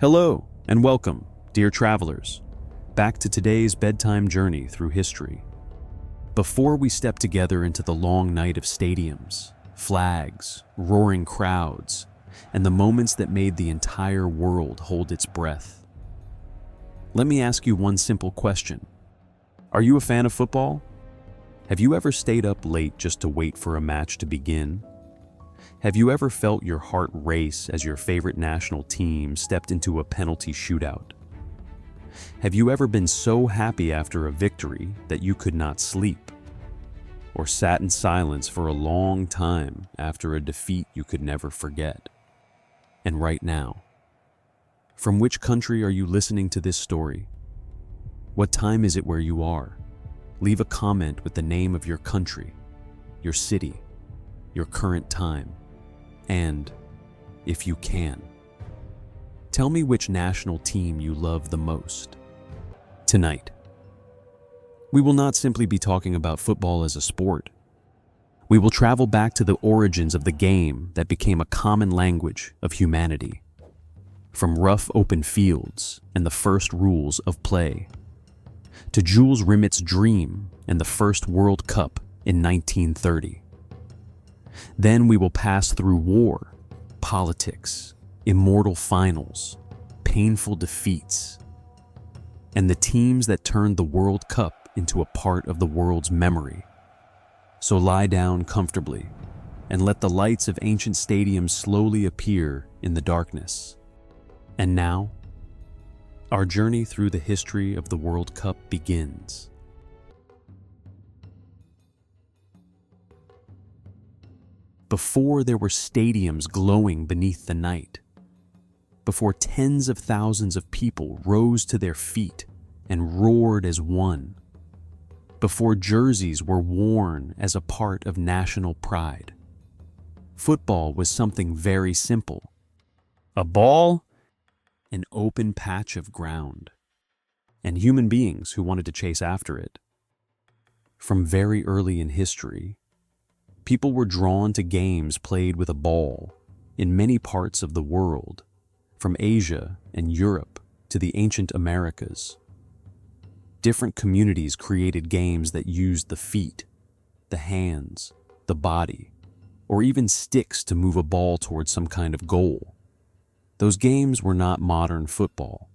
Hello and welcome, dear travelers, back to today's bedtime journey through history. Before we step together into the long night of stadiums, flags, roaring crowds, and the moments that made the entire world hold its breath, let me ask you one simple question. Are you a fan of football? Have you ever stayed up late just to wait for a match to begin? Have you ever felt your heart race as your favorite national team stepped into a penalty shootout? Have you ever been so happy after a victory that you could not sleep? Or sat in silence for a long time after a defeat you could never forget? And right now, from which country are you listening to this story? What time is it where you are? Leave a comment with the name of your country, your city, your current time, and, if you can, tell me which national team you love the most. Tonight, we will not simply be talking about football as a sport. We will travel back to the origins of the game that became a common language of humanity. From rough open fields and the first rules of play, to Jules Rimet's dream and the first World Cup in 1930. Then we will pass through war, politics, immortal finals, painful defeats, and the teams that turned the World Cup into a part of the world's memory. So lie down comfortably and let the lights of ancient stadiums slowly appear in the darkness. And now, our journey through the history of the World Cup begins. Before there were stadiums glowing beneath the night, before tens of thousands of people rose to their feet and roared as one, before jerseys were worn as a part of national pride, football was something very simple. A ball, an open patch of ground, and human beings who wanted to chase after it. From very early in history, people were drawn to games played with a ball in many parts of the world, from Asia and Europe to the ancient Americas. Different communities created games that used the feet, the hands, the body, or even sticks to move a ball towards some kind of goal. Those games were not modern football,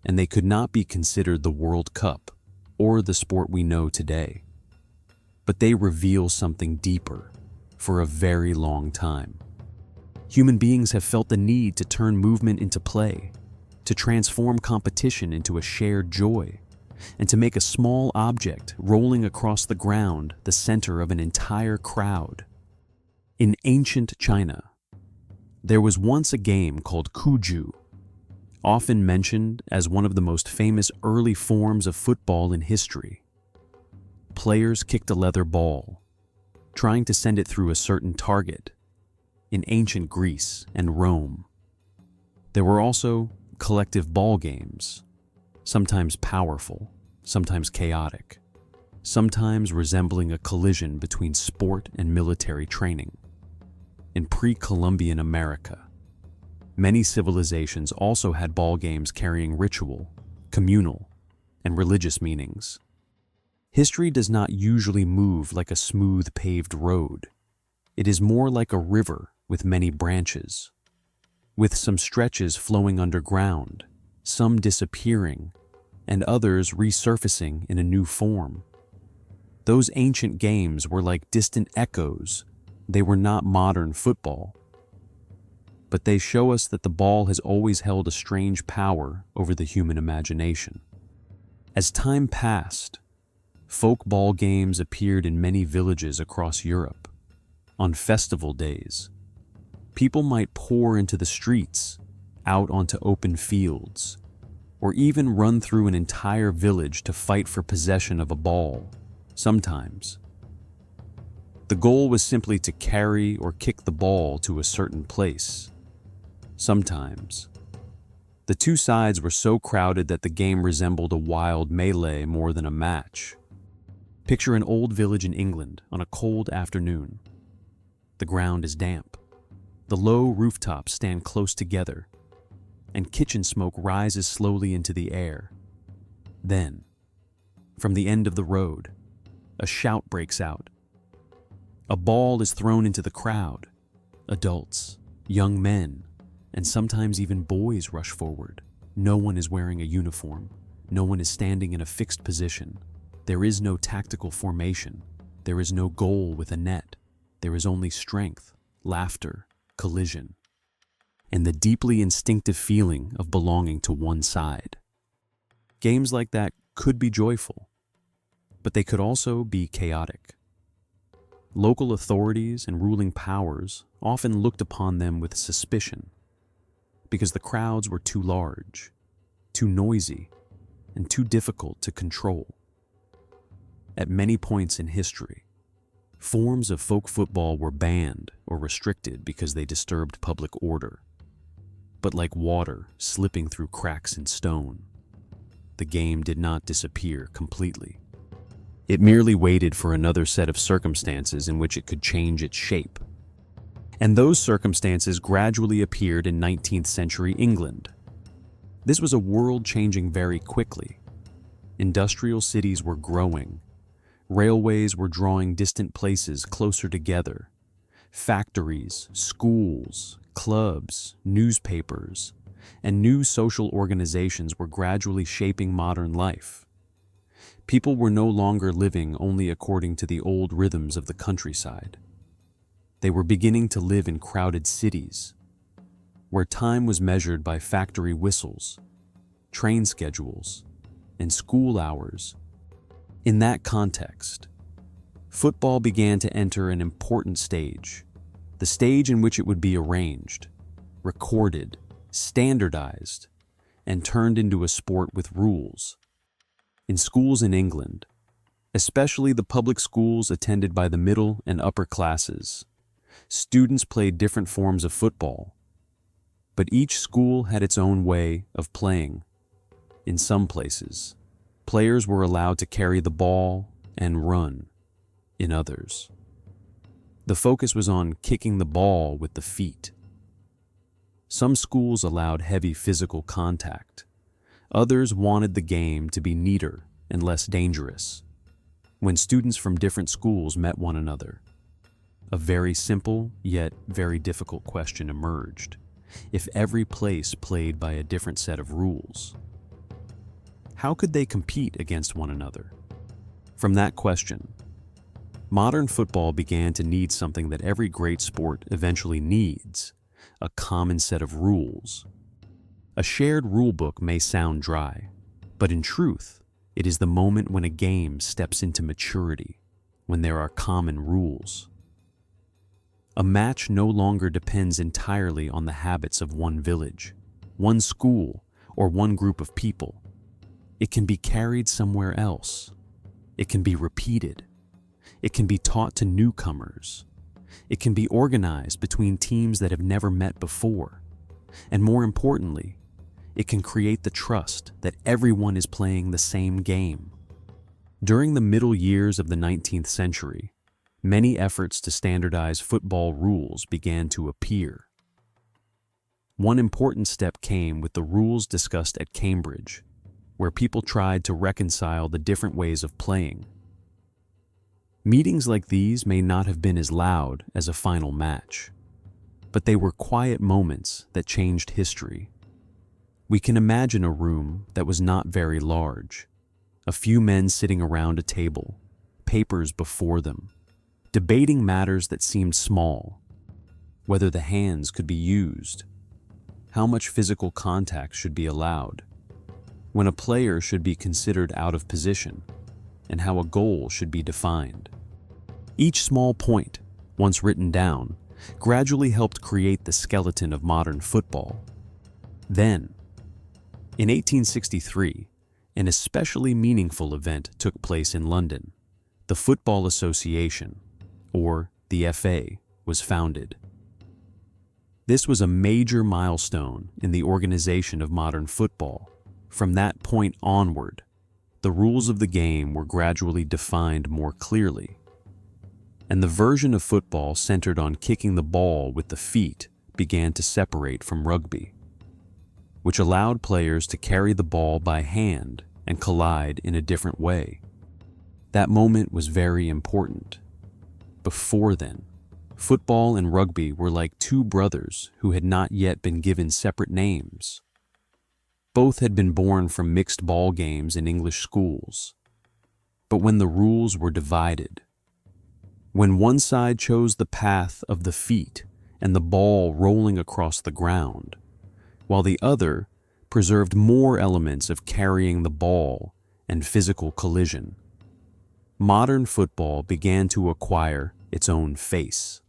and they could not be considered the World Cup or the sport we know today. But they reveal something deeper. For a very long time, human beings have felt the need to turn movement into play, to transform competition into a shared joy, and to make a small object rolling across the ground the center of an entire crowd. In ancient China, there was once a game called Cuju, often mentioned as one of the most famous early forms of football in history. Players kicked a leather ball, trying to send it through a certain target. In ancient Greece and Rome, there were also collective ball games, sometimes powerful, sometimes chaotic, sometimes resembling a collision between sport and military training. In pre-Columbian America, many civilizations also had ball games carrying ritual, communal, and religious meanings. History does not usually move like a smooth paved road. It is more like a river with many branches, with some stretches flowing underground, some disappearing, and others resurfacing in a new form. Those ancient games were like distant echoes. They were not modern football. But they show us that the ball has always held a strange power over the human imagination. As time passed, folk ball games appeared in many villages across Europe. On festival days, people might pour into the streets, out onto open fields, or even run through an entire village to fight for possession of a ball, sometimes. The goal was simply to carry or kick the ball to a certain place. Sometimes, the two sides were so crowded that the game resembled a wild melee more than a match. Picture an old village in England on a cold afternoon. The ground is damp. The low rooftops stand close together. and kitchen smoke rises slowly into the air. Then, from the end of the road, a shout breaks out. A ball is thrown into the crowd. Adults, young men, and sometimes even boys rush forward. No one is wearing a uniform. No one is standing in a fixed position. There is no tactical formation. There is no goal with a net. There is only strength, laughter, collision, and the deeply instinctive feeling of belonging to one side. Games like that could be joyful, but they could also be chaotic. Local authorities and ruling powers often looked upon them with suspicion because the crowds were too large, too noisy, and too difficult to control. At many points in history, forms of folk football were banned or restricted because they disturbed public order. But like water slipping through cracks in stone, the game did not disappear completely. It merely waited for another set of circumstances in which it could change its shape. And those circumstances gradually appeared in 19th century England. This was a world changing very quickly. Industrial cities were growing. Railways were drawing distant places closer together. Factories, schools, clubs, newspapers, and new social organizations were gradually shaping modern life. People were no longer living only according to the old rhythms of the countryside. They were beginning to live in crowded cities, where time was measured by factory whistles, train schedules, and school hours. In that context, football began to enter an important stage, the stage in which it would be arranged, recorded, standardized, and turned into a sport with rules. In schools in England, especially the public schools attended by the middle and upper classes, students played different forms of football, but each school had its own way of playing. In some places, players were allowed to carry the ball and run. In others, the focus was on kicking the ball with the feet. Some schools allowed heavy physical contact. Others wanted the game to be neater and less dangerous. When students from different schools met one another, a very simple yet very difficult question emerged. If every place played by a different set of rules, how could they compete against one another? From that question, modern football began to need something that every great sport eventually needs: a common set of rules. A shared rulebook may sound dry, but in truth, it is the moment when a game steps into maturity, when there are common rules. A match no longer depends entirely on the habits of one village, one school, or one group of people. It can be carried somewhere else. It can be repeated. It can be taught to newcomers. It can be organized between teams that have never met before. And more importantly, it can create the trust that everyone is playing the same game. During the middle years of the 19th century, many efforts to standardize football rules began to appear. One important step came with the rules discussed at Cambridge, where people tried to reconcile the different ways of playing. Meetings like these may not have been as loud as a final match, but they were quiet moments that changed history. We can imagine a room that was not very large, a few men sitting around a table, papers before them, debating matters that seemed small, whether the hands could be used, how much physical contact should be allowed, when a player should be considered out of position, and how a goal should be defined. Each small point, once written down, gradually helped create the skeleton of modern football. Then, in 1863, an especially meaningful event took place in London. The Football Association, or the FA, was founded. This was a major milestone in the organization of modern football. From that point onward, the rules of the game were gradually defined more clearly, and the version of football centered on kicking the ball with the feet began to separate from rugby. which allowed players to carry the ball by hand and collide in a different way. That moment was very important. Before then, football and rugby were like two brothers who had not yet been given separate names. Both had been born from mixed ball games in English schools. But when the rules were divided, when one side chose the path of the feet and the ball rolling across the ground, while the other preserved more elements of carrying the ball and physical collision, modern football began to acquire its own face.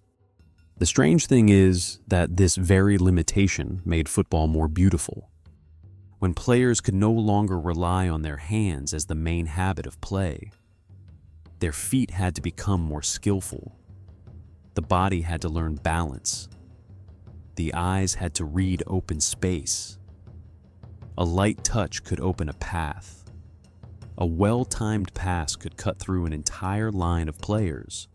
The strange thing is that this very limitation made football more beautiful. When players could no longer rely on their hands as the main habit of play, their feet had to become more skillful. The body had to learn balance. The eyes had to read open space. A light touch could open a path. A well-timed pass could cut through an entire line of players.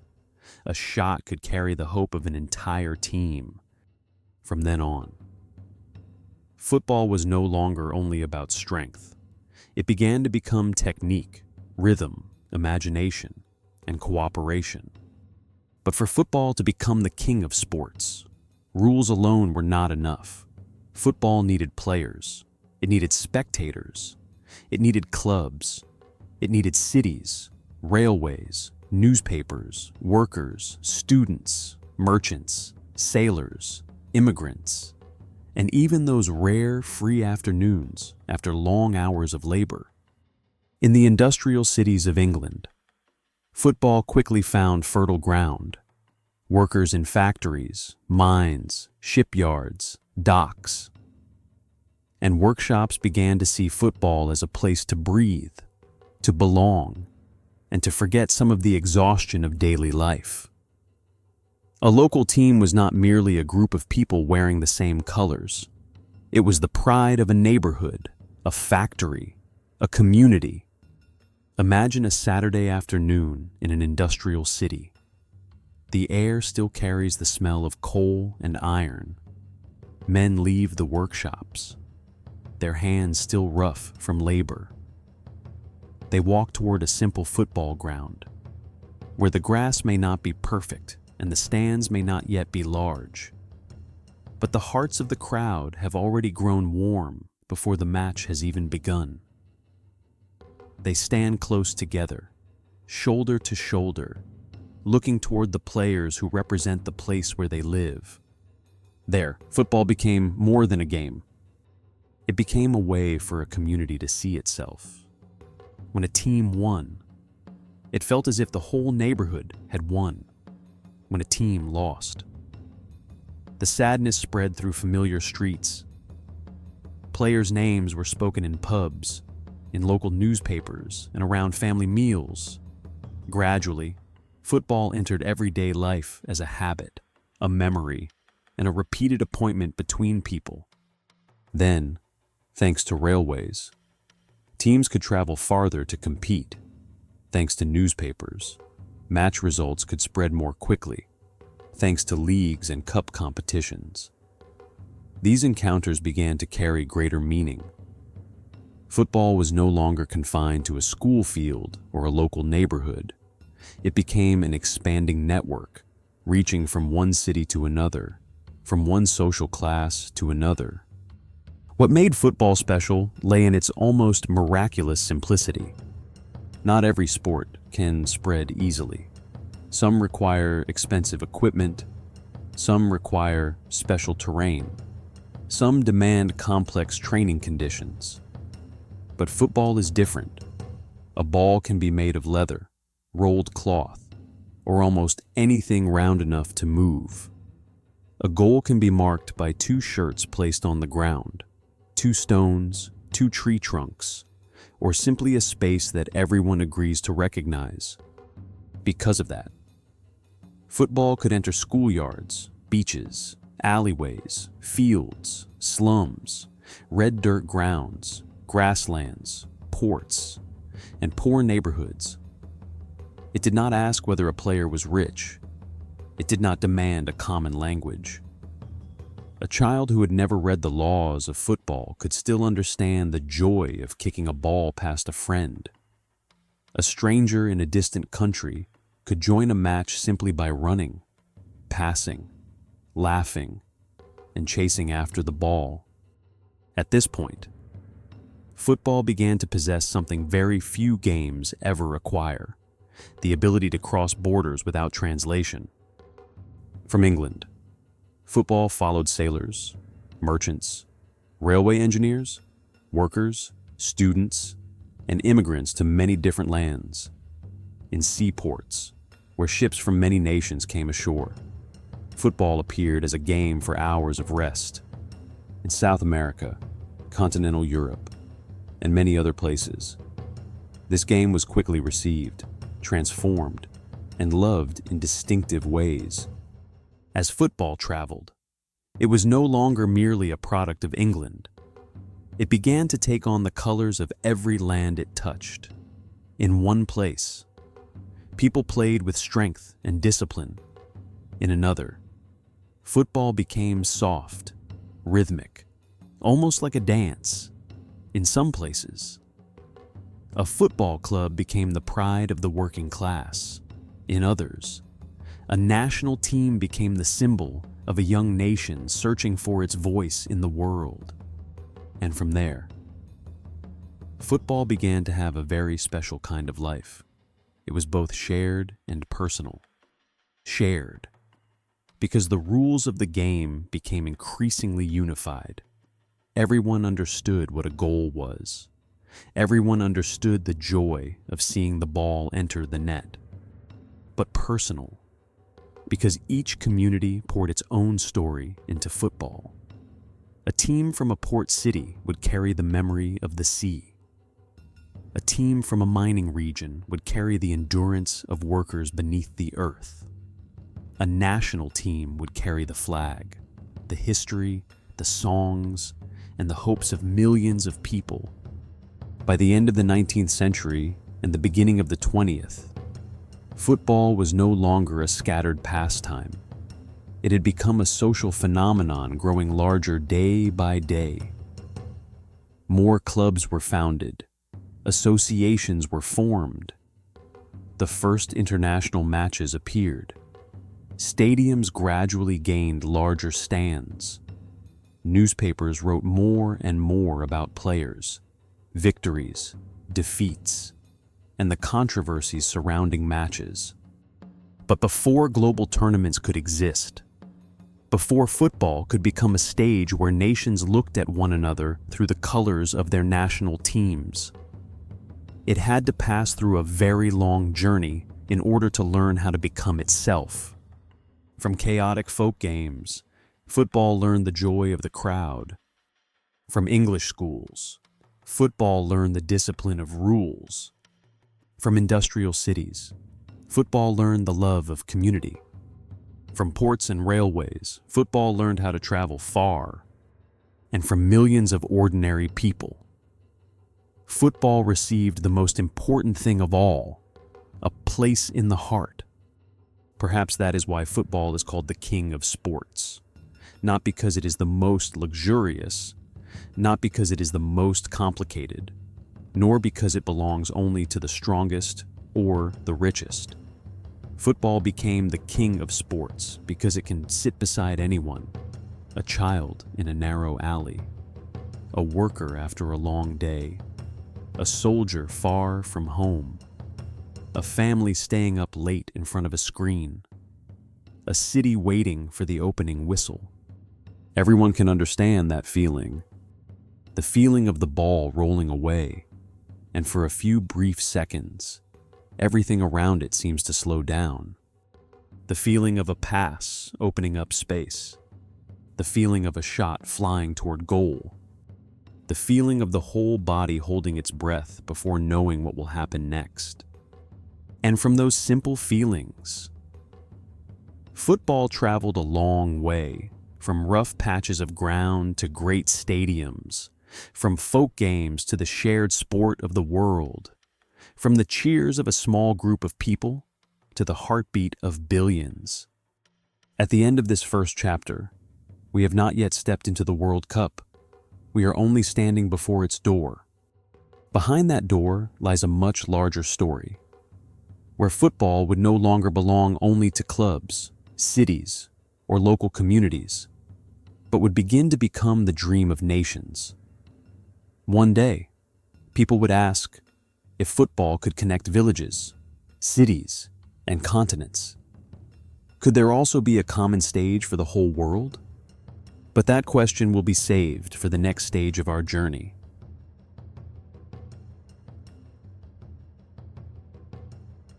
A shot could carry the hope of an entire team. From then on, football was no longer only about strength. It began to become technique, rhythm, imagination, and cooperation. But for football to become the king of sports, rules alone were not enough. Football needed players. It needed spectators. It needed clubs. It needed cities, railways, newspapers, workers, students, merchants, sailors, immigrants, and even those rare free afternoons after long hours of labor. In the industrial cities of England, football quickly found fertile ground. Workers in factories, mines, shipyards, docks, and workshops began to see football as a place to breathe, to belong, and to forget some of the exhaustion of daily life. A local team was not merely a group of people wearing the same colors. It was the pride of a neighborhood, a factory, a community. Imagine a Saturday afternoon in an industrial city. The air still carries the smell of coal and iron. Men leave the workshops, their hands still rough from labor. They walk toward a simple football ground, where the grass may not be perfect and the stands may not yet be large. But the hearts of the crowd have already grown warm before the match has even begun. They stand close together, shoulder to shoulder, looking toward the players who represent the place where they live. There, football became more than a game. It became a way for a community to see itself. When a team won, it felt as if the whole neighborhood had won. When a team lost, the sadness spread through familiar streets. Players' names were spoken in pubs, in local newspapers, and around family meals. Gradually, football entered everyday life as a habit, a memory, and a repeated appointment between people. Then, thanks to railways, teams could travel farther to compete. Thanks to newspapers, match results could spread more quickly. Thanks to leagues and cup competitions, these encounters began to carry greater meaning. Football was no longer confined to a school field or a local neighborhood. It became an expanding network, reaching from one city to another, from one social class to another. What made football special lay in its almost miraculous simplicity. Not every sport can spread easily. Some require expensive equipment. Some require special terrain. Some demand complex training conditions. But football is different. A ball can be made of leather, rolled cloth, or almost anything round enough to move. A goal can be marked by 2 shirts placed on the ground, 2 stones, 2 tree trunks, or simply a space that everyone agrees to recognize. Because of that, football could enter schoolyards, beaches, alleyways, fields, slums, red dirt grounds, grasslands, ports, and poor neighborhoods. It did not ask whether a player was rich. It did not demand a common language. A child who had never read the laws of football could still understand the joy of kicking a ball past a friend. A stranger in a distant country could join a match simply by running, passing, laughing, and chasing after the ball. At this point, football began to possess something very few games ever acquire: the ability to cross borders without translation. From England, football followed sailors, merchants, railway engineers, workers, students, and immigrants to many different lands. In seaports, where ships from many nations came ashore, football appeared as a game for hours of rest. In South America, continental Europe, and many other places, this game was quickly received, transformed, and loved in distinctive ways. As football traveled, it was no longer merely a product of England. It began to take on the colors of every land it touched. In one place, people played with strength and discipline. In another, football became soft, rhythmic, almost like a dance. In some places, a football club became the pride of the working class. In others, a national team became the symbol of a young nation searching for its voice in the world. And from there, football began to have a very special kind of life. It was both shared and personal. Shared, because the rules of the game became increasingly unified. Everyone understood what a goal was. Everyone understood the joy of seeing the ball enter the net. But personal, because each community poured its own story into football. A team from a port city would carry the memory of the sea. A team from a mining region would carry the endurance of workers beneath the earth. A national team would carry the flag, the history, the songs, and the hopes of millions of people. By the end of the 19th century and the beginning of the 20th, football was no longer a scattered pastime. It had become a social phenomenon growing larger day by day. More clubs were founded. Associations were formed. The first international matches appeared. Stadiums gradually gained larger stands. Newspapers wrote more and more about players, victories, defeats, and the controversies surrounding matches. But before global tournaments could exist, before football could become a stage where nations looked at one another through the colors of their national teams, it had to pass through a very long journey in order to learn how to become itself. From chaotic folk games, football learned the joy of the crowd. From English schools, football learned the discipline of rules. From industrial cities, football learned the love of community. From ports and railways, football learned how to travel far. And from millions of ordinary people, football received the most important thing of all, a place in the heart. Perhaps that is why football is called the king of sports. Not because it is the most luxurious, not because it is the most complicated, nor because it belongs only to the strongest or the richest. Football became the king of sports because it can sit beside anyone, a child in a narrow alley, a worker after a long day, a soldier far from home, a family staying up late in front of a screen, a city waiting for the opening whistle. Everyone can understand that feeling, the feeling of the ball rolling away, and for a few brief seconds, everything around it seems to slow down. The feeling of a pass opening up space, the feeling of a shot flying toward goal, the feeling of the whole body holding its breath before knowing what will happen next. And from those simple feelings, football traveled a long way, from rough patches of ground to great stadiums, from folk games to the shared sport of the world, from the cheers of a small group of people to the heartbeat of billions. At the end of this first chapter, We have not yet stepped into the World Cup. We are only standing before its door. Behind that door lies a much larger story, where football would no longer belong only to clubs, cities, or local communities, but would begin to become the dream of nations. One day, people would ask if football could connect villages, cities, and continents. Could there also be a common stage for the whole world? But that question will be saved for the next stage of our journey.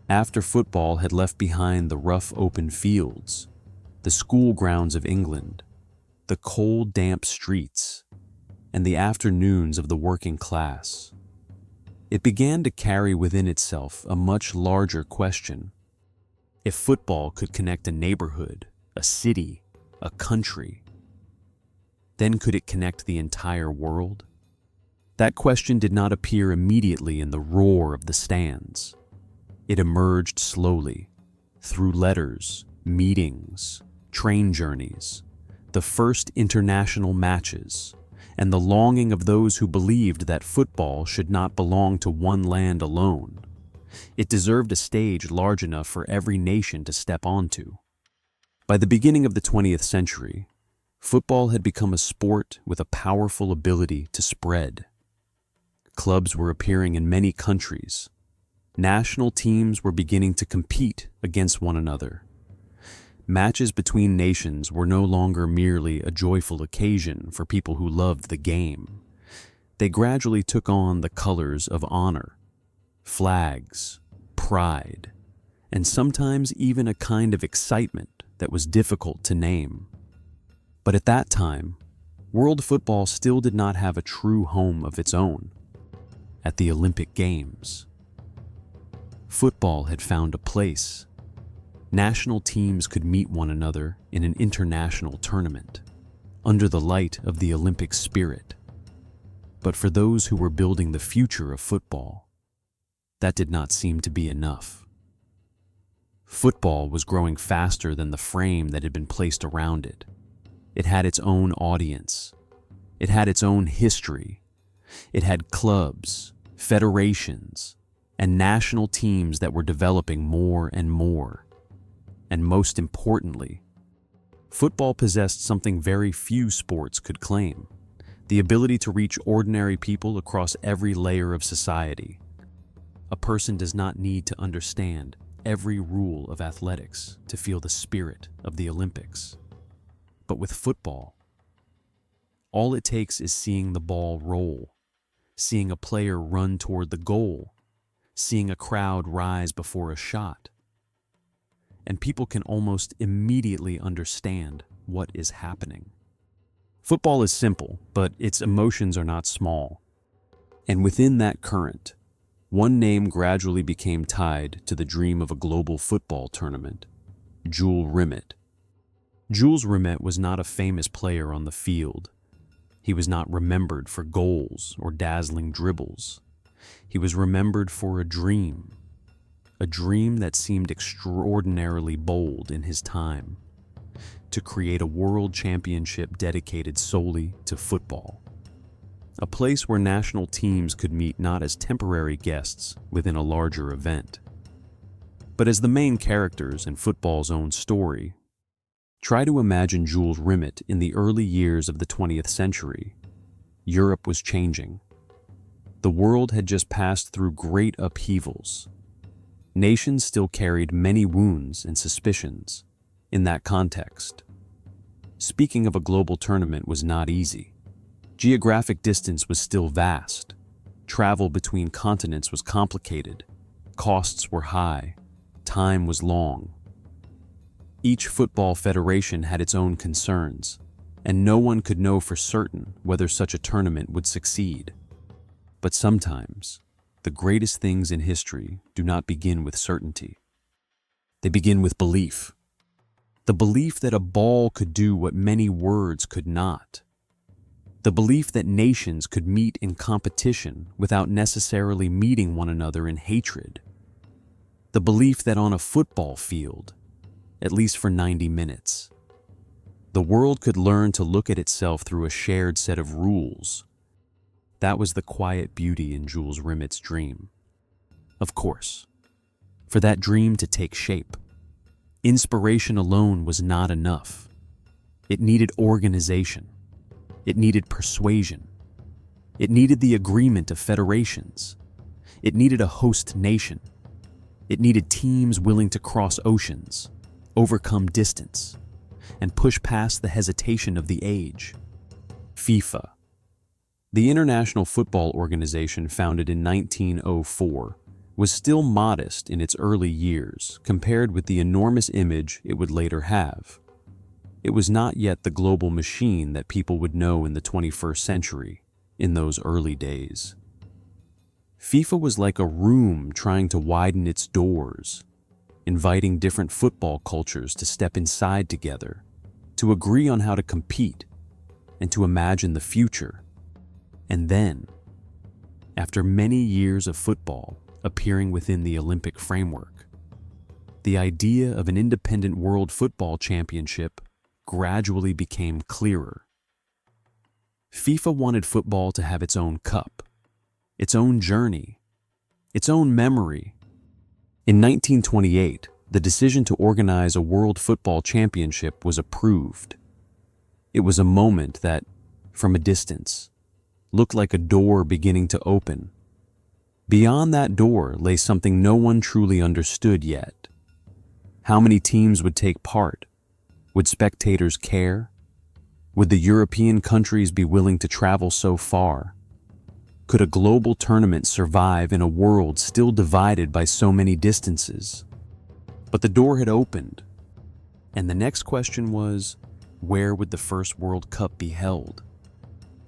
After football had left behind the rough open fields, the school grounds of England, the cold damp streets, and the afternoons of the working class, it began to carry within itself a much larger question. If football could connect a neighborhood, a city, a country, then could it connect the entire world? That question did not appear immediately in the roar of the stands. It emerged slowly, through letters, meetings, train journeys, the first international matches, and the longing of those who believed that football should not belong to one land alone. It deserved a stage large enough for every nation to step onto. By the beginning of the 20th century, football had become a sport with a powerful ability to spread. Clubs were appearing in many countries. National teams were beginning to compete against one another. Matches between nations were no longer merely a joyful occasion for people who loved the game. They gradually took on the colors of honor, flags, pride, and sometimes even a kind of excitement that was difficult to name. But at that time, world football still did not have a true home of its own. At the Olympic Games, football had found a place. National teams could meet one another in an international tournament, under the light of the Olympic spirit. But for those who were building the future of football, that did not seem to be enough. Football was growing faster than the frame that had been placed around it. It had its own audience. It had its own history. It had clubs, federations, and national teams that were developing more and more. And most importantly, football possessed something very few sports could claim: the ability to reach ordinary people across every layer of society. A person does not need to understand every rule of athletics to feel the spirit of the Olympics. But with football, all it takes is seeing the ball roll, seeing a player run toward the goal, seeing a crowd rise before a shot, and people can almost immediately understand what is happening. Football is simple, but its emotions are not small. And within that current, one name gradually became tied to the dream of a global football tournament: Jules Rimet. Jules Rimet was not a famous player on the field. He was not remembered for goals or dazzling dribbles. He was remembered for a dream that seemed extraordinarily bold in his time: to create a world championship dedicated solely to football. A place where national teams could meet not as temporary guests within a larger event, but as the main characters in football's own story. Try to imagine Jules Rimet in the early years of the 20th century. Europe was changing. The world had just passed through great upheavals. Nations still carried many wounds and suspicions in that context. Speaking of a global tournament was not easy. Geographic distance was still vast. Travel between continents was complicated. Costs were high. Time was long. Each football federation had its own concerns, and no one could know for certain whether such a tournament would succeed. But sometimes, the greatest things in history do not begin with certainty. They begin with belief. The belief that a ball could do what many words could not. The belief that nations could meet in competition without necessarily meeting one another in hatred. The belief that on a football field, at least for 90 minutes, the world could learn to look at itself through a shared set of rules. That was the quiet beauty in Jules Rimet's dream. Of course, for that dream to take shape, inspiration alone was not enough. It needed organization. It needed persuasion. It needed the agreement of federations. It needed a host nation. It needed teams willing to cross oceans, overcome distance, and push past the hesitation of the age. FIFA, the International Football Organization founded in 1904, was still modest in its early years compared with the enormous image it would later have. It was not yet the global machine that people would know in the 21st century, in those early days. FIFA was like a room trying to widen its doors, inviting different football cultures to step inside together, to agree on how to compete, and to imagine the future. And then, after many years of football appearing within the Olympic framework, the idea of an independent World Football Championship gradually became clearer. FIFA wanted football to have its own cup, its own journey, its own memory. In 1928, the decision to organize a World Football Championship was approved. It was a moment that, from a distance, looked like a door beginning to open. Beyond that door lay something no one truly understood yet. How many teams would take part? Would spectators care? Would the European countries be willing to travel so far? Could a global tournament survive in a world still divided by so many distances? But the door had opened, and the next question was, where would the first World Cup be held?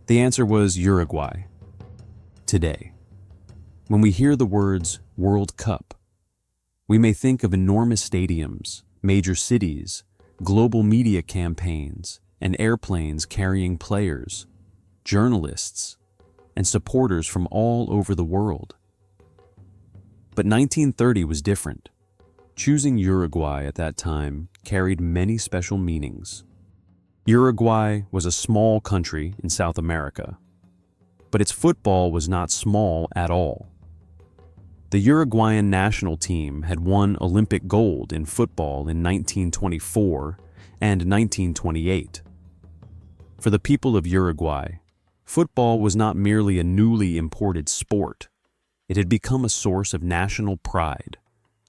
The answer was Uruguay. Today, when we hear the words World Cup, we may think of enormous stadiums, major cities, global media campaigns, and airplanes carrying players, journalists, and supporters from all over the world. But 1930 was different. Choosing Uruguay at that time carried many special meanings. Uruguay was a small country in South America, but its football was not small at all. The Uruguayan national team had won Olympic gold in football in 1924 and 1928. For the people of Uruguay, football was not merely a newly imported sport. It had become a source of national pride,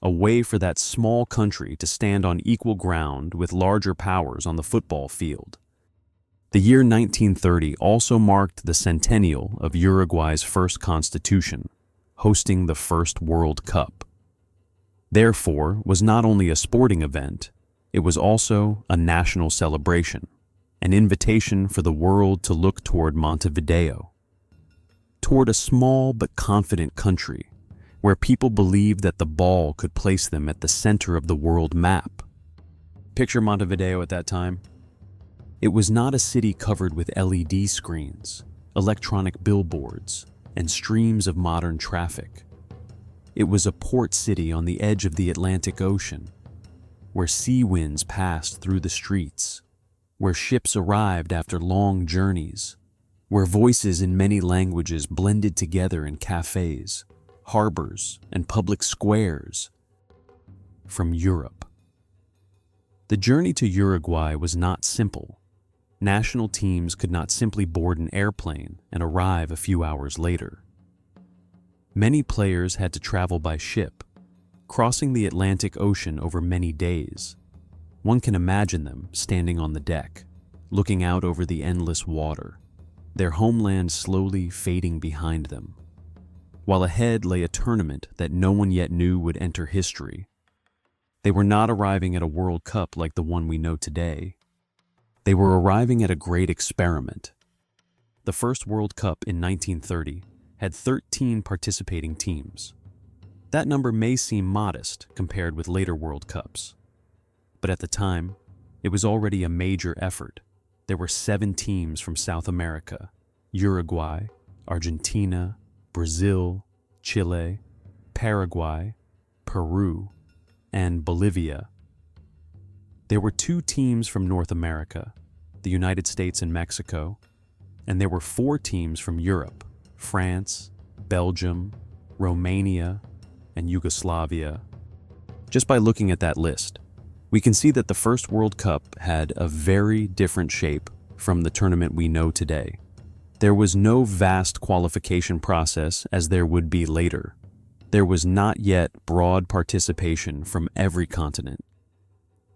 a way for that small country to stand on equal ground with larger powers on the football field. The year 1930 also marked the centennial of Uruguay's first constitution, hosting the first World Cup. Therefore, was not only a sporting event, it was also a national celebration, an invitation for the world to look toward Montevideo, toward a small but confident country where people believed that the ball could place them at the center of the world map. Picture Montevideo at that time. It was not a city covered with LED screens, electronic billboards, and streams of modern traffic. It was a port city on the edge of the Atlantic Ocean, where sea winds passed through the streets, where ships arrived after long journeys, where voices in many languages blended together in cafes, harbors, and public squares. From Europe. The journey to Uruguay was not simple. National teams could not simply board an airplane and arrive a few hours later. Many players had to travel by ship, crossing the Atlantic Ocean over many days. One can imagine them standing on the deck, looking out over the endless water, their homeland slowly fading behind them, while ahead lay a tournament that no one yet knew would enter history. They were not arriving at a World Cup like the one we know today. They were arriving at a great experiment. The first World Cup in 1930 had 13 participating teams. That number may seem modest compared with later World Cups, but at the time, it was already a major effort. There were 7 teams from South America: Uruguay, Argentina, Brazil, Chile, Paraguay, Peru, and Bolivia. There were 2 teams from North America, the United States and Mexico, and there were 4 teams from Europe: France, Belgium, Romania, and Yugoslavia. Just by looking at that list, we can see that the first World Cup had a very different shape from the tournament we know today. There was no vast qualification process as there would be later. There was not yet broad participation from every continent.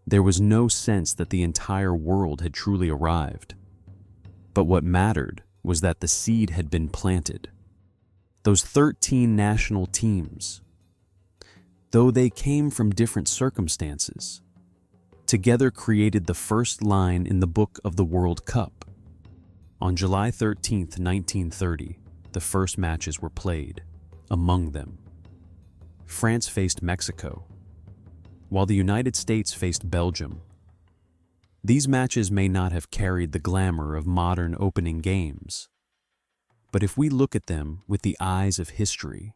There was no sense that the entire world had truly arrived. But what mattered was that the seed had been planted. Those 13 national teams, though they came from different circumstances, together created the first line in the book of the World Cup. On July 13th, 1930, the first matches were played. Among them, France faced Mexico, while the United States faced Belgium. These matches may not have carried the glamour of modern opening games, but if we look at them with the eyes of history,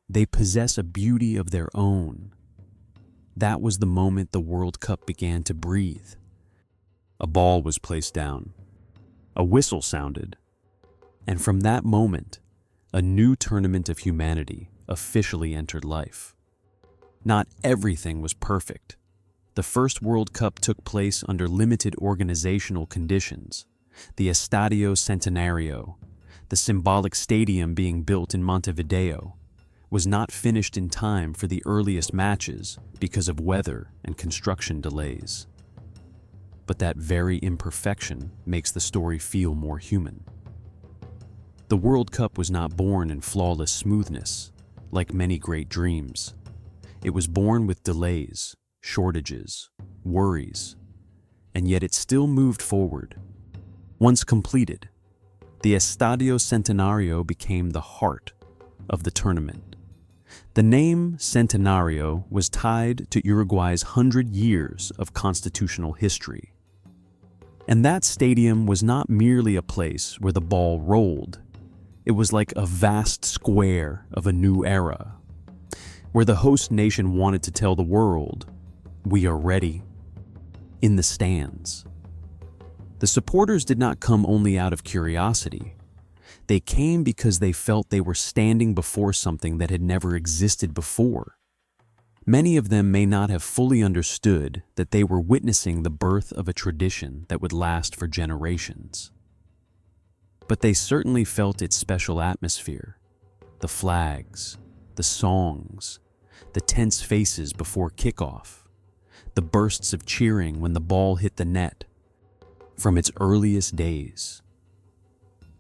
they possess a beauty of their own. That was the moment the World Cup began to breathe. A ball was placed down, a whistle sounded, and from that moment, a new tournament of humanity officially entered life. Not everything was perfect. The first World Cup took place under limited organizational conditions. The Estadio Centenario, the symbolic stadium being built in Montevideo, was not finished in time for the earliest matches because of weather and construction delays. But that very imperfection makes the story feel more human. The World Cup was not born in flawless smoothness, like many great dreams. It was born with delays, shortages, worries, and yet it still moved forward. Once completed, the Estadio Centenario became the heart of the tournament. The name Centenario was tied to Uruguay's 100 years of constitutional history. And that stadium was not merely a place where the ball rolled. It was like a vast square of a new era, where the host nation wanted to tell the world, "We are ready." In the stands, the supporters did not come only out of curiosity. They came because they felt they were standing before something that had never existed before. Many of them may not have fully understood that they were witnessing the birth of a tradition that would last for generations. But they certainly felt its special atmosphere: the flags, the songs, the tense faces before kickoff, the bursts of cheering when the ball hit the net. From its earliest days,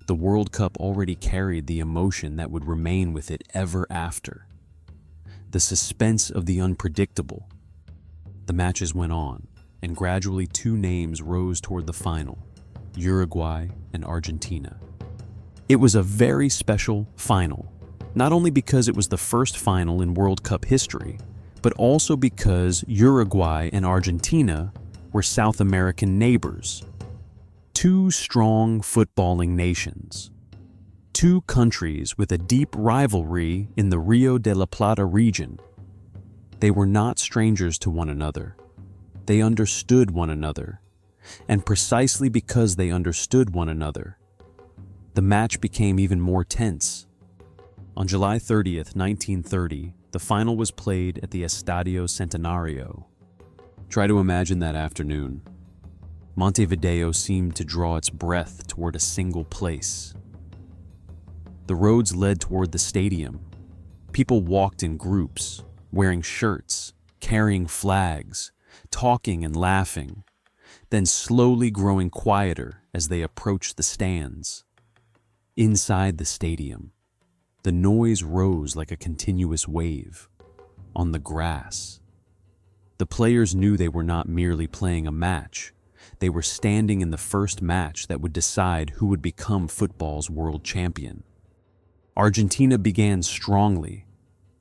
the World Cup already carried the emotion that would remain with it ever after. The suspense of the unpredictable. The matches went on, and gradually 2 names rose toward the final: Uruguay and Argentina. It was a very special final, not only because it was the first final in World Cup history, but also because Uruguay and Argentina were South American neighbors. 2 strong footballing nations. 2 countries with a deep rivalry in the Rio de la Plata region. They were not strangers to one another. They understood one another. And precisely because they understood one another, the match became even more tense. On July 30th, 1930, the final was played at the Estadio Centenario. Try to imagine that afternoon. Montevideo seemed to draw its breath toward a single place. The roads led toward the stadium. People walked in groups, wearing shirts, carrying flags, talking and laughing, then slowly growing quieter as they approached the stands. Inside the stadium, the noise rose like a continuous wave. On the grass, the players knew they were not merely playing a match. They were standing in the first match that would decide who would become football's world champion. Argentina began strongly.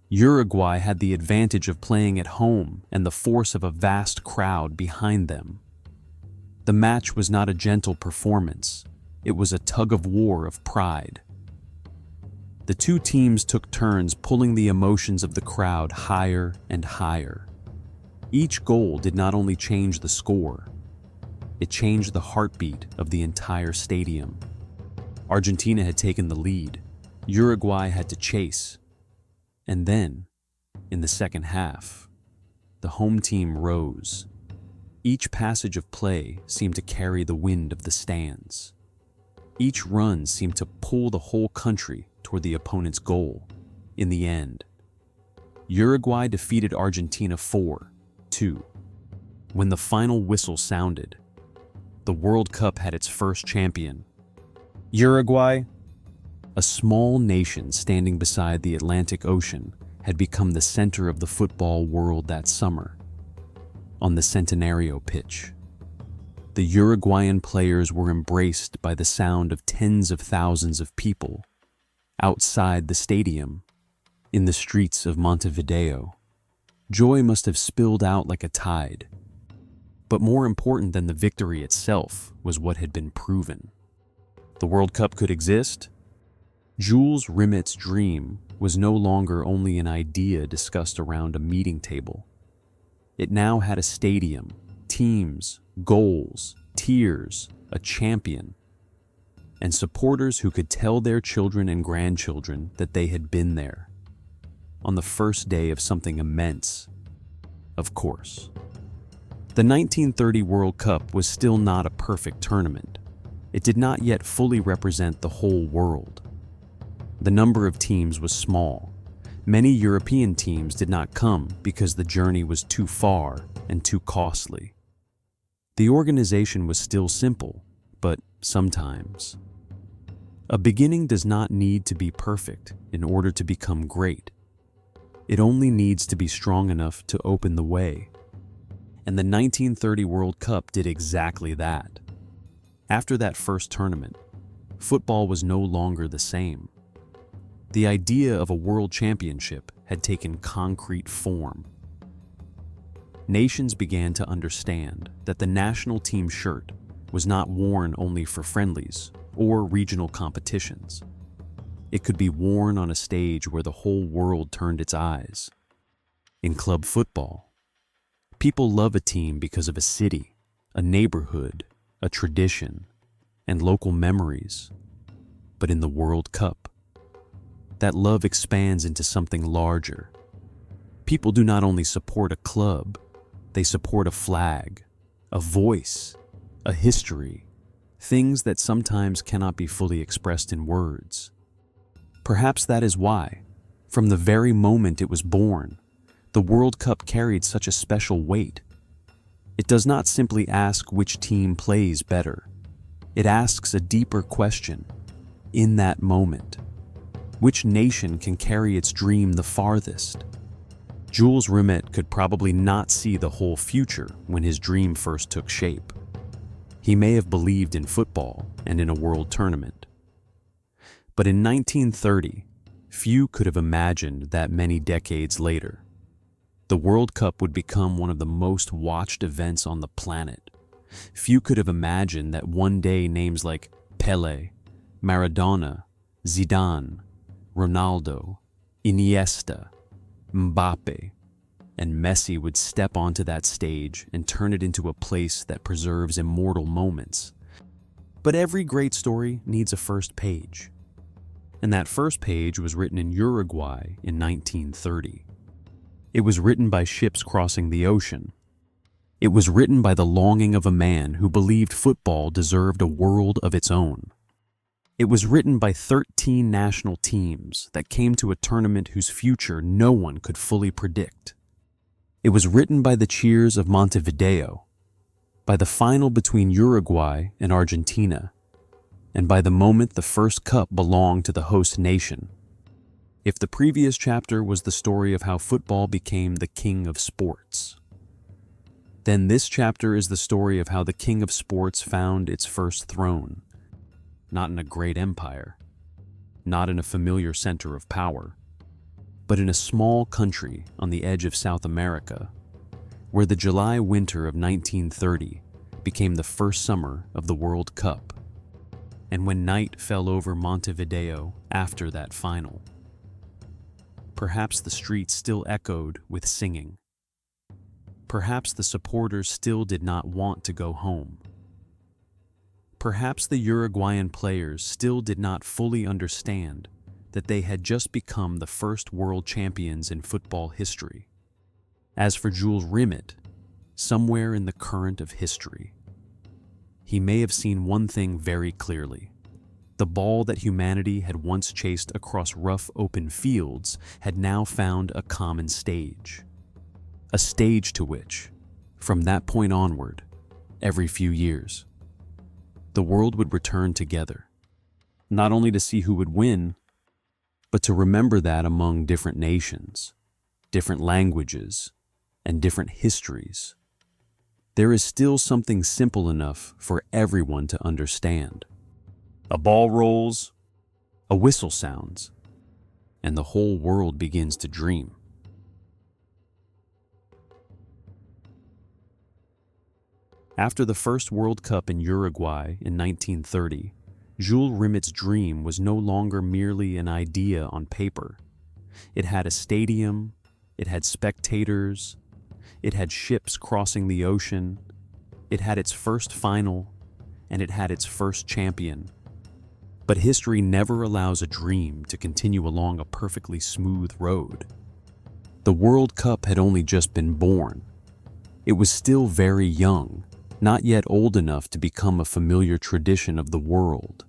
Uruguay had the advantage of playing at home and the force of a vast crowd behind them. The match was not a gentle performance. It was a tug-of-war of pride. The 2 teams took turns pulling the emotions of the crowd higher and higher. Each goal did not only change the score, It changed the heartbeat of the entire stadium. Argentina had taken the lead. Uruguay had to chase. And then, in the second half, the home team rose. Each passage of play seemed to carry the wind of the stands. Each run seemed to pull the whole country toward the opponent's goal. In the end, Uruguay defeated Argentina 4-2. When the final whistle sounded, the World Cup had its first champion. Uruguay, a small nation standing beside the Atlantic Ocean, had become the center of the football world that summer. On the Centenario pitch, the Uruguayan players were embraced by the sound of tens of thousands of people. Outside the stadium, in the streets of Montevideo, joy must have spilled out like a tide. But more important than the victory itself was what had been proven. The World Cup could exist. Jules Rimet's dream was no longer only an idea discussed around a meeting table. It now had a stadium, teams, goals, tears, a champion, and supporters who could tell their children and grandchildren that they had been there, on the first day of something immense, of course. The 1930 World Cup was still not a perfect tournament. It did not yet fully represent the whole world. The number of teams was small. Many European teams did not come because the journey was too far and too costly. The organization was still simple, but sometimes. A beginning does not need to be perfect in order to become great. It only needs to be strong enough to open the way. And the 1930 World Cup did exactly that. After that first tournament, football was no longer the same. The idea of a world championship had taken concrete form. Nations began to understand that the national team shirt was not worn only for friendlies or regional competitions. It could be worn on a stage where the whole world turned its eyes. In club football, people love a team because of a city, a neighborhood, a tradition, and local memories. But in the World Cup, that love expands into something larger. People do not only support a club, they support a flag, a voice, a history, things that sometimes cannot be fully expressed in words. Perhaps that is why, from the very moment it was born, the World Cup carried such a special weight. It does not simply ask which team plays better. It asks a deeper question. In that moment, which nation can carry its dream the farthest? Jules Rimet could probably not see the whole future when his dream first took shape. He may have believed in football and in a world tournament. But in 1930, few could have imagined that many decades later, the World Cup would become one of the most watched events on the planet. Few could have imagined that one day names like Pelé, Maradona, Zidane, Ronaldo, Iniesta, Mbappé, and Messi would step onto that stage and turn it into a place that preserves immortal moments. But every great story needs a first page. And that first page was written in Uruguay in 1930. It was written by ships crossing the ocean. It was written by the longing of a man who believed football deserved a world of its own. It was written by 13 national teams that came to a tournament whose future no one could fully predict. It was written by the cheers of Montevideo, by the final between Uruguay and Argentina, and by the moment the first cup belonged to the host nation. If the previous chapter was the story of how football became the king of sports, then this chapter is the story of how the king of sports found its first throne. Not in a great empire, not in a familiar center of power, but in a small country on the edge of South America, where the July winter of 1930 became the first summer of the World Cup, and when night fell over Montevideo after that final. Perhaps the streets still echoed with singing. Perhaps the supporters still did not want to go home. Perhaps the Uruguayan players still did not fully understand that they had just become the first world champions in football history. As for Jules Rimet, somewhere in the current of history, he may have seen one thing very clearly. The ball that humanity had once chased across rough open fields had now found a common stage. A stage to which, from that point onward, every few years, the world would return together, not only to see who would win, but to remember that among different nations, different languages, and different histories, there is still something simple enough for everyone to understand. A ball rolls, a whistle sounds, and the whole world begins to dream. After the first World Cup in Uruguay in 1930, Jules Rimet's dream was no longer merely an idea on paper. It had a stadium, it had spectators, it had ships crossing the ocean, it had its first final, and it had its first champion. But history never allows a dream to continue along a perfectly smooth road. The World Cup had only just been born. It was still very young, not yet old enough to become a familiar tradition of the world.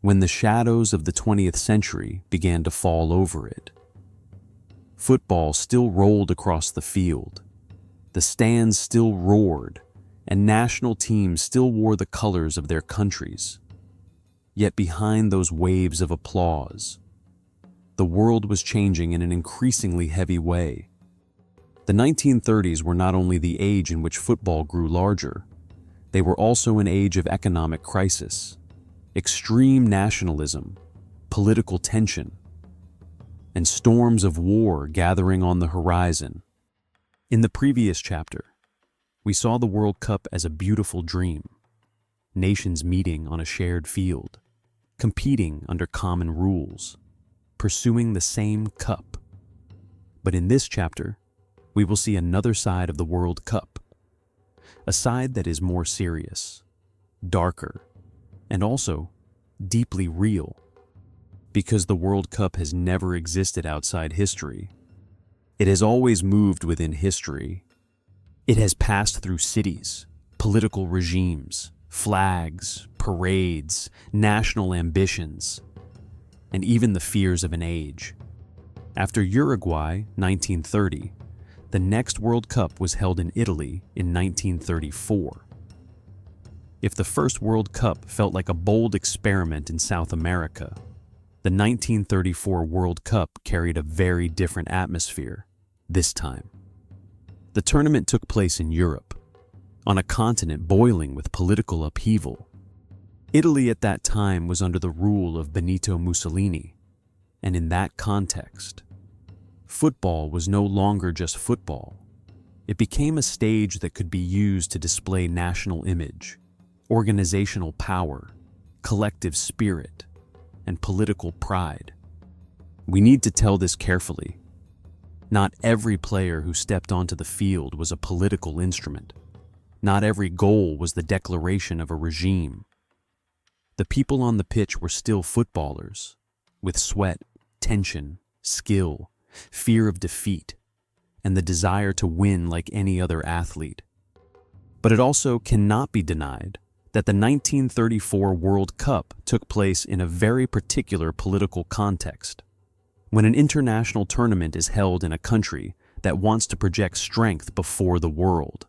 When the shadows of the 20th century began to fall over it, football still rolled across the field, the stands still roared, and national teams still wore the colors of their countries. Yet behind those waves of applause, the world was changing in an increasingly heavy way. The 1930s were not only the age in which football grew larger, they were also an age of economic crisis, extreme nationalism, political tension, and storms of war gathering on the horizon. In the previous chapter, we saw the World Cup as a beautiful dream, nations meeting on a shared field, competing under common rules, pursuing the same cup. But in this chapter, we will see another side of the World Cup, a side that is more serious, darker, and also deeply real, because the World Cup has never existed outside history. It has always moved within history. It has passed through cities, political regimes, flags, parades, national ambitions, and even the fears of an age. After Uruguay, 1930, the next World Cup was held in Italy in 1934. If the first World Cup felt like a bold experiment in South America, the 1934 World Cup carried a very different atmosphere this time. The tournament took place in Europe, on a continent boiling with political upheaval. Italy at that time was under the rule of Benito Mussolini, and in that context, football was no longer just football. It became a stage that could be used to display national image, organizational power, collective spirit, and political pride. We need to tell this carefully. Not every player who stepped onto the field was a political instrument. Not every goal was the declaration of a regime. The people on the pitch were still footballers, with sweat, tension, skill, fear of defeat, and the desire to win like any other athlete. But it also cannot be denied that the 1934 World Cup took place in a very particular political context. When an international tournament is held in a country that wants to project strength before the world,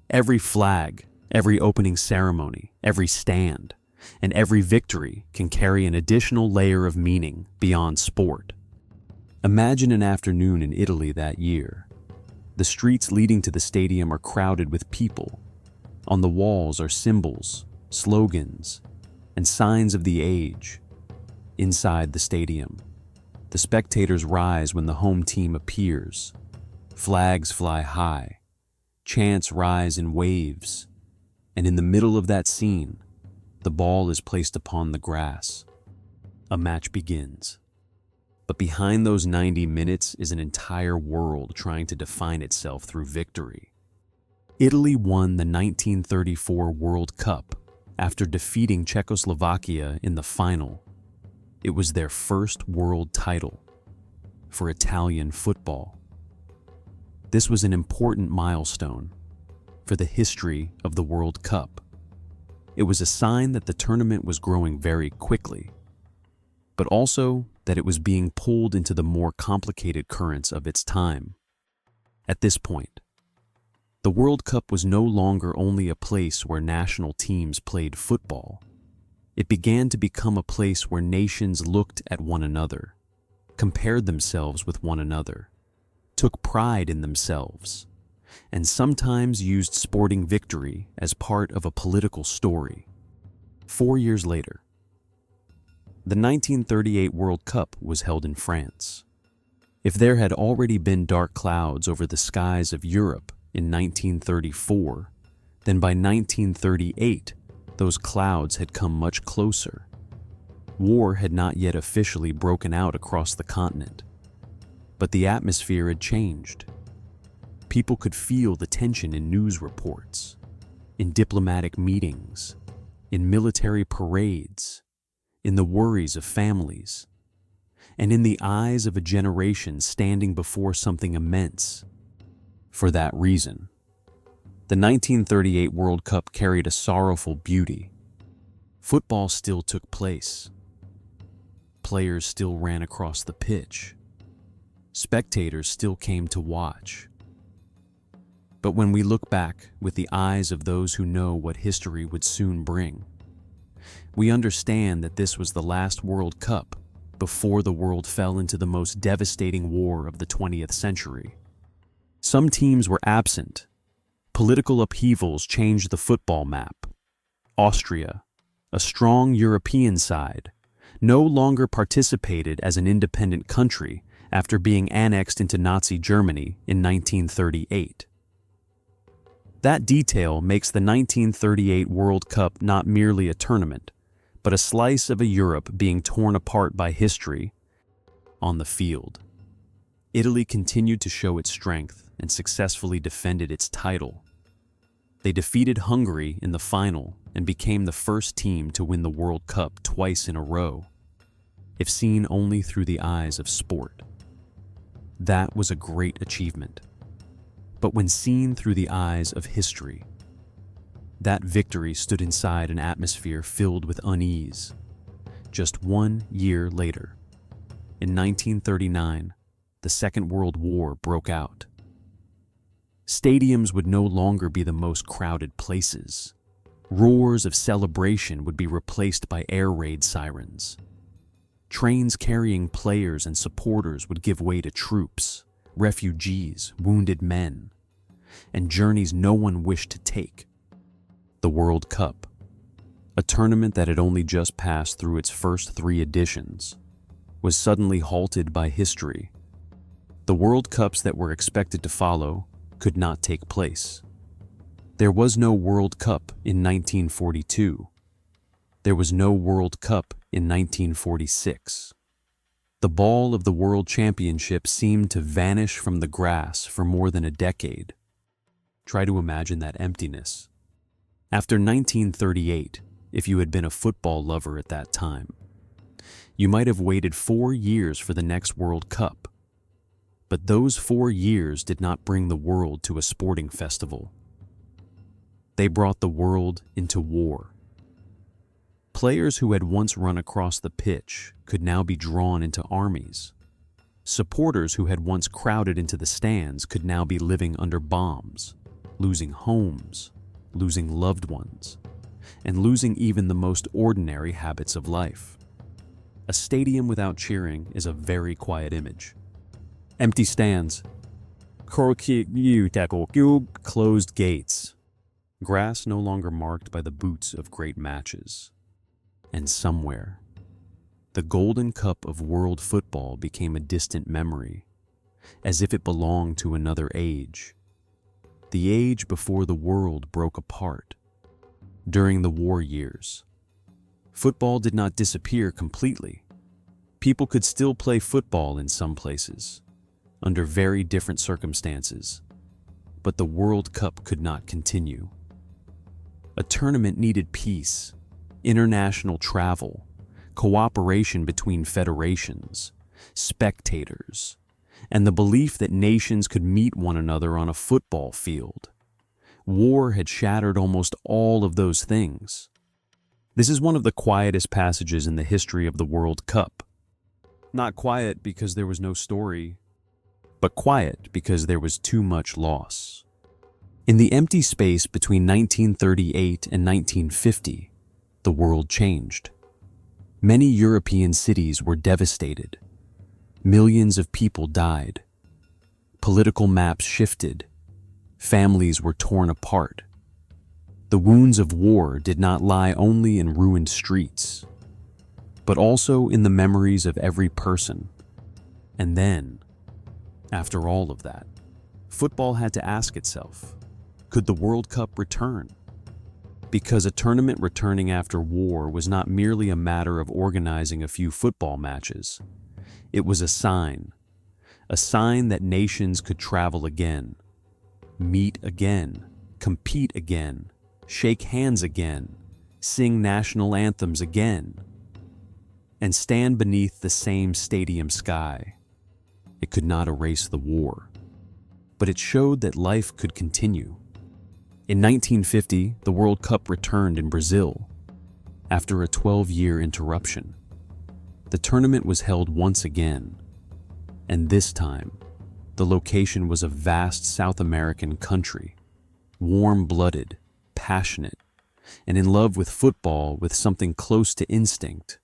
every flag, every opening ceremony, every stand, and every victory can carry an additional layer of meaning beyond sport. Imagine an afternoon in Italy that year. The streets leading to the stadium are crowded with people. On the walls are symbols, slogans, and signs of the age. Inside the stadium, the spectators rise when the home team appears. Flags fly high, chants rise in waves, and in the middle of that scene, the ball is placed upon the grass. A match begins. But behind those 90 minutes is an entire world trying to define itself through victory. Italy won the 1934 World Cup after defeating Czechoslovakia in the final. It was their first world title for Italian football. This was an important milestone for the history of the World Cup. It was a sign that the tournament was growing very quickly, but also that it was being pulled into the more complicated currents of its time. At this point, the World Cup was no longer only a place where national teams played football. It began to become a place where nations looked at one another, compared themselves with one another, took pride in themselves, and sometimes used sporting victory as part of a political story. 4 years later, the 1938 World Cup was held in France. If there had already been dark clouds over the skies of Europe in 1934, then by 1938, those clouds had come much closer. War had not yet officially broken out across the continent, but the atmosphere had changed. People could feel the tension in news reports, in diplomatic meetings, in military parades, in the worries of families, and in the eyes of a generation standing before something immense. For that reason, the 1938 World Cup carried a sorrowful beauty. Football still took place. Players still ran across the pitch. Spectators still came to watch. But when we look back with the eyes of those who know what history would soon bring, we understand that this was the last World Cup before the world fell into the most devastating war of the 20th century. Some teams were absent. Political upheavals changed the football map. Austria, a strong European side, no longer participated as an independent country after being annexed into Nazi Germany in 1938. That detail makes the 1938 World Cup not merely a tournament, but a slice of a Europe being torn apart by history on the field. Italy continued to show its strength and successfully defended its title. They defeated Hungary in the final and became the first team to win the World Cup twice in a row, if seen only through the eyes of sport. That was a great achievement. But when seen through the eyes of history, that victory stood inside an atmosphere filled with unease. Just 1 year later, in 1939, the Second World War broke out. Stadiums would no longer be the most crowded places. Roars of celebration would be replaced by air raid sirens. Trains carrying players and supporters would give way to troops, refugees, wounded men, and journeys no one wished to take. The World Cup, a tournament that had only just passed through its first 3 editions, was suddenly halted by history. The World Cups that were expected to follow could not take place. There was no World Cup in 1942. There was no World Cup in 1946. The ball of the World Championship seemed to vanish from the grass for more than a decade. Try to imagine that emptiness. After 1938, if you had been a football lover at that time, you might have waited 4 years for the next World Cup. But those 4 years did not bring the world to a sporting festival. They brought the world into war. Players who had once run across the pitch could now be drawn into armies. Supporters who had once crowded into the stands could now be living under bombs, losing homes, losing loved ones, and losing even the most ordinary habits of life. A stadium without cheering is a very quiet image. Empty stands, closed gates, grass no longer marked by the boots of great matches. And somewhere, the golden cup of world football became a distant memory, as if it belonged to another age, the age before the world broke apart. During the war years, football did not disappear completely. People could still play football in some places, under very different circumstances, but the World Cup could not continue. A tournament needed peace, international travel, cooperation between federations, spectators, and the belief that nations could meet one another on a football field. War had shattered almost all of those things. This is one of the quietest passages in the history of the World Cup. Not quiet because there was no story, but quiet because there was too much loss. In the empty space between 1938 and 1950, the world changed. Many European cities were devastated. Millions of people died. Political maps shifted. Families were torn apart. The wounds of war did not lie only in ruined streets, but also in the memories of every person. And then, after all of that, football had to ask itself, could the World Cup return? Because a tournament returning after war was not merely a matter of organizing a few football matches. It was a sign that nations could travel again, meet again, compete again, shake hands again, sing national anthems again, and stand beneath the same stadium sky. It could not erase the war, but it showed that life could continue. In 1950, the World Cup returned in Brazil after a 12-year interruption. The tournament was held once again, and this time, the location was a vast South American country, warm-blooded, passionate, and in love with football with something close to instinct.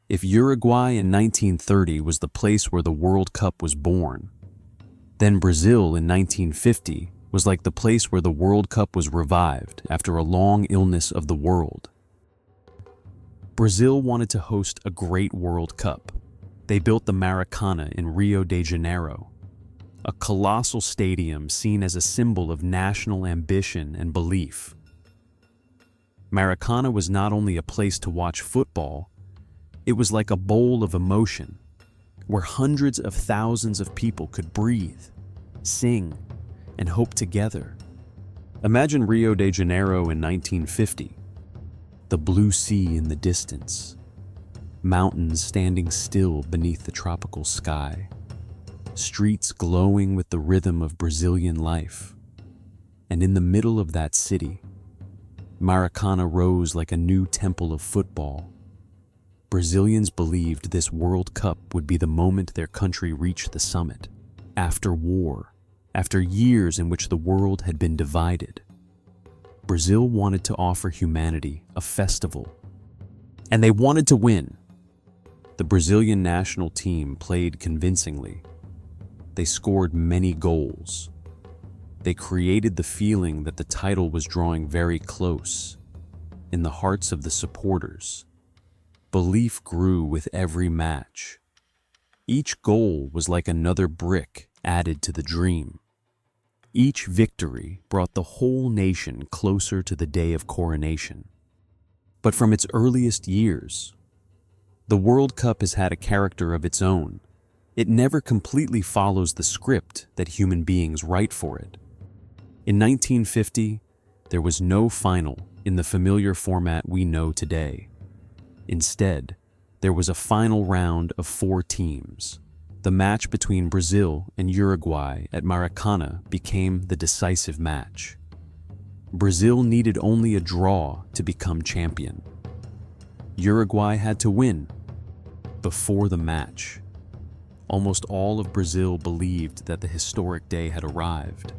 If Uruguay in 1930 was the place where the World Cup was born, then Brazil in 1950 was like the place where the World Cup was revived after a long illness of the world. Brazil wanted to host a great World Cup. They built the Maracana in Rio de Janeiro, a colossal stadium seen as a symbol of national ambition and belief. Maracana was not only a place to watch football, it was like a bowl of emotion, where hundreds of thousands of people could breathe, sing, and hope together. Imagine Rio de Janeiro in 1950. The blue sea in the distance, mountains standing still beneath the tropical sky, streets glowing with the rhythm of Brazilian life. And in the middle of that city, Maracana rose like a new temple of football. Brazilians believed this World Cup would be the moment their country reached the summit. After war, after years in which the world had been divided, Brazil wanted to offer humanity a festival, and they wanted to win. The Brazilian national team played convincingly. They scored many goals. They created the feeling that the title was drawing very close. In the hearts of the supporters, belief grew with every match. Each goal was like another brick added to the dream. Each victory brought the whole nation closer to the day of coronation. But from its earliest years, the World Cup has had a character of its own. It never completely follows the script that human beings write for it. In 1950, there was no final in the familiar format we know today. Instead, there was a final round of 4 teams. The match between Brazil and Uruguay at Maracana became the decisive match. Brazil needed only a draw to become champion. Uruguay had to win. Before the match, almost all of Brazil believed that the historic day had arrived.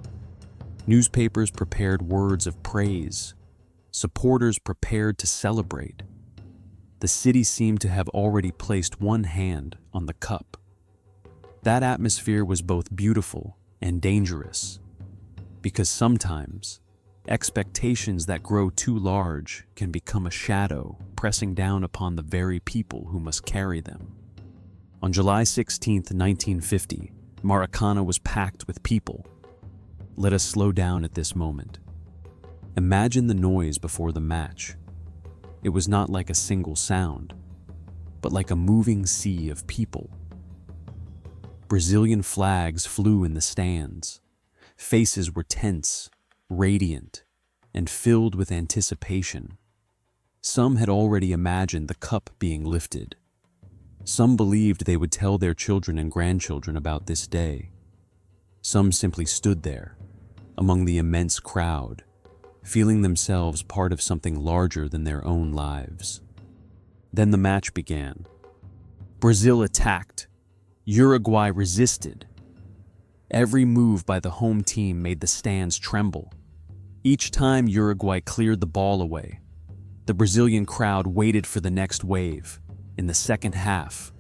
Newspapers prepared words of praise. Supporters prepared to celebrate. The city seemed to have already placed one hand on the cup. That atmosphere was both beautiful and dangerous, because sometimes expectations that grow too large can become a shadow pressing down upon the very people who must carry them. On July 16, 1950, Maracana was packed with people. Let us slow down at this moment. Imagine the noise before the match. It was not like a single sound, but like a moving sea of people. Brazilian flags flew in the stands. Faces were tense, radiant, and filled with anticipation. Some had already imagined the cup being lifted. Some believed they would tell their children and grandchildren about this day. Some simply stood there, among the immense crowd, feeling themselves part of something larger than their own lives. Then the match began. Brazil attacked. Uruguay resisted. Every move by the home team made the stands tremble. Each time Uruguay cleared the ball away, the Brazilian crowd waited for the next wave. In the second half,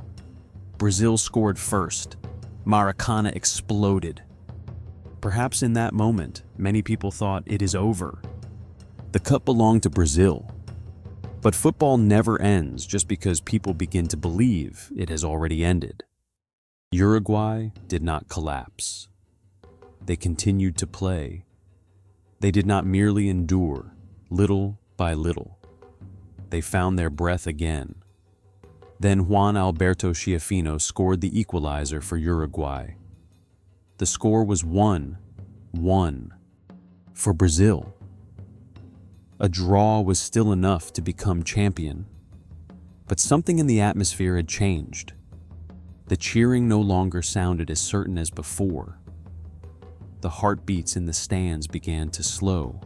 Brazil scored first. Maracana exploded. Perhaps in that moment, many people thought it is over. The cup belonged to Brazil. But football never ends just because people begin to believe it has already ended. Uruguay did not collapse. They continued to play. They did not merely endure, little by little. They found their breath again. Then Juan Alberto Schiaffino scored the equalizer for Uruguay. The score was 1-1 for Brazil. A draw was still enough to become champion, but something in the atmosphere had changed. The cheering no longer sounded as certain as before. The heartbeats in the stands began to slow,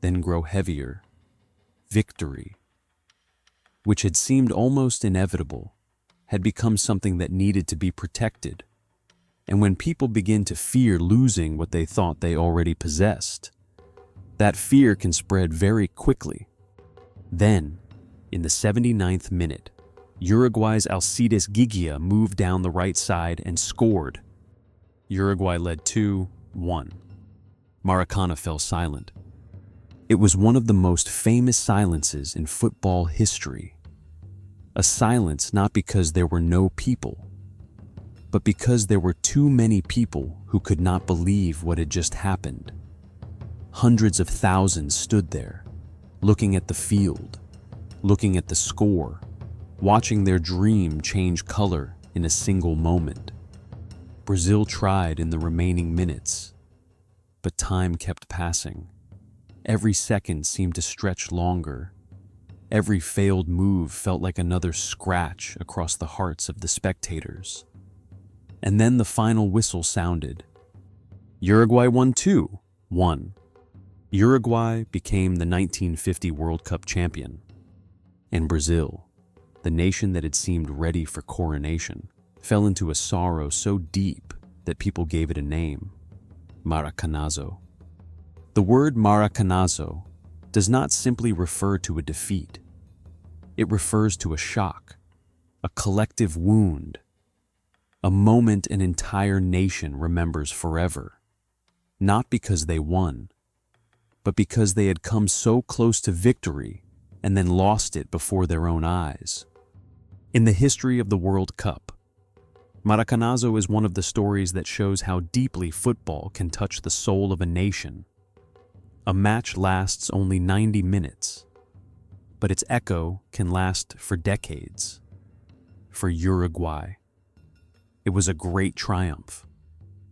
then grow heavier. Victory, which had seemed almost inevitable, had become something that needed to be protected. And when people begin to fear losing what they thought they already possessed, that fear can spread very quickly. Then, in the 79th minute, Uruguay's Alcides Gigia moved down the right side and scored. Uruguay led 2-1. Maracana fell silent. It was one of the most famous silences in football history. A silence not because there were no people, but because there were too many people who could not believe what had just happened. Hundreds of thousands stood there, looking at the field, looking at the score, watching their dream change color in a single moment. Brazil tried in the remaining minutes, but time kept passing. Every second seemed to stretch longer. Every failed move felt like another scratch across the hearts of the spectators. And then the final whistle sounded. Uruguay won 2-1. Uruguay became the 1950 World Cup champion. And Brazil, the nation that had seemed ready for coronation, fell into a sorrow so deep that people gave it a name, Maracanazo. The word Maracanazo does not simply refer to a defeat. It refers to a shock, a collective wound, a moment an entire nation remembers forever, not because they won, but because they had come so close to victory and then lost it before their own eyes. In the history of the World Cup, Maracanazo is one of the stories that shows how deeply football can touch the soul of a nation. A match lasts only 90 minutes, but its echo can last for decades. For Uruguay, it was a great triumph,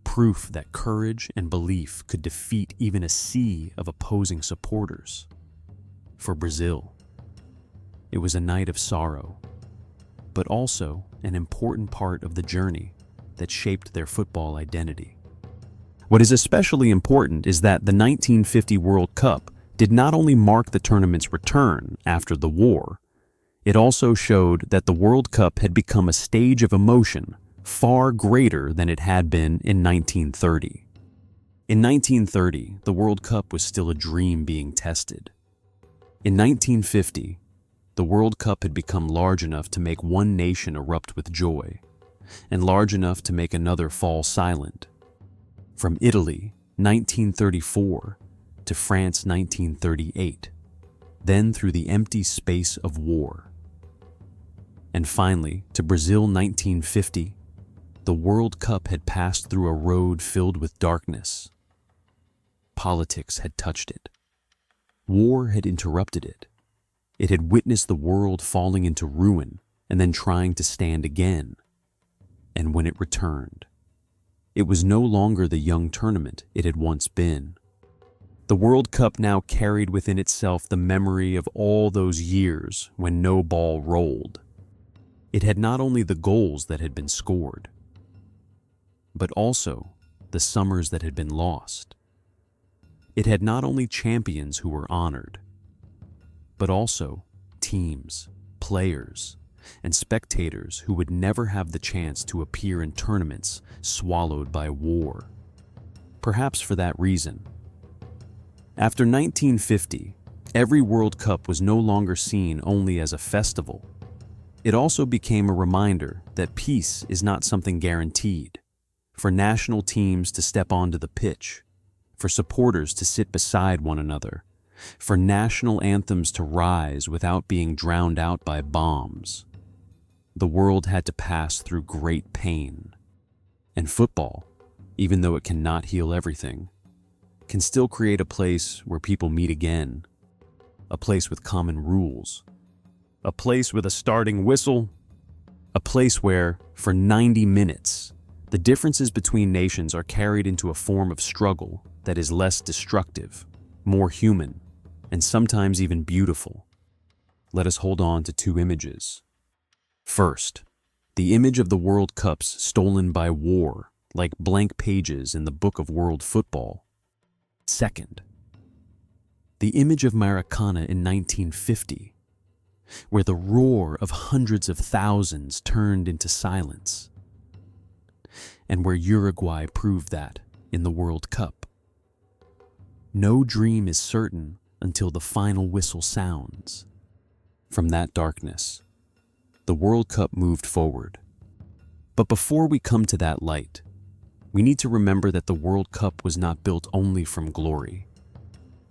proof that courage and belief could defeat even a sea of opposing supporters. For Brazil, it was a night of sorrow, but also an important part of the journey that shaped their football identity. What is especially important is that the 1950 World Cup did not only mark the tournament's return after the war, it also showed that the World Cup had become a stage of emotion far greater than it had been in 1930. In 1930, the World Cup was still a dream being tested. In 1950, the World Cup had become large enough to make one nation erupt with joy, and large enough to make another fall silent. From Italy, 1934, to France, 1938, then through the empty space of war. And finally, to Brazil, 1950, the World Cup had passed through a road filled with darkness. Politics had touched it. War had interrupted it. It had witnessed the world falling into ruin and then trying to stand again. And when it returned, it was no longer the young tournament it had once been. The World Cup now carried within itself the memory of all those years when no ball rolled. It had not only the goals that had been scored, but also the summers that had been lost. It had not only champions who were honored, but also teams, players, and spectators who would never have the chance to appear in tournaments swallowed by war. Perhaps for that reason, after 1950, every World Cup was no longer seen only as a festival. It also became a reminder that peace is not something guaranteed, for national teams to step onto the pitch, for supporters to sit beside one another, for national anthems to rise without being drowned out by bombs. The world had to pass through great pain. And football, even though it cannot heal everything, can still create a place where people meet again, a place with common rules, a place with a starting whistle, a place where, for 90 minutes, the differences between nations are carried into a form of struggle that is less destructive, more human, and sometimes even beautiful. Let us hold on to two images. First, the image of the World Cups stolen by war, like blank pages in the book of world football. Second, the image of Maracana in 1950, where the roar of hundreds of thousands turned into silence, and where Uruguay proved that in the World Cup. No dream is certain until the final whistle sounds. From that darkness, the World Cup moved forward. But before we come to that light, we need to remember that the World Cup was not built only from glory.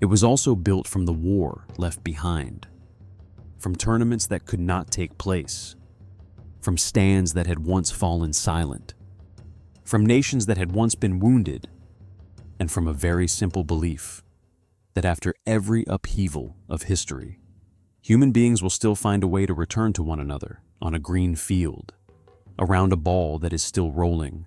It was also built from the war left behind, from tournaments that could not take place, from stands that had once fallen silent, from nations that had once been wounded, and from a very simple belief that after every upheaval of history, human beings will still find a way to return to one another on a green field, around a ball that is still rolling.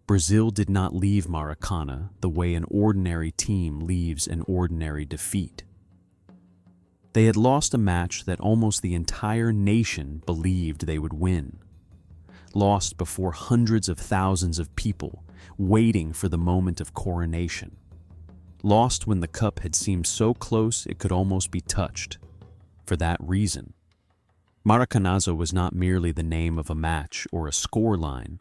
Brazil did not leave Maracana the way an ordinary team leaves an ordinary defeat. They had lost a match that almost the entire nation believed they would win, lost before hundreds of thousands of people waiting for the moment of coronation, lost when the cup had seemed so close it could almost be touched. For that reason, Maracanazo was not merely the name of a match or a scoreline.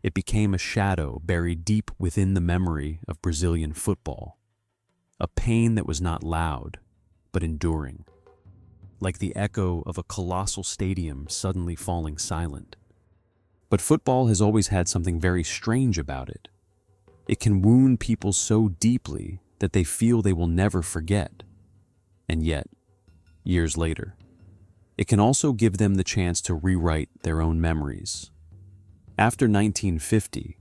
It became a shadow buried deep within the memory of Brazilian football, a pain that was not loud, but enduring, like the echo of a colossal stadium suddenly falling silent. But football has always had something very strange about it. It can wound people so deeply that they feel they will never forget. And yet, years later, it can also give them the chance to rewrite their own memories. After 1950,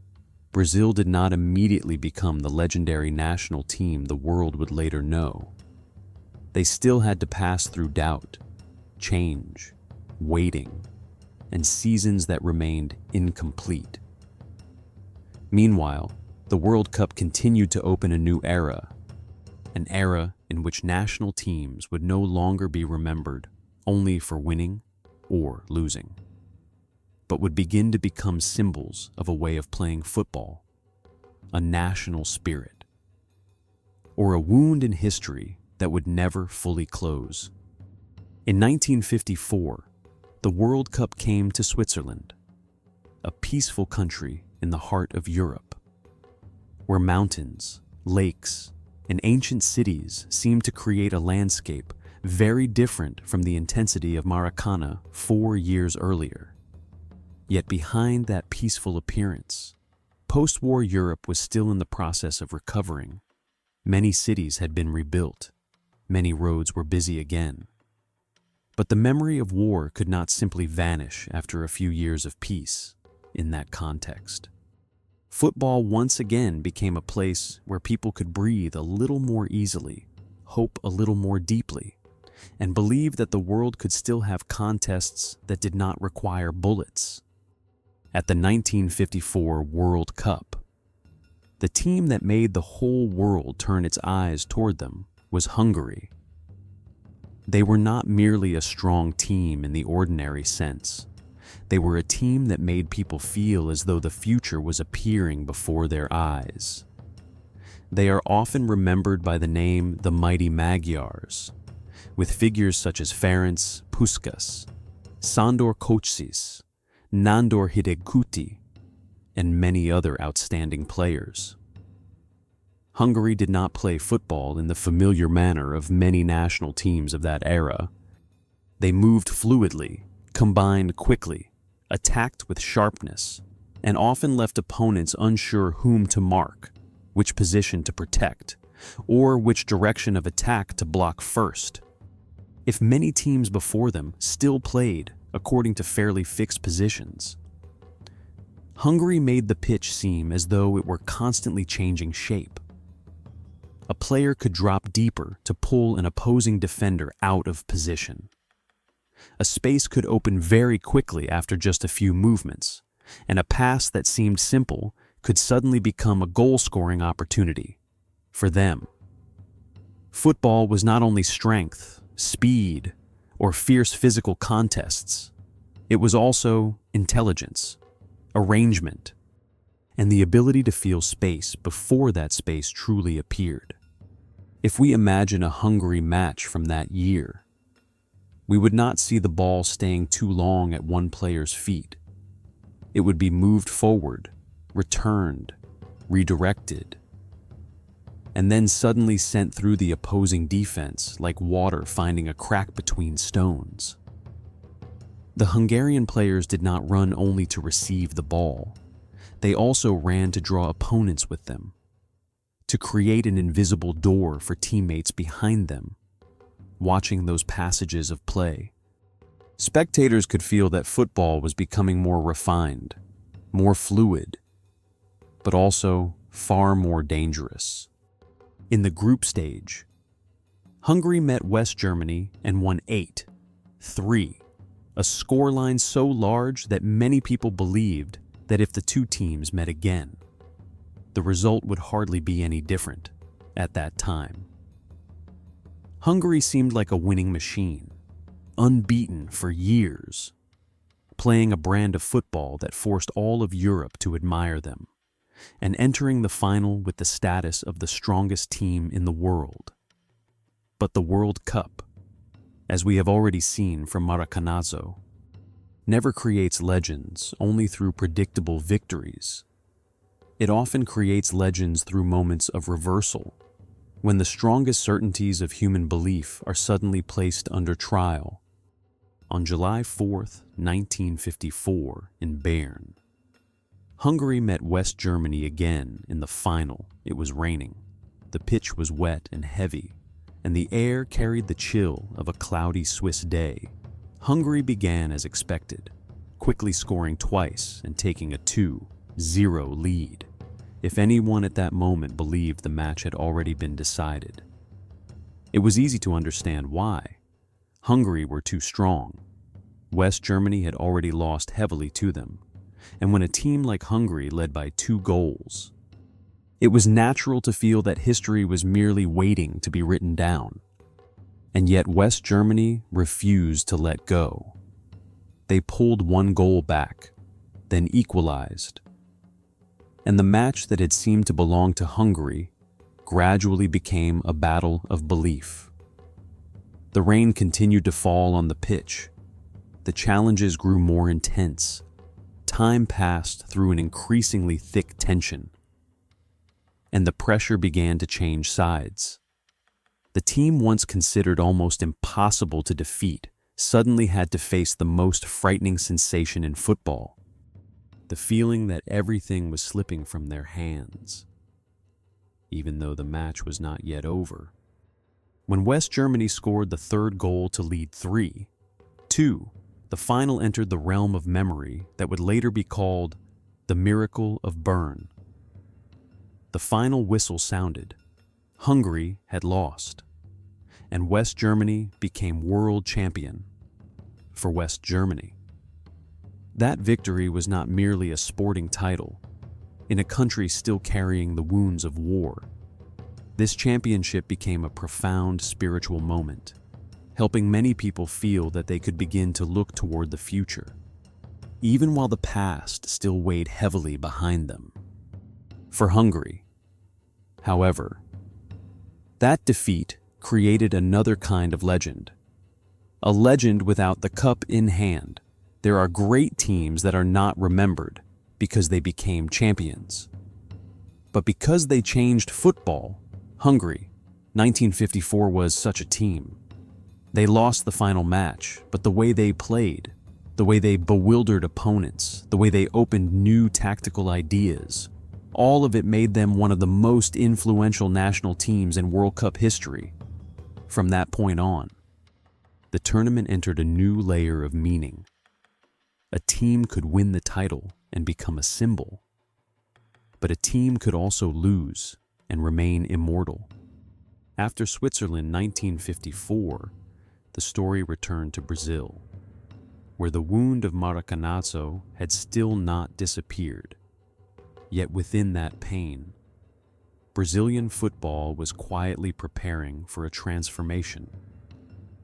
Brazil did not immediately become the legendary national team the world would later know. They still had to pass through doubt, change, waiting, and seasons that remained incomplete. Meanwhile, the World Cup continued to open a new era, an era in which national teams would no longer be remembered only for winning or losing, but would begin to become symbols of a way of playing football, a national spirit, or a wound in history that would never fully close. In 1954, the World Cup came to Switzerland, a peaceful country in the heart of Europe, where mountains, lakes, and ancient cities seemed to create a landscape very different from the intensity of Maracana 4 years earlier. Yet behind that peaceful appearance, post-war Europe was still in the process of recovering. Many cities had been rebuilt. Many roads were busy again. But the memory of war could not simply vanish after a few years of peace in that context. Football once again became a place where people could breathe a little more easily, hope a little more deeply, and believe that the world could still have contests that did not require bullets. at the 1954 World Cup. The team that made the whole world turn its eyes toward them was Hungary. They were not merely a strong team in the ordinary sense. They were a team that made people feel as though the future was appearing before their eyes. They are often remembered by the name the Mighty Magyars, with figures such as Ferenc Puskás, Sándor Kocsis, Nándor Hidegkuti, and many other outstanding players. Hungary did not play football in the familiar manner of many national teams of that era. They moved fluidly, combined quickly, attacked with sharpness, and often left opponents unsure whom to mark, which position to protect, or which direction of attack to block first. If many teams before them still played according to fairly fixed positions, Hungary made the pitch seem as though it were constantly changing shape. A player could drop deeper to pull an opposing defender out of position. A space could open very quickly after just a few movements, and a pass that seemed simple could suddenly become a goal-scoring opportunity for them. Football was not only strength, speed, or fierce physical contests. It was also intelligence, arrangement, and the ability to feel space before that space truly appeared. If we imagine a Hungary match from that year, we would not see the ball staying too long at one player's feet. It would be moved forward, returned, redirected, and then suddenly sent through the opposing defense like water finding a crack between stones. The Hungarian players did not run only to receive the ball. They also ran to draw opponents with them, to create an invisible door for teammates behind them, watching those passages of play. Spectators could feel that football was becoming more refined, more fluid, but also far more dangerous. In the group stage, Hungary met West Germany and won 8-3, a scoreline so large that many people believed that if the two teams met again, the result would hardly be any different at that time. Hungary seemed like a winning machine, unbeaten for years, playing a brand of football that forced all of Europe to admire them, and entering the final with the status of the strongest team in the world. But the World Cup, as we have already seen from Maracanazo, never creates legends only through predictable victories. It often creates legends through moments of reversal, when the strongest certainties of human belief are suddenly placed under trial. On July 4th, 1954, in Bern, Hungary met West Germany again in the final. It was raining. The pitch was wet and heavy, and the air carried the chill of a cloudy Swiss day. Hungary began as expected, quickly scoring twice and taking a 2-0 lead. If anyone at that moment believed the match had already been decided, it was easy to understand why. Hungary were too strong. West Germany had already lost heavily to them, and when a team like Hungary led by 2 goals, it was natural to feel that history was merely waiting to be written down. And yet West Germany refused to let go. They pulled 1 goal back, then equalized. And the match that had seemed to belong to Hungary gradually became a battle of belief. The rain continued to fall on the pitch. The challenges grew more intense. Time passed through an increasingly thick tension, and the pressure began to change sides. The team once considered almost impossible to defeat suddenly had to face the most frightening sensation in football, the feeling that everything was slipping from their hands, even though the match was not yet over. When West Germany scored the 3rd goal to lead 3-2, the final entered the realm of memory that would later be called the Miracle of Bern. The final whistle sounded. Hungary had lost, and West Germany became world champion for West Germany. That victory was not merely a sporting title. In a country still carrying the wounds of war, this championship became a profound spiritual moment, helping many people feel that they could begin to look toward the future, even while the past still weighed heavily behind them. For Hungary, however, that defeat created another kind of legend. A legend without the cup in hand. There are great teams that are not remembered because they became champions. But because they changed football, Hungary, 1954 was such a team. They lost the final match, but the way they played, the way they bewildered opponents, the way they opened new tactical ideas, all of it made them one of the most influential national teams in World Cup history. From that point on, the tournament entered a new layer of meaning. A team could win the title and become a symbol, but a team could also lose and remain immortal. After Switzerland 1954, the story returned to Brazil, where the wound of Maracanazo had still not disappeared. Yet within that pain, Brazilian football was quietly preparing for a transformation.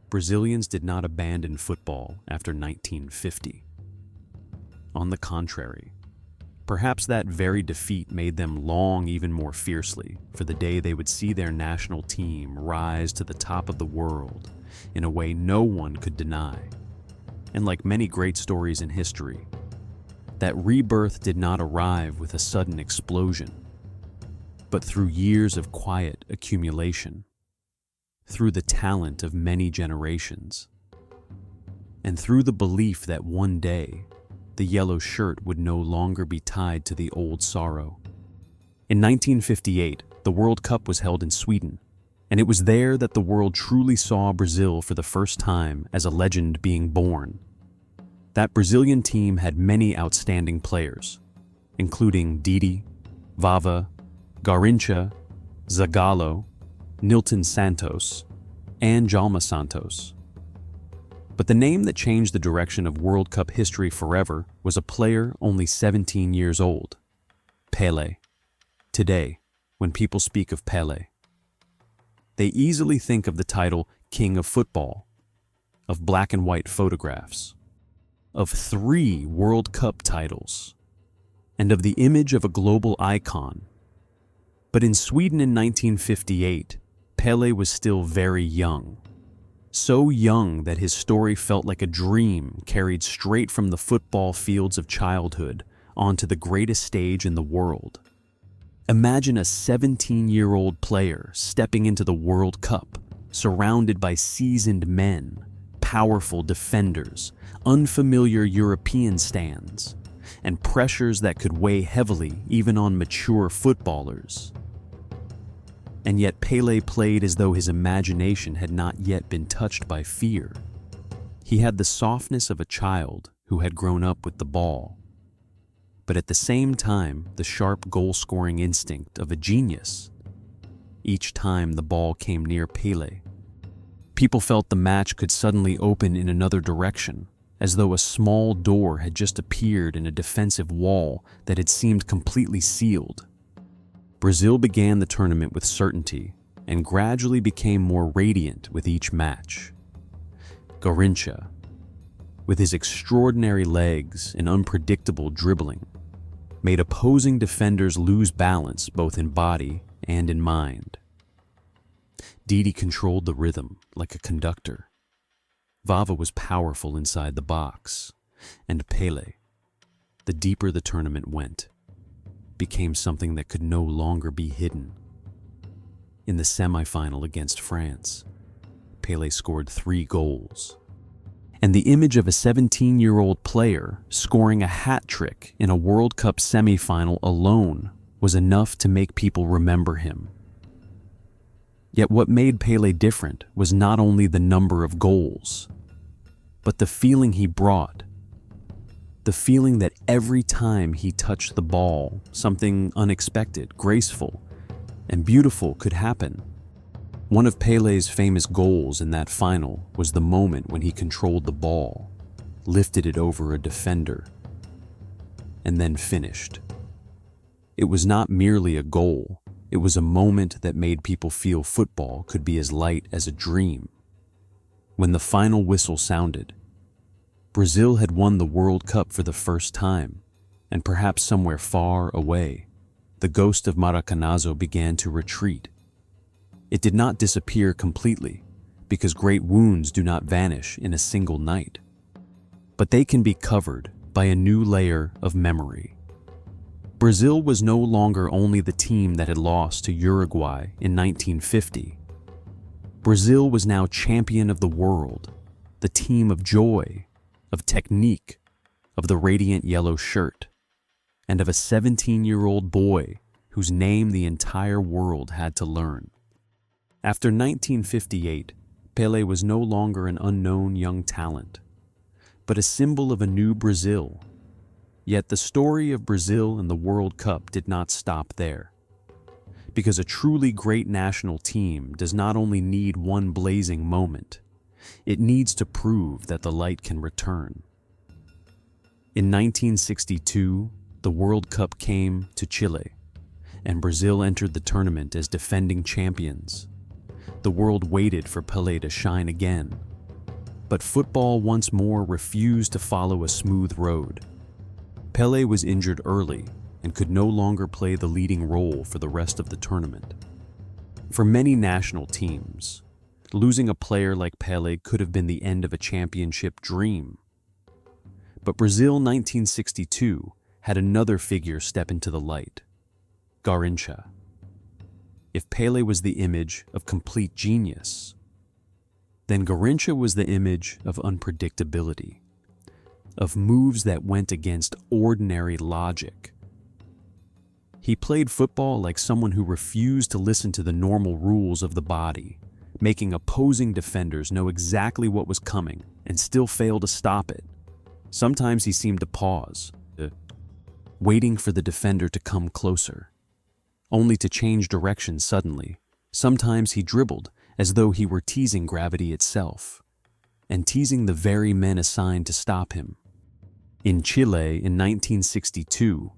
Brazilians did not abandon football after 1950. On the contrary, perhaps that very defeat made them long even more fiercely for the day they would see their national team rise to the top of the world in a way no one could deny. And like many great stories in history, that rebirth did not arrive with a sudden explosion, but through years of quiet accumulation, through the talent of many generations, and through the belief that one day the yellow shirt would no longer be tied to the old sorrow. In 1958, the World Cup was held in Sweden, and it was there that the world truly saw Brazil for the first time as a legend being born. That Brazilian team had many outstanding players, including Didi, Vava, Garrincha, Zagallo, Nilton Santos, and Djalma Santos. But the name that changed the direction of World Cup history forever was a player only 17 years old, Pelé. Today, when people speak of Pelé, they easily think of the title King of Football, of black and white photographs, of 3 World Cup titles, and of the image of a global icon. But in Sweden in 1958, Pelé was still very young. So young that his story felt like a dream carried straight from the football fields of childhood onto the greatest stage in the world. Imagine a 17-year-old player stepping into the World Cup, surrounded by seasoned men, powerful defenders, unfamiliar European stands, and pressures that could weigh heavily even on mature footballers. And yet Pelé played as though his imagination had not yet been touched by fear. He had the softness of a child who had grown up with the ball, but at the same time the sharp goal-scoring instinct of a genius. Each time the ball came near Pelé, people felt the match could suddenly open in another direction, as though a small door had just appeared in a defensive wall that had seemed completely sealed. Brazil began the tournament with certainty and gradually became more radiant with each match. Garrincha, with his extraordinary legs and unpredictable dribbling, made opposing defenders lose balance both in body and in mind. Didi controlled the rhythm like a conductor. Vava was powerful inside the box, and Pelé, the deeper the tournament went, became something that could no longer be hidden. In the semifinal against France, Pelé scored 3 goals, and the image of a 17-year-old player scoring a hat trick in a World Cup semifinal alone was enough to make people remember him. Yet what made Pelé different was not only the number of goals, but the feeling he brought. The feeling that every time he touched the ball, something unexpected, graceful, and beautiful could happen. One of Pelé's famous goals in that final was the moment when he controlled the ball, lifted it over a defender, and then finished. It was not merely a goal, it was a moment that made people feel football could be as light as a dream. When the final whistle sounded, Brazil had won the World Cup for the first time, and perhaps somewhere far away, the ghost of Maracanazo began to retreat. It did not disappear completely, because great wounds do not vanish in a single night. But they can be covered by a new layer of memory. Brazil was no longer only the team that had lost to Uruguay in 1950. Brazil was now champion of the world, the team of joy, of technique, of the radiant yellow shirt, and of a 17-year-old boy whose name the entire world had to learn. After 1958, Pelé was no longer an unknown young talent, but a symbol of a new Brazil. Yet the story of Brazil and the World Cup did not stop there. Because a truly great national team does not only need one blazing moment, it needs to prove that the light can return. In 1962, the World Cup came to Chile, and Brazil entered the tournament as defending champions. The world waited for Pelé to shine again. But football once more refused to follow a smooth road. Pelé was injured early and could no longer play the leading role for the rest of the tournament. For many national teams, losing a player like Pelé could have been the end of a championship dream. But Brazil 1962 had another figure step into the light: Garrincha. If Pelé was the image of complete genius, then Garrincha was the image of unpredictability, of moves that went against ordinary logic. He played football like someone who refused to listen to the normal rules of the body, making opposing defenders know exactly what was coming and still fail to stop it. Sometimes he seemed to pause, waiting for the defender to come closer, only to change direction suddenly. Sometimes he dribbled as though he were teasing gravity itself, and teasing the very men assigned to stop him. In Chile in 1962,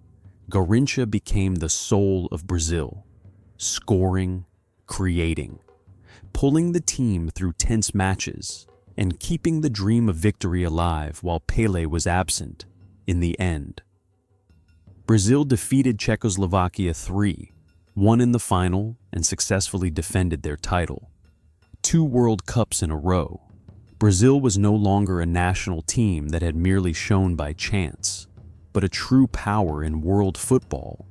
Garrincha became the soul of Brazil, scoring, creating, pulling the team through tense matches, and keeping the dream of victory alive while Pelé was absent. In the end, Brazil defeated Czechoslovakia 3, won in the final, and successfully defended their title. 2 World Cups in a row. Brazil was no longer a national team that had merely shone by chance, but a true power in world football.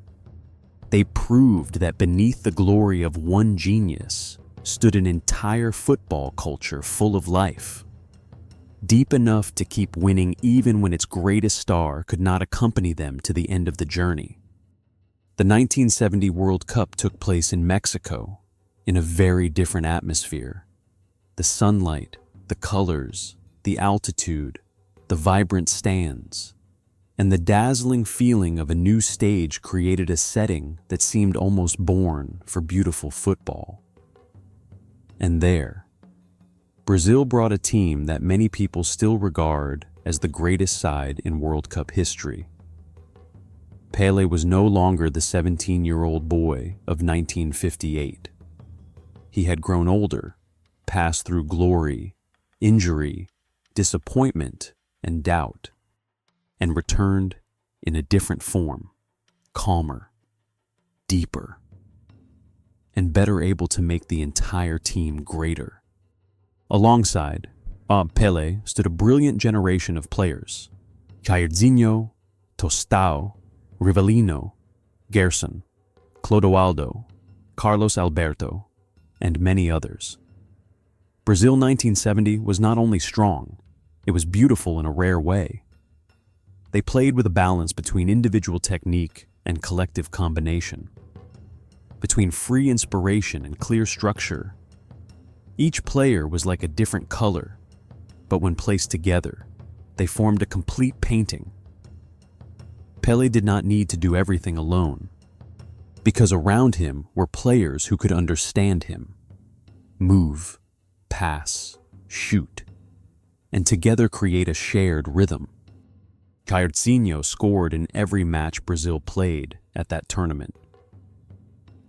They proved that beneath the glory of one genius stood an entire football culture full of life, deep enough to keep winning even when its greatest star could not accompany them to the end of the journey. The 1970 World Cup took place in Mexico, in a very different atmosphere. The sunlight, the colors, the altitude, the vibrant stands, and the dazzling feeling of a new stage created a setting that seemed almost born for beautiful football. And there, Brazil brought a team that many people still regard as the greatest side in World Cup history. Pelé was no longer the 17-year-old boy of 1958. He had grown older, passed through glory, injury, disappointment, and doubt, and returned in a different form, calmer, deeper, and better able to make the entire team greater. Alongside Pelé stood a brilliant generation of players: Jairzinho, Tostão, Rivellino, Gerson, Clodoaldo, Carlos Alberto, and many others. Brazil 1970 was not only strong, it was beautiful in a rare way. They played with a balance between individual technique and collective combination, between free inspiration and clear structure. Each player was like a different color, but when placed together, they formed a complete painting. Pelé did not need to do everything alone, because around him were players who could understand him, move, pass, shoot, and together create a shared rhythm. Jairzinho scored in every match Brazil played at that tournament.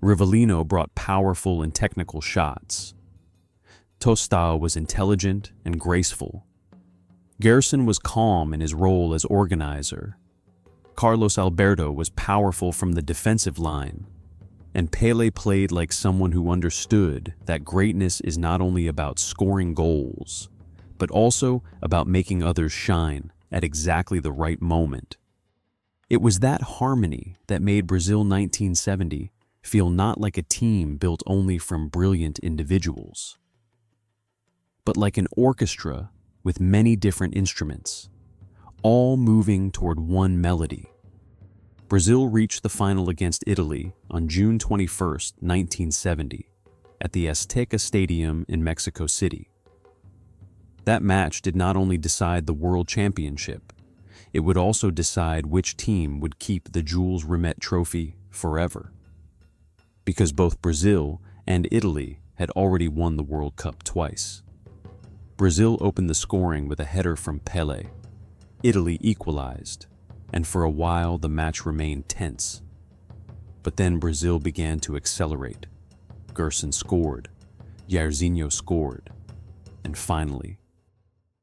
Rivellino brought powerful and technical shots. Tostão was intelligent and graceful. Gerson was calm in his role as organizer. Carlos Alberto was powerful from the defensive line. And Pelé played like someone who understood that greatness is not only about scoring goals, but also about making others shine at exactly the right moment. It was that harmony that made Brazil 1970 feel not like a team built only from brilliant individuals, but like an orchestra with many different instruments, all moving toward one melody. Brazil reached the final against Italy on June 21, 1970, at the Azteca Stadium in Mexico City. That match did not only decide the World Championship, it would also decide which team would keep the Jules Rimet trophy forever. Because both Brazil and Italy had already won the World Cup twice. Brazil opened the scoring with a header from Pelé. Italy equalized, and for a while the match remained tense. But then Brazil began to accelerate. Gerson scored, Jairzinho scored, and finally,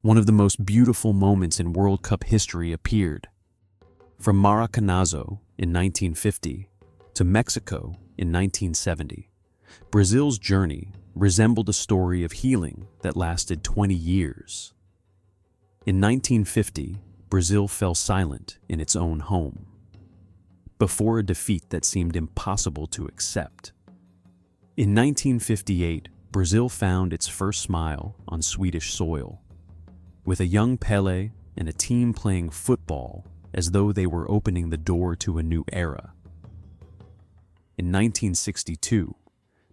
one of the most beautiful moments in World Cup history appeared. From Maracanazo in 1950 to Mexico in 1970, Brazil's journey resembled a story of healing that lasted 20 years. In 1950, Brazil fell silent in its own home, before a defeat that seemed impossible to accept. In 1958, Brazil found its first smile on Swedish soil, with a young Pelé and a team playing football as though they were opening the door to a new era. In 1962,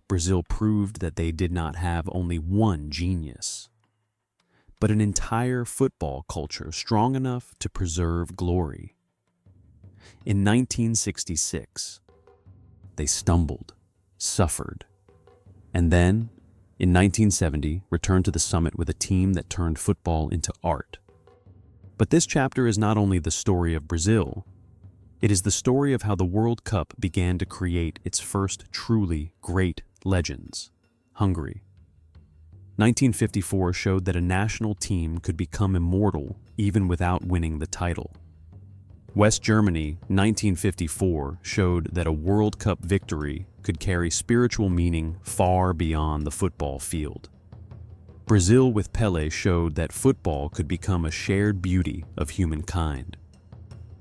Brazil proved that they did not have only one genius, but an entire football culture strong enough to preserve glory. In 1966, they stumbled, suffered, and then, in 1970, returned to the summit with a team that turned football into art. But this chapter is not only the story of Brazil, it is the story of how the World Cup began to create its first truly great legends, Hungary. 1954 showed that a national team could become immortal even without winning the title. West Germany, 1954, showed that a World Cup victory could carry spiritual meaning far beyond the football field. Brazil with Pelé showed that football could become a shared beauty of humankind,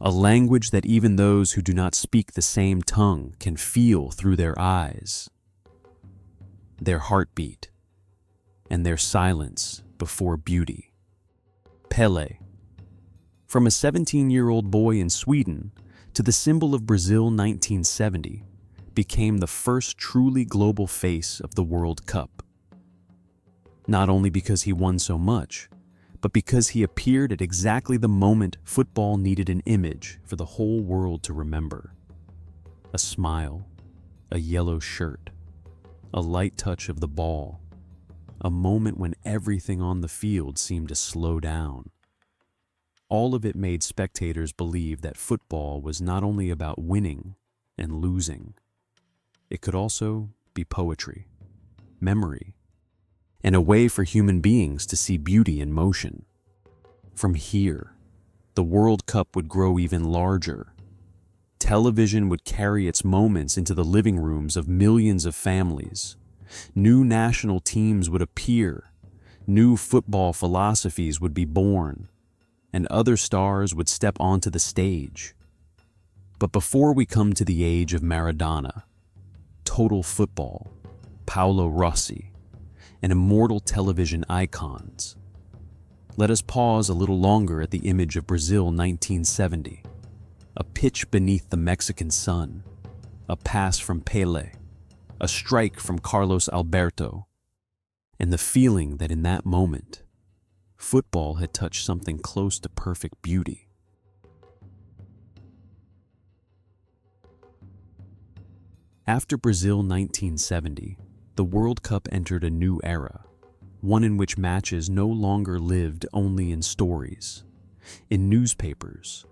a language that even those who do not speak the same tongue can feel through their eyes, their heartbeat, and their silence before beauty. Pelé, from a 17-year-old boy in Sweden to the symbol of Brazil 1970, became the first truly global face of the World Cup. Not only because he won so much, but because he appeared at exactly the moment football needed an image for the whole world to remember. A smile, a yellow shirt, a light touch of the ball, a moment when everything on the field seemed to slow down. All of it made spectators believe that football was not only about winning and losing. It could also be poetry, memory, and a way for human beings to see beauty in motion. From here, the World Cup would grow even larger. Television would carry its moments into the living rooms of millions of families. New national teams would appear. New football philosophies would be born, and other stars would step onto the stage. But before we come to the age of Maradona, total football, Paolo Rossi, and immortal television icons, let us pause a little longer at the image of Brazil 1970, a pitch beneath the Mexican sun, a pass from Pelé, a strike from Carlos Alberto, and the feeling that in that moment, football had touched something close to perfect beauty. After Brazil 1970, the World Cup entered a new era, one in which matches no longer lived only in stories, in newspapers,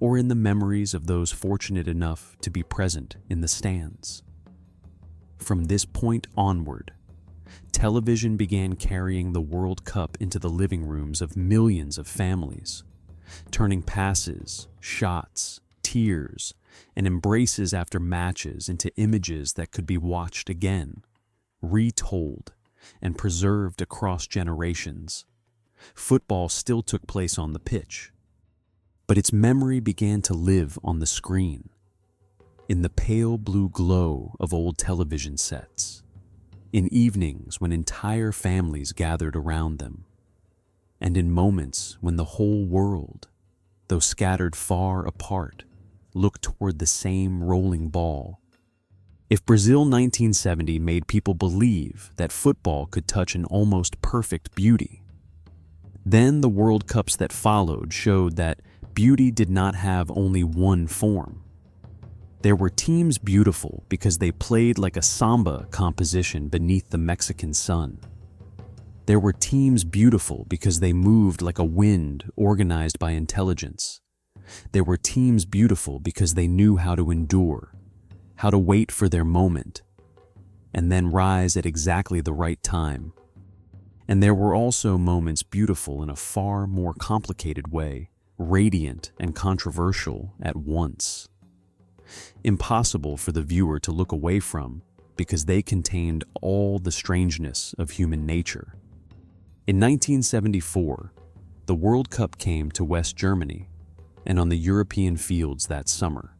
or in the memories of those fortunate enough to be present in the stands. From this point onward, television began carrying the World Cup into the living rooms of millions of families, turning passes, shots, tears, and embraces after matches into images that could be watched again, retold, and preserved across generations. Football still took place on the pitch, but its memory began to live on the screen, in the pale blue glow of old television sets, in evenings when entire families gathered around them, and in moments when the whole world, though scattered far apart, looked toward the same rolling ball. If Brazil 1970 made people believe that football could touch an almost perfect beauty, then the World Cups that followed showed that beauty did not have only one form. There were teams beautiful because they played like a samba composition beneath the Mexican sun. There were teams beautiful because they moved like a wind organized by intelligence. There were teams beautiful because they knew how to endure, how to wait for their moment, and then rise at exactly the right time. And there were also moments beautiful in a far more complicated way, radiant and controversial at once. Impossible for the viewer to look away from because they contained all the strangeness of human nature. In 1974, the World Cup came to West Germany and on the European fields that summer.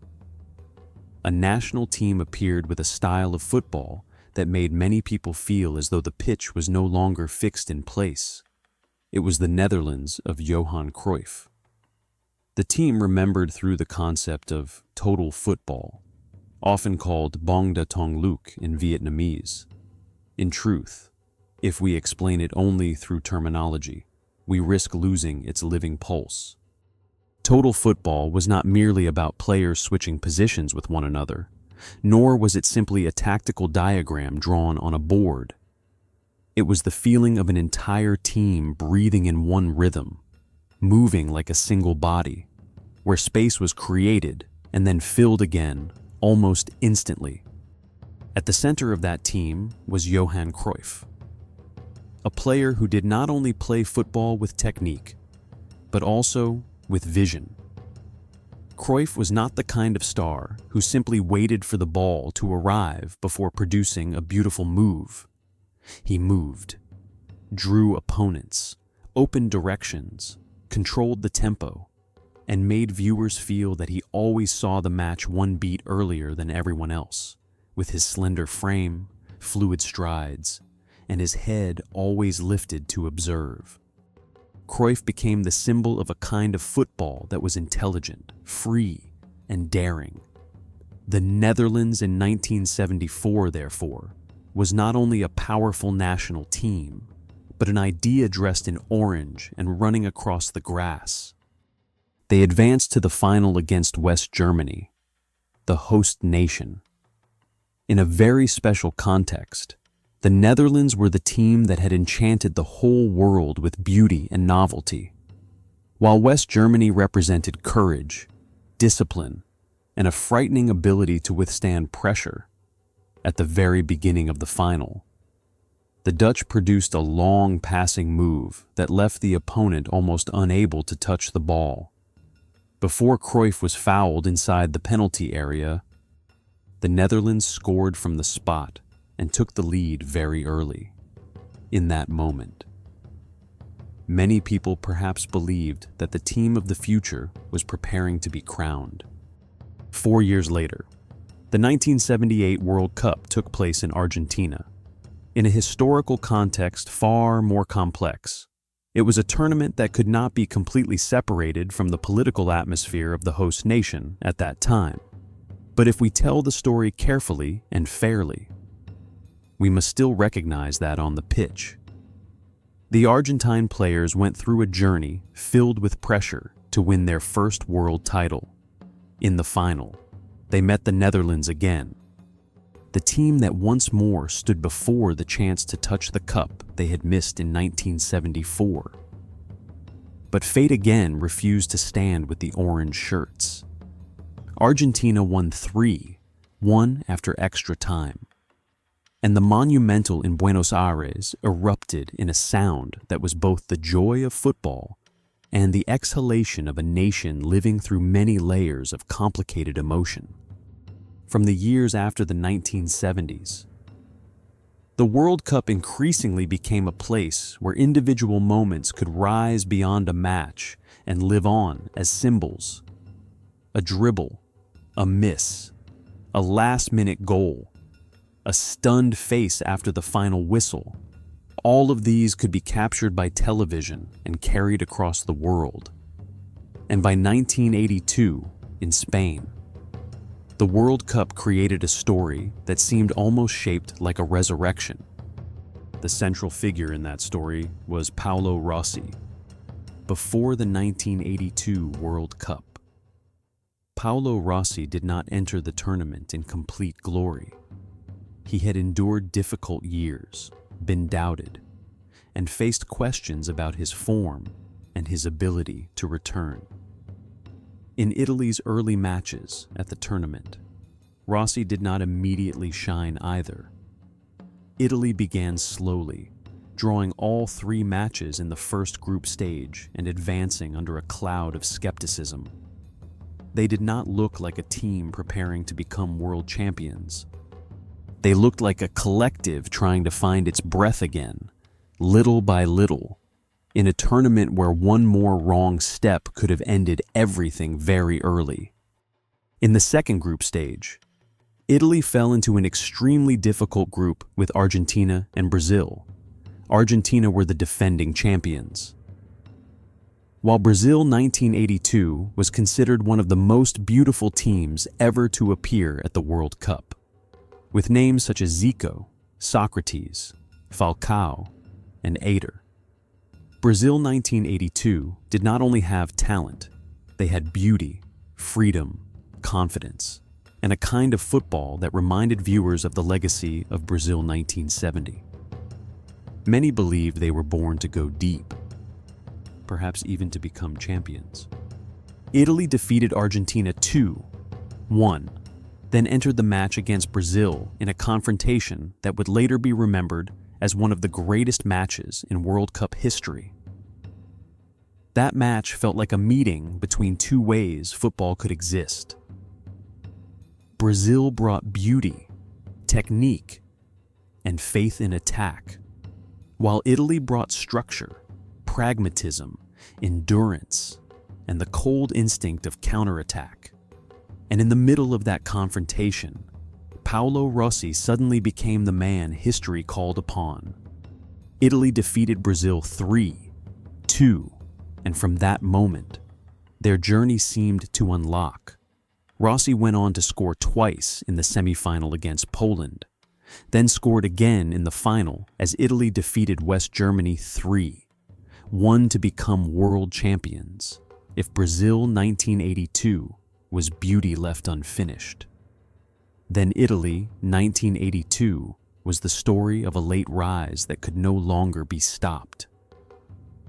A national team appeared with a style of football that made many people feel as though the pitch was no longer fixed in place. It was the Netherlands of Johan Cruyff. The team remembered through the concept of total football, often called bong da tong look in Vietnamese. In truth, if we explain it only through terminology, we risk losing its living pulse. Total football was not merely about players switching positions with one another, nor was it simply a tactical diagram drawn on a board. It was the feeling of an entire team breathing in one rhythm, moving like a single body, where space was created and then filled again almost instantly. At the center of that team was Johan Cruyff, a player who did not only play football with technique, but also with vision. Cruyff was not the kind of star who simply waited for the ball to arrive before producing a beautiful move. He moved, drew opponents, opened directions, controlled the tempo, and made viewers feel that he always saw the match one beat earlier than everyone else, with his slender frame, fluid strides, and his head always lifted to observe. Cruyff became the symbol of a kind of football that was intelligent, free, and daring. The Netherlands in 1974, therefore, was not only a powerful national team, but an idea dressed in orange and running across the grass. They advanced to the final against West Germany, the host nation. In a very special context, the Netherlands were the team that had enchanted the whole world with beauty and novelty, while West Germany represented courage, discipline, and a frightening ability to withstand pressure. At the very beginning of the final, the Dutch produced a long passing move that left the opponent almost unable to touch the ball. Before Cruyff was fouled inside the penalty area, the Netherlands scored from the spot and took the lead very early. In that moment, many people perhaps believed that the team of the future was preparing to be crowned. 4 years later, the 1978 World Cup took place in Argentina. In a historical context far more complex, it was a tournament that could not be completely separated from the political atmosphere of the host nation at that time. But if we tell the story carefully and fairly, we must still recognize that on the pitch, the Argentine players went through a journey filled with pressure to win their first world title. In the final, they met the Netherlands again, the team that once more stood before the chance to touch the cup they had missed in 1974. But fate again refused to stand with the orange shirts. Argentina won 3, one after extra time. And the Monumental in Buenos Aires erupted in a sound that was both the joy of football and the exhalation of a nation living through many layers of complicated emotion. From the years after the 1970s, the World Cup increasingly became a place where individual moments could rise beyond a match and live on as symbols. A dribble, a miss, a last-minute goal, a stunned face after the final whistle. All of these could be captured by television and carried across the world. And by 1982, in Spain, the World Cup created a story that seemed almost shaped like a resurrection. The central figure in that story was Paolo Rossi. Before the 1982 World Cup, Paolo Rossi did not enter the tournament in complete glory. He had endured difficult years, been doubted, and faced questions about his form and his ability to return. In Italy's early matches at the tournament, Rossi did not immediately shine either. Italy began slowly, drawing all 3 matches in the first group stage and advancing under a cloud of skepticism. They did not look like a team preparing to become world champions. They looked like a collective trying to find its breath again, little by little, in a tournament where one more wrong step could have ended everything very early. In the second group stage, Italy fell into an extremely difficult group with Argentina and Brazil. Argentina were the defending champions. While Brazil 1982 was considered one of the most beautiful teams ever to appear at the World Cup, with names such as Zico, Socrates, Falcao, and Eder. Brazil 1982 did not only have talent, they had beauty, freedom, confidence, and a kind of football that reminded viewers of the legacy of Brazil 1970. Many believed they were born to go deep, perhaps even to become champions. Italy defeated Argentina 2-1, then entered the match against Brazil in a confrontation that would later be remembered as one of the greatest matches in World Cup history. That match felt like a meeting between 2 ways football could exist. Brazil brought beauty, technique, and faith in attack, while Italy brought structure, pragmatism, endurance, and the cold instinct of counterattack. And in the middle of that confrontation, Paolo Rossi suddenly became the man history called upon. Italy defeated Brazil 3-2, and from that moment, their journey seemed to unlock. Rossi went on to score twice in the semifinal against Poland, then scored again in the final as Italy defeated West Germany 3-1 to become world champions. If Brazil 1982 was beauty left unfinished, then Italy 1982 was the story of a late rise that could no longer be stopped.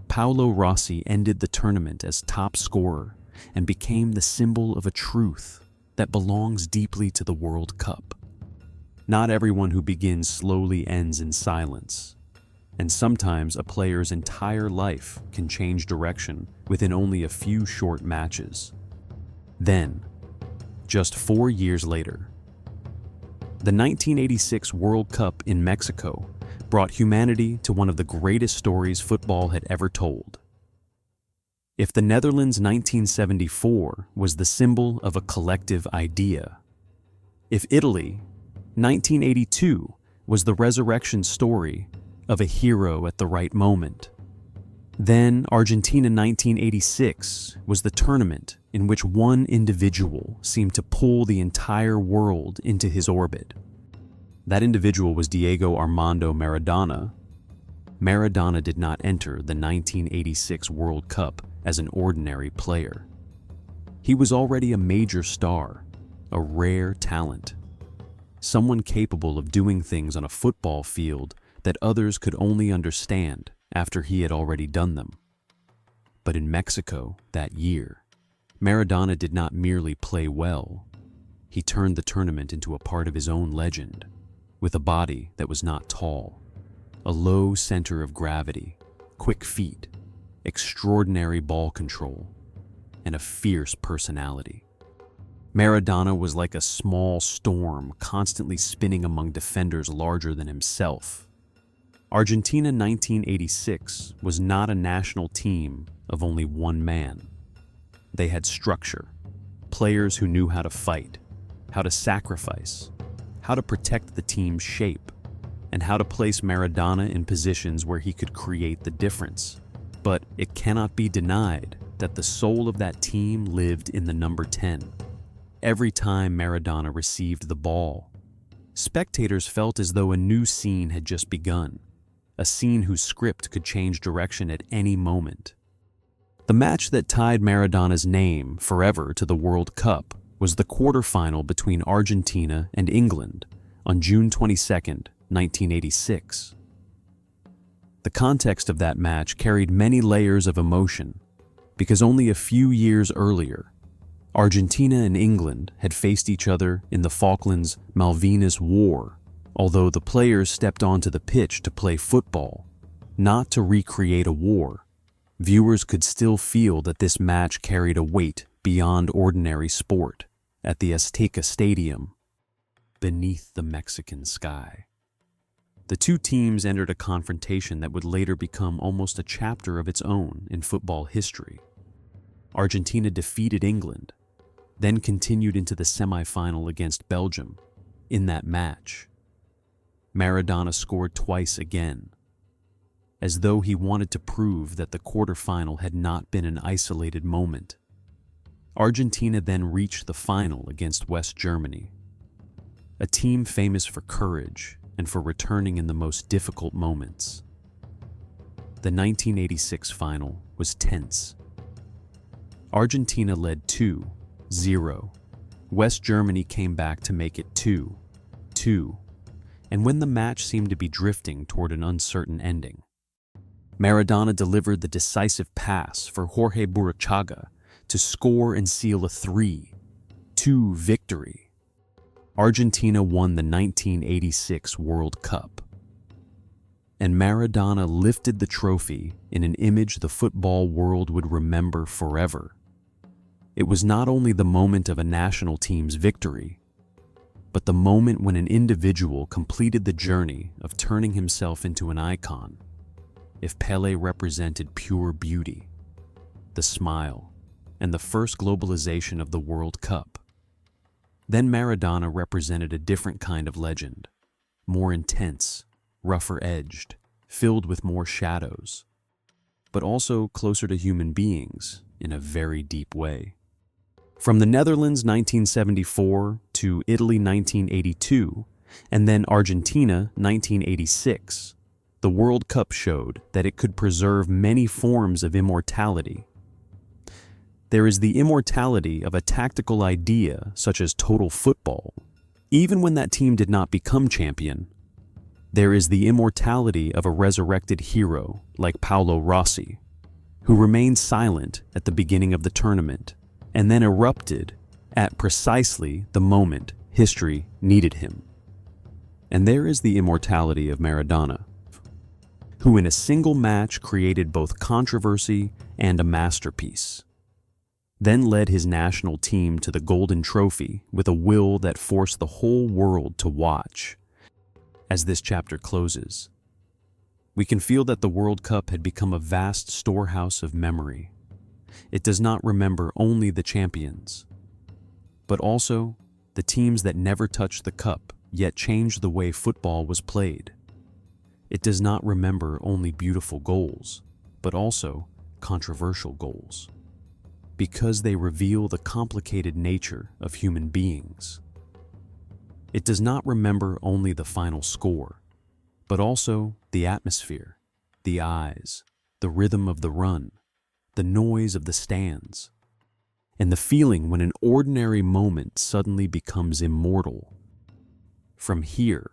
Paolo Rossi ended the tournament as top scorer and became the symbol of a truth that belongs deeply to the World Cup. Not everyone who begins slowly ends in silence, and sometimes a player's entire life can change direction within only a few short matches. Then, just 4 years later, the 1986 World Cup in Mexico brought humanity to one of the greatest stories football had ever told. If the Netherlands 1974 was the symbol of a collective idea, if Italy 1982 was the resurrection story of a hero at the right moment, then Argentina 1986 was the tournament in which one individual seemed to pull the entire world into his orbit. That individual was Diego Armando Maradona. Maradona did not enter the 1986 World Cup as an ordinary player. He was already a major star, a rare talent, someone capable of doing things on a football field that others could only understand after he had already done them. But in Mexico that year, Maradona did not merely play well. He turned the tournament into a part of his own legend, with a body that was not tall, a low center of gravity, quick feet, extraordinary ball control, and a fierce personality. Maradona was like a small storm constantly spinning among defenders larger than himself. Argentina 1986 was not a national team of only one man. They had structure, players who knew how to fight, how to sacrifice, how to protect the team's shape, and how to place Maradona in positions where he could create the difference. But it cannot be denied that the soul of that team lived in the number 10. Every time Maradona received the ball, spectators felt as though a new scene had just begun, a scene whose script could change direction at any moment. The match that tied Maradona's name forever to the World Cup was the quarterfinal between Argentina and England on June 22, 1986. The context of that match carried many layers of emotion because only a few years earlier, Argentina and England had faced each other in the Falklands-Malvinas War, although the players stepped onto the pitch to play football, not to recreate a war. Viewers could still feel that this match carried a weight beyond ordinary sport at the Azteca Stadium, beneath the Mexican sky. The two teams entered a confrontation that would later become almost a chapter of its own in football history. Argentina defeated England, then continued into the semi-final against Belgium. In that match, Maradona scored twice again, as though he wanted to prove that the quarterfinal had not been an isolated moment. Argentina then reached the final against West Germany, a team famous for courage and for returning in the most difficult moments. The 1986 final was tense. Argentina led 2-0. West Germany came back to make it 2-2. And when the match seemed to be drifting toward an uncertain ending, Maradona delivered the decisive pass for Jorge Burruchaga to score and seal a 3-2 victory. Argentina won the 1986 World Cup, and Maradona lifted the trophy in an image the football world would remember forever. It was not only the moment of a national team's victory, but the moment when an individual completed the journey of turning himself into an icon. If Pelé represented pure beauty, the smile, and the first globalization of the World Cup, then Maradona represented a different kind of legend, more intense, rougher-edged, filled with more shadows, but also closer to human beings in a very deep way. From the Netherlands 1974 to Italy 1982, and then Argentina 1986, the World Cup showed that it could preserve many forms of immortality. There is the immortality of a tactical idea such as total football. Even when that team did not become champion, there is the immortality of a resurrected hero like Paolo Rossi, who remained silent at the beginning of the tournament and then erupted at precisely the moment history needed him. And there is the immortality of Maradona, who in a single match created both controversy and a masterpiece, then led his national team to the Golden Trophy with a will that forced the whole world to watch. As this chapter closes, we can feel that the World Cup had become a vast storehouse of memory. It does not remember only the champions, but also the teams that never touched the cup yet changed the way football was played. It does not remember only beautiful goals, but also controversial goals, because they reveal the complicated nature of human beings. It does not remember only the final score, but also the atmosphere, the eyes, the rhythm of the run, the noise of the stands, and the feeling when an ordinary moment suddenly becomes immortal. From here,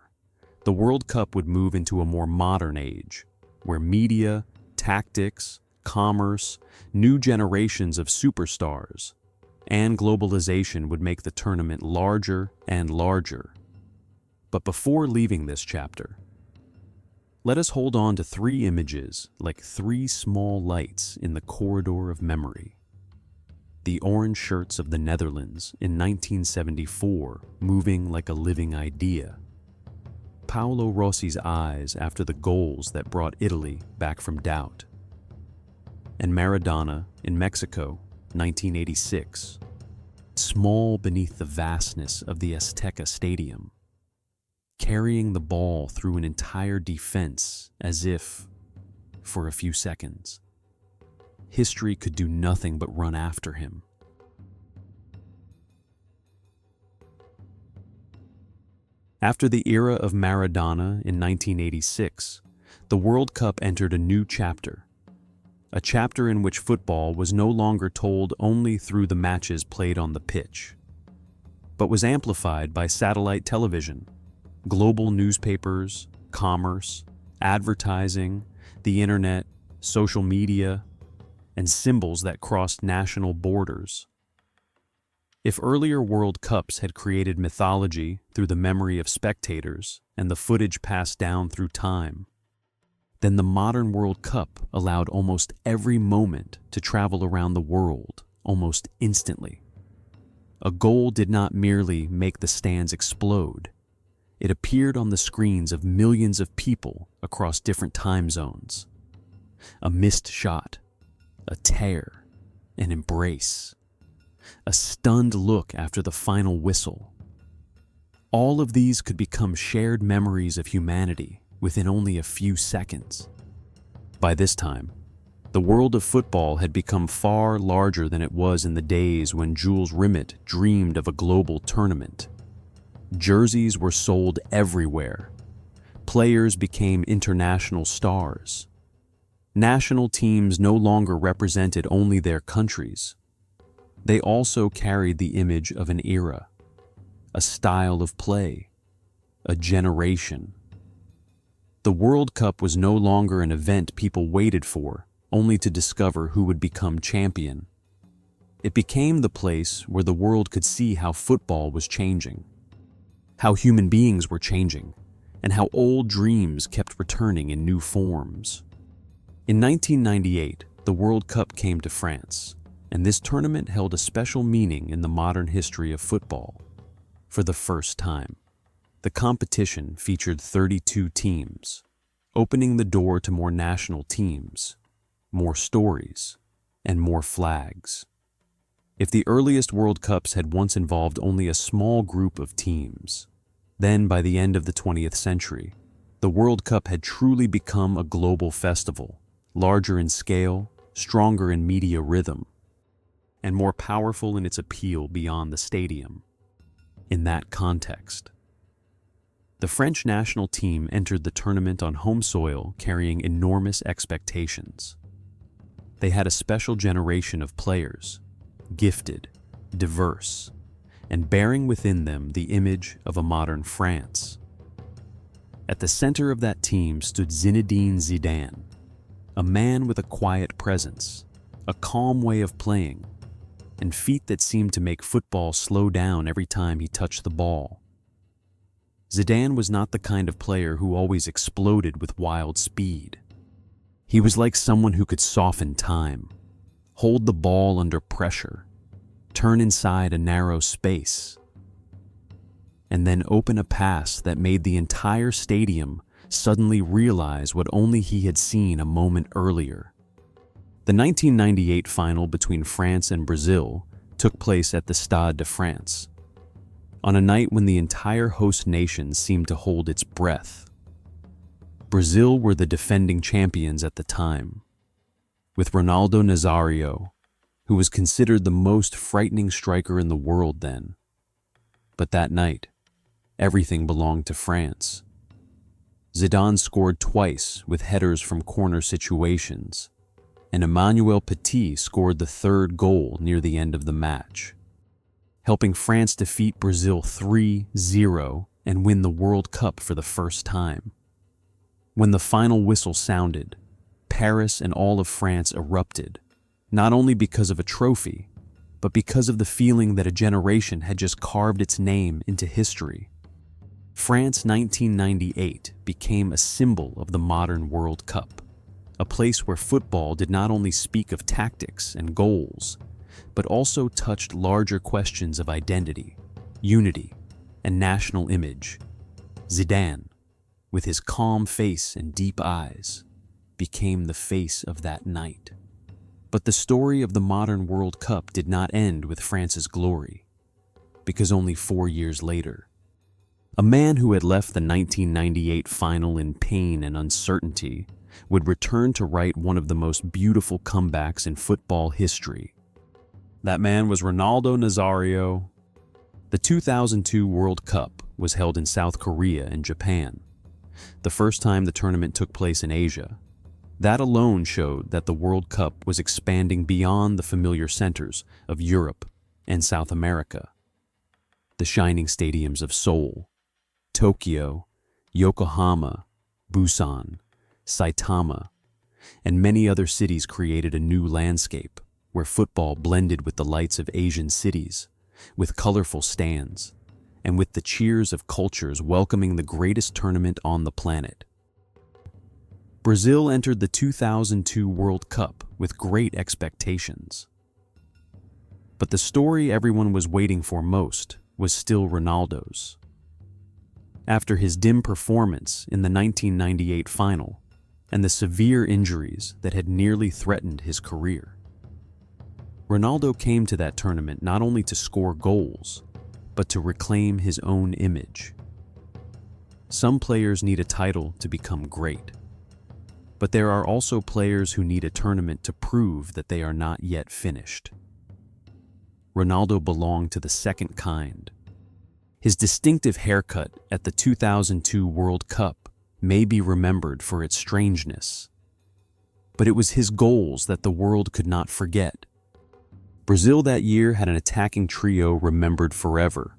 the World Cup would move into a more modern age, where media, tactics, commerce, new generations of superstars, and globalization would make the tournament larger and larger. But before leaving this chapter, let us hold on to three images like three small lights in the corridor of memory. The orange shirts of the Netherlands in 1974 moving like a living idea. Paolo Rossi's eyes after the goals that brought Italy back from doubt. And Maradona in Mexico, 1986, small beneath the vastness of the Azteca Stadium, carrying the ball through an entire defense as if, for a few seconds, history could do nothing but run after him. After the era of Maradona in 1986, the World Cup entered a new chapter. A chapter in which football was no longer told only through the matches played on the pitch, but was amplified by satellite television, global newspapers, commerce, advertising, the internet, social media, and symbols that crossed national borders. If earlier World Cups had created mythology through the memory of spectators and the footage passed down through time, then the modern World Cup allowed almost every moment to travel around the world almost instantly. A goal did not merely make the stands explode. It appeared on the screens of millions of people across different time zones. A missed shot, a tear, an embrace, a stunned look after the final whistle. All of these could become shared memories of humanity within only a few seconds. By this time, the world of football had become far larger than it was in the days when Jules Rimet dreamed of a global tournament. Jerseys were sold everywhere. Players became international stars. National teams no longer represented only their countries. They also carried the image of an era, a style of play, a generation. The World Cup was no longer an event people waited for, only to discover who would become champion. It became the place where the world could see how football was changing, how human beings were changing, and how old dreams kept returning in new forms. In 1998, the World Cup came to France, and this tournament held a special meaning in the modern history of football. For the first time, the competition featured 32 teams, opening the door to more national teams, more stories, and more flags. If the earliest World Cups had once involved only a small group of teams, then by the end of the 20th century, the World Cup had truly become a global festival, larger in scale, stronger in media rhythm, and more powerful in its appeal beyond the stadium. In that context, the French national team entered the tournament on home soil carrying enormous expectations. They had a special generation of players, gifted, diverse, and bearing within them the image of a modern France. At the center of that team stood Zinedine Zidane, a man with a quiet presence, a calm way of playing, and feet that seemed to make football slow down every time he touched the ball. Zidane was not the kind of player who always exploded with wild speed. He was like someone who could soften time, hold the ball under pressure, turn inside a narrow space, and then open a pass that made the entire stadium suddenly realize what only he had seen a moment earlier. The 1998 final between France and Brazil took place at the Stade de France, on a night when the entire host nation seemed to hold its breath. Brazil were the defending champions at the time, with Ronaldo Nazario, who was considered the most frightening striker in the world then. But that night, everything belonged to France. Zidane scored twice with headers from corner situations, and Emmanuel Petit scored the third goal near the end of the match, helping France defeat Brazil 3-0 and win the World Cup for the first time. When the final whistle sounded, Paris and all of France erupted, not only because of a trophy, but because of the feeling that a generation had just carved its name into history. France 1998 became a symbol of the modern World Cup, a place where football did not only speak of tactics and goals, but also touched larger questions of identity, unity, and national image. Zidane, with his calm face and deep eyes, became the face of that night. But the story of the modern World Cup did not end with France's glory, because only 4 years later, a man who had left the 1998 final in pain and uncertainty would return to write one of the most beautiful comebacks in football history. That man was Ronaldo Nazario. The 2002 World Cup was held in South Korea and Japan, the first time the tournament took place in Asia. That alone showed that the World Cup was expanding beyond the familiar centers of Europe and South America. The shining stadiums of Seoul, Tokyo, Yokohama, Busan, Saitama, and many other cities created a new landscape where football blended with the lights of Asian cities, with colorful stands, and with the cheers of cultures welcoming the greatest tournament on the planet. Brazil entered the 2002 World Cup with great expectations. But the story everyone was waiting for most was still Ronaldo's. After his dim performance in the 1998 final and the severe injuries that had nearly threatened his career, Ronaldo came to that tournament not only to score goals, but to reclaim his own image. Some players need a title to become great, but there are also players who need a tournament to prove that they are not yet finished. Ronaldo belonged to the second kind. His distinctive haircut at the 2002 World Cup may be remembered for its strangeness, but it was his goals that the world could not forget. Brazil that year had an attacking trio remembered forever: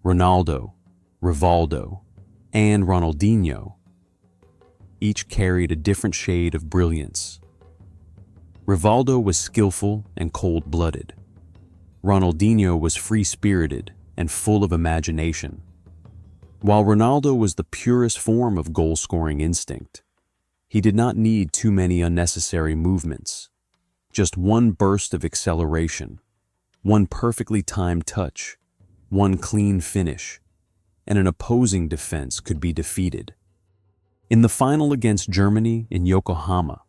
Ronaldo, Rivaldo, and Ronaldinho. Each carried a different shade of brilliance. Rivaldo was skillful and cold-blooded. Ronaldinho was free-spirited and full of imagination, while Ronaldo was the purest form of goal-scoring instinct. He did not need too many unnecessary movements. Just one burst of acceleration, one perfectly timed touch, one clean finish, and an opposing defense could be defeated. In the final against Germany in Yokohama,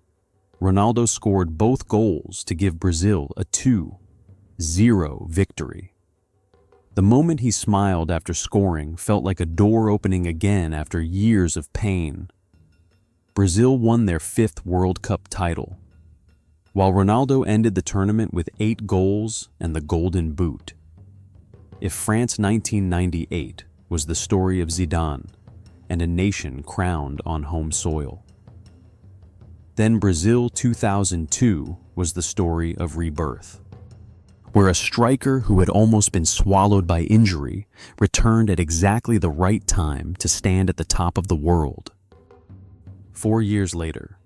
Ronaldo scored both goals to give Brazil a 2-0 victory. The moment he smiled after scoring felt like a door opening again after years of pain. Brazil won their 5th World Cup title, while Ronaldo ended the tournament with 8 goals and the Golden Boot. If France 1998 was the story of Zidane and a nation crowned on home soil, then Brazil 2002 was the story of rebirth, where a striker who had almost been swallowed by injury returned at exactly the right time to stand at the top of the world. 4 years later,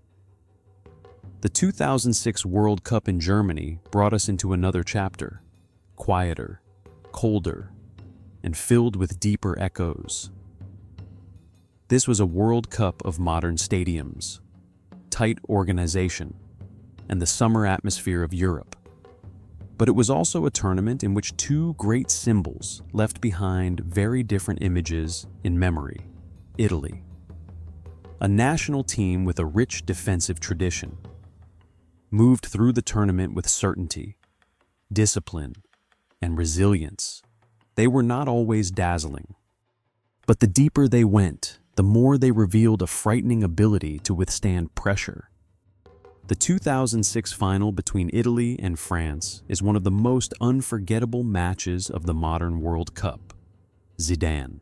the 2006 World Cup in Germany brought us into another chapter, quieter, colder, and filled with deeper echoes. This was a World Cup of modern stadiums, tight organization, and the summer atmosphere of Europe. But it was also a tournament in which two great symbols left behind very different images in memory: Italy, a national team with a rich defensive tradition, moved through the tournament with certainty, discipline, and resilience. They were not always dazzling, but the deeper they went, the more they revealed a frightening ability to withstand pressure. The 2006 final between Italy and France is one of the most unforgettable matches of the modern World Cup. Zidane,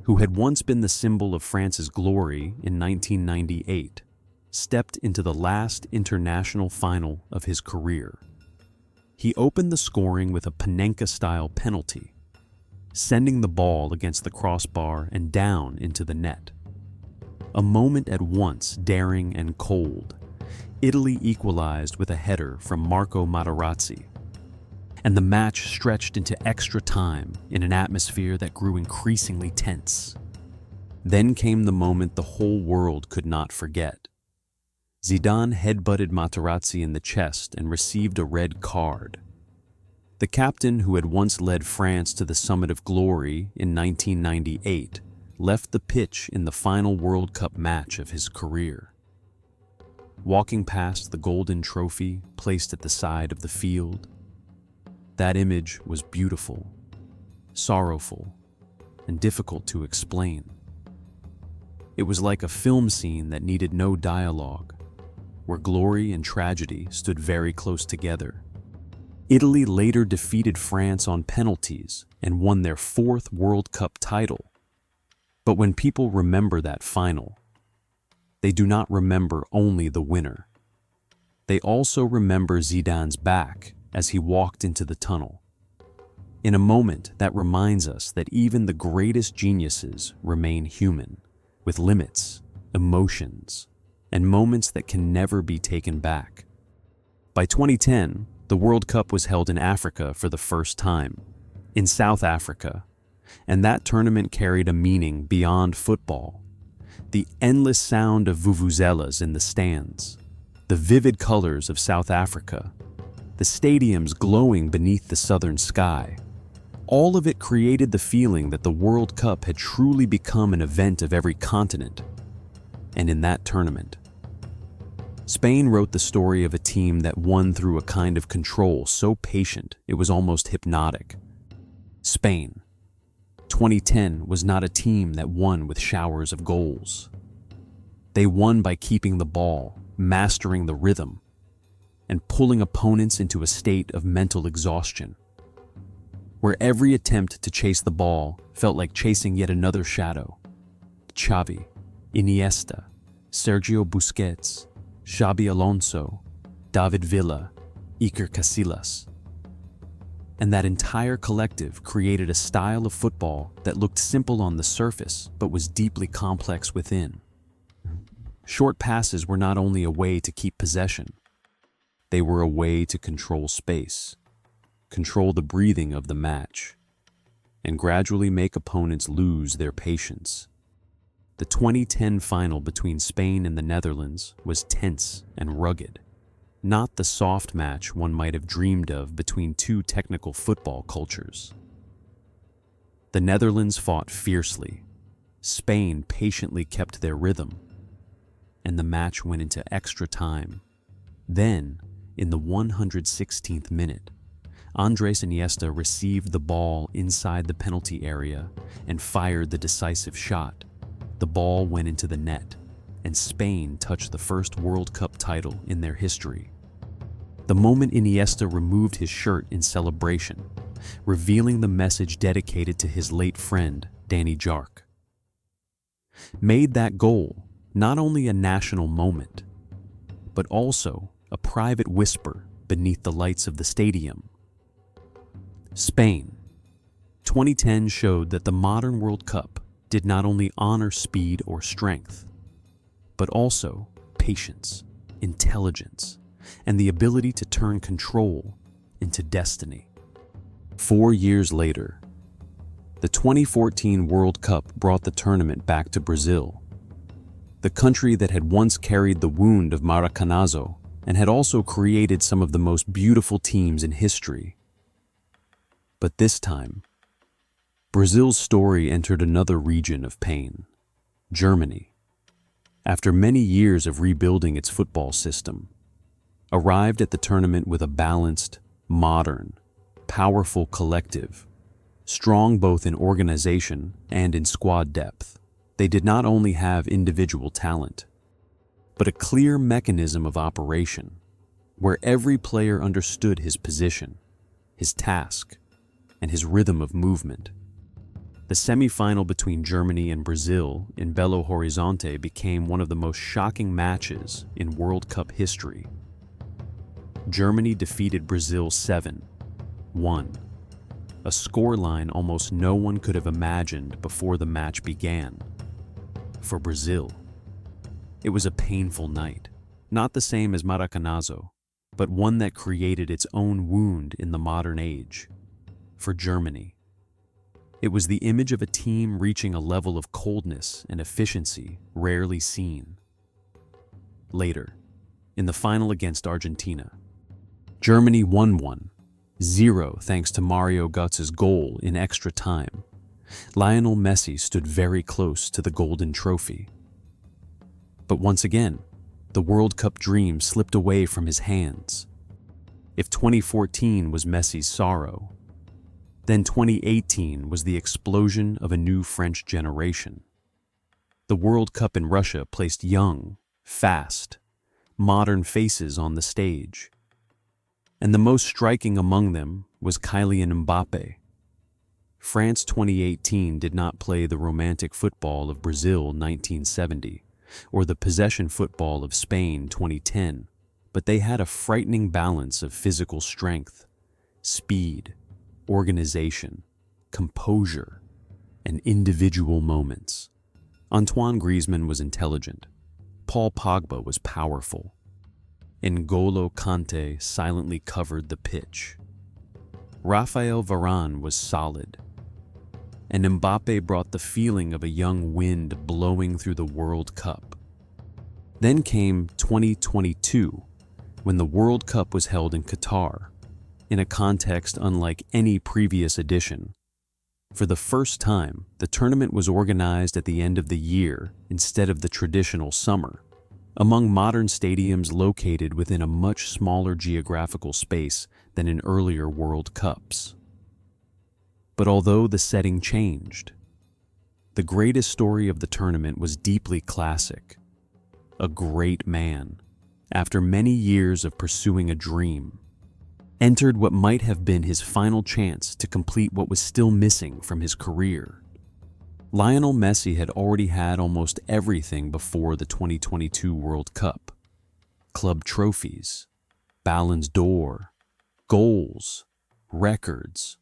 who had once been the symbol of France's glory in 1998, stepped into the last international final of his career. He opened the scoring with a Panenka-style penalty, sending the ball against the crossbar and down into the net. A moment at once daring and cold, Italy equalized with a header from Marco Materazzi, and the match stretched into extra time in an atmosphere that grew increasingly tense. Then came the moment the whole world could not forget. Zidane headbutted Materazzi in the chest and received a red card. The captain, who had once led France to the summit of glory in 1998, left the pitch in the final World Cup match of his career. Walking past the golden trophy placed at the side of the field, that image was beautiful, sorrowful, and difficult to explain. It was like a film scene that needed no dialogue, where glory and tragedy stood very close together. Italy later defeated France on penalties and won their 4th World Cup title. But when people remember that final, they do not remember only the winner. They also remember Zidane's back as he walked into the tunnel. In a moment that reminds us that even the greatest geniuses remain human, with limits, emotions, and moments that can never be taken back. By 2010, the World Cup was held in Africa for the first time, in South Africa, and that tournament carried a meaning beyond football. The endless sound of vuvuzelas in the stands, the vivid colors of South Africa, the stadiums glowing beneath the southern sky, all of it created the feeling that the World Cup had truly become an event of every continent. And in that tournament, Spain wrote the story of a team that won through a kind of control so patient it was almost hypnotic. Spain, 2010, was not a team that won with showers of goals. They won by keeping the ball, mastering the rhythm, and pulling opponents into a state of mental exhaustion, where every attempt to chase the ball felt like chasing yet another shadow. Xavi, Iniesta, Sergio Busquets, Xabi Alonso, David Villa, Iker Casillas. And that entire collective created a style of football that looked simple on the surface but was deeply complex within. Short passes were not only a way to keep possession, they were a way to control space, control the breathing of the match, and gradually make opponents lose their patience. The 2010 final between Spain and the Netherlands was tense and rugged, not the soft match one might have dreamed of between two technical football cultures. The Netherlands fought fiercely, Spain patiently kept their rhythm, and the match went into extra time. Then, in the 116th minute, Andres Iniesta received the ball inside the penalty area and fired the decisive shot. The ball went into the net, and Spain touched the first World Cup title in their history. The moment Iniesta removed his shirt in celebration, revealing the message dedicated to his late friend, Danny Jark, made that goal not only a national moment, but also a private whisper beneath the lights of the stadium. Spain, 2010 showed that the modern World Cup did not only honor speed or strength, but also patience, intelligence, and the ability to turn control into destiny. 4 years later, the 2014 World Cup brought the tournament back to Brazil, the country that had once carried the wound of Maracanazo and had also created some of the most beautiful teams in history. But this time, Brazil's story entered another region of pain, Germany. After many years of rebuilding its football system, arrived at the tournament with a balanced, modern, powerful collective, strong both in organization and in squad depth. They did not only have individual talent, but a clear mechanism of operation, where every player understood his position, his task, and his rhythm of movement. The semi-final between Germany and Brazil in Belo Horizonte became one of the most shocking matches in World Cup history. Germany defeated Brazil 7-1, a scoreline almost no one could have imagined before the match began. For Brazil, it was a painful night, Not the same as Maracanazo, but one that created its own wound in the modern age. For Germany, it was the image of a team reaching a level of coldness and efficiency rarely seen. Later, in the final against Argentina, Germany won 1-0 thanks to Mario Götze's goal in extra time. Lionel Messi stood very close to the golden trophy. But once again, the World Cup dream slipped away from his hands. If 2014 was Messi's sorrow, then 2018 was the explosion of a new French generation. The World Cup in Russia placed young, fast, modern faces on the stage. And the most striking among them was Kylian Mbappé. France 2018 did not play the romantic football of Brazil 1970 or the possession football of Spain 2010, but they had a frightening balance of physical strength, speed, organization, composure, and individual moments. Antoine Griezmann was intelligent. Paul Pogba was powerful. N'Golo Kanté silently covered the pitch. Raphael Varane was solid. And Mbappé brought the feeling of a young wind blowing through the World Cup. Then came 2022, when the World Cup was held in Qatar, in a context unlike any previous edition. For the first time, the tournament was organized at the end of the year instead of the traditional summer, among modern stadiums located within a much smaller geographical space than in earlier World Cups. But although the setting changed, the greatest story of the tournament was deeply classic. A great man, after many years of pursuing a dream, entered what might have been his final chance to complete what was still missing from his career. Lionel Messi had already had almost everything before the 2022 World Cup. Club trophies, Ballon d'Or, goals, records,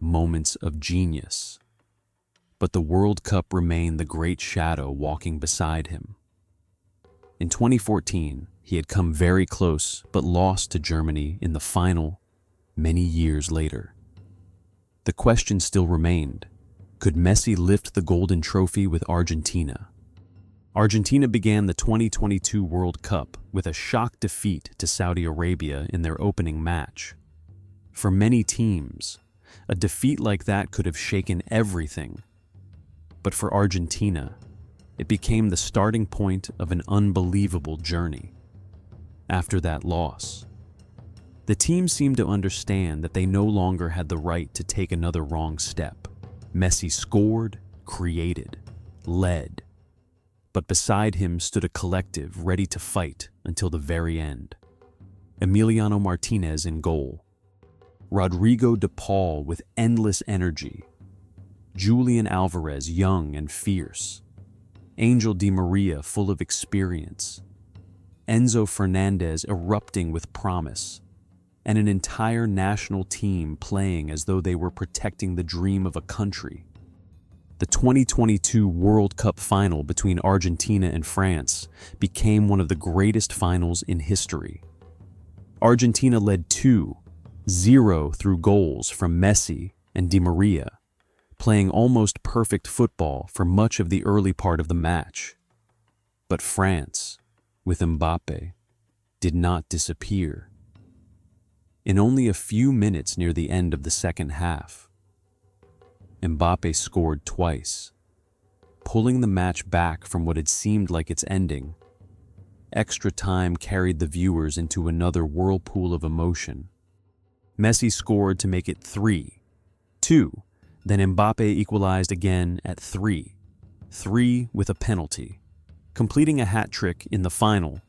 moments of genius. But the World Cup remained the great shadow walking beside him. In 2014, he had come very close but lost to Germany in the final many years later. The question still remained: could Messi lift the golden trophy with Argentina? Argentina began the 2022 World Cup with a shock defeat to Saudi Arabia in their opening match. For many teams, a defeat like that could have shaken everything. But for Argentina, it became the starting point of an unbelievable journey. After that loss, the team seemed to understand that they no longer had the right to take another wrong step. Messi scored, created, led. But beside him stood a collective ready to fight until the very end. Emiliano Martinez in goal. Rodrigo de Paul with endless energy. Julian Alvarez young and fierce. Angel Di Maria full of experience. Enzo Fernandez erupting with promise. And an entire national team playing as though they were protecting the dream of a country. The 2022 World Cup final between Argentina and France became one of the greatest finals in history. Argentina led 2-0 through goals from Messi and Di Maria, playing almost perfect football for much of the early part of the match. But France, with Mbappé, did not disappear. In only a few minutes near the end of the second half, Mbappé scored twice, pulling the match back from what had seemed like its ending. Extra time carried the viewers into another whirlpool of emotion. Messi scored to make it 3-2, then Mbappé equalized again at 3 with a penalty, completing a hat trick in the final.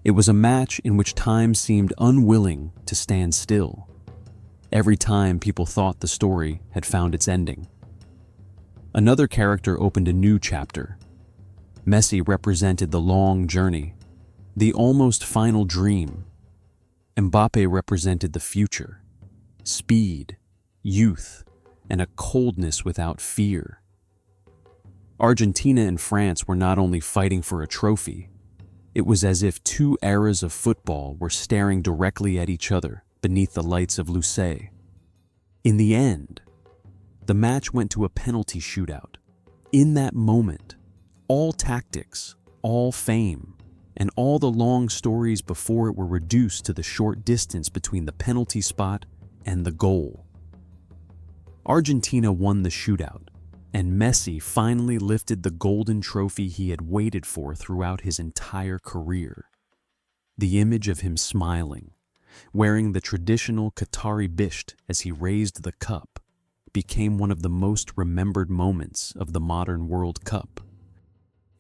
It was a match in which time seemed unwilling to stand still. Every time people thought the story had found its ending, another character opened a new chapter. Messi represented the long journey, the almost final dream. Mbappé represented the future, speed, youth, and a coldness without fear. Argentina and France were not only fighting for a trophy, It was as if two eras of football were staring directly at each other beneath the lights of Luce. In the end, the match went to a penalty shootout. In that moment, all tactics, all fame, and all the long stories before it were reduced to the short distance between the penalty spot and the goal. Argentina won the shootout, and Messi finally lifted the golden trophy he had waited for throughout his entire career. The image of him smiling, wearing the traditional Qatari bisht as he raised the cup, became one of the most remembered moments of the modern World Cup.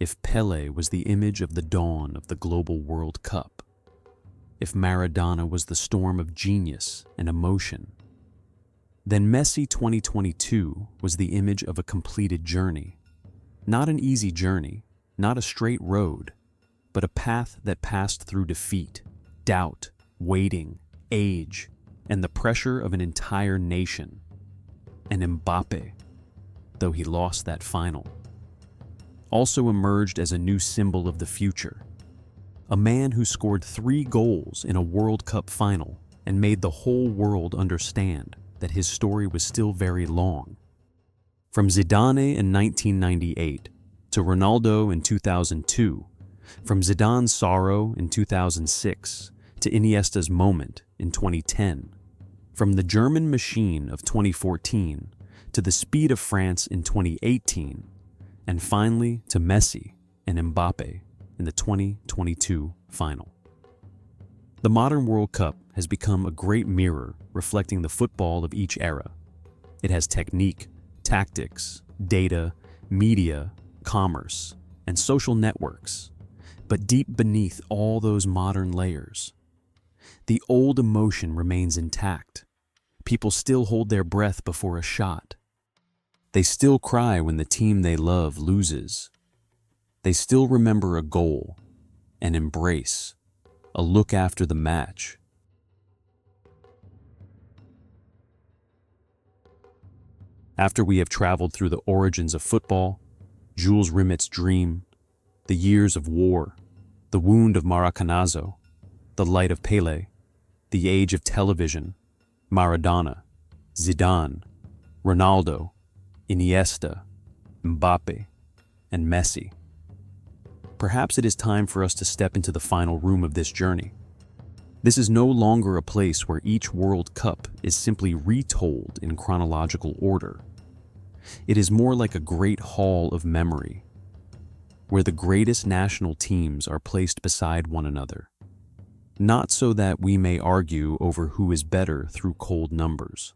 If Pelé was the image of the dawn of the global World Cup, if Maradona was the storm of genius and emotion, then Messi 2022 was the image of a completed journey. Not an easy journey, not a straight road, but a path that passed through defeat, doubt, waiting, age, and the pressure of an entire nation. And Mbappé, though he lost that final, also emerged as a new symbol of the future. A man who scored 3 goals in a World Cup final and made the whole world understand that his story was still very long. From Zidane in 1998 to Ronaldo in 2002, from Zidane's sorrow in 2006 to Iniesta's moment in 2010, from the German machine of 2014 to the speed of France in 2018, and finally to Messi and Mbappé in the 2022 final. The modern World Cup has become a great mirror reflecting the football of each era. It has technique, tactics, data, media, commerce, and social networks. But deep beneath all those modern layers, the old emotion remains intact. People still hold their breath before a shot. They still cry when the team they love loses. They still remember a goal, an embrace, a look after the match. After we have traveled through the origins of football, Jules Rimet's dream, the years of war, the wound of Maracanazo, the light of Pelé, the age of television, Maradona, Zidane, Ronaldo, Iniesta, Mbappé, and Messi. Perhaps it is time for us to step into the final room of this journey. This is no longer a place where each World Cup is simply retold in chronological order. It is more like a great hall of memory, where the greatest national teams are placed beside one another, not so that we may argue over who is better through cold numbers,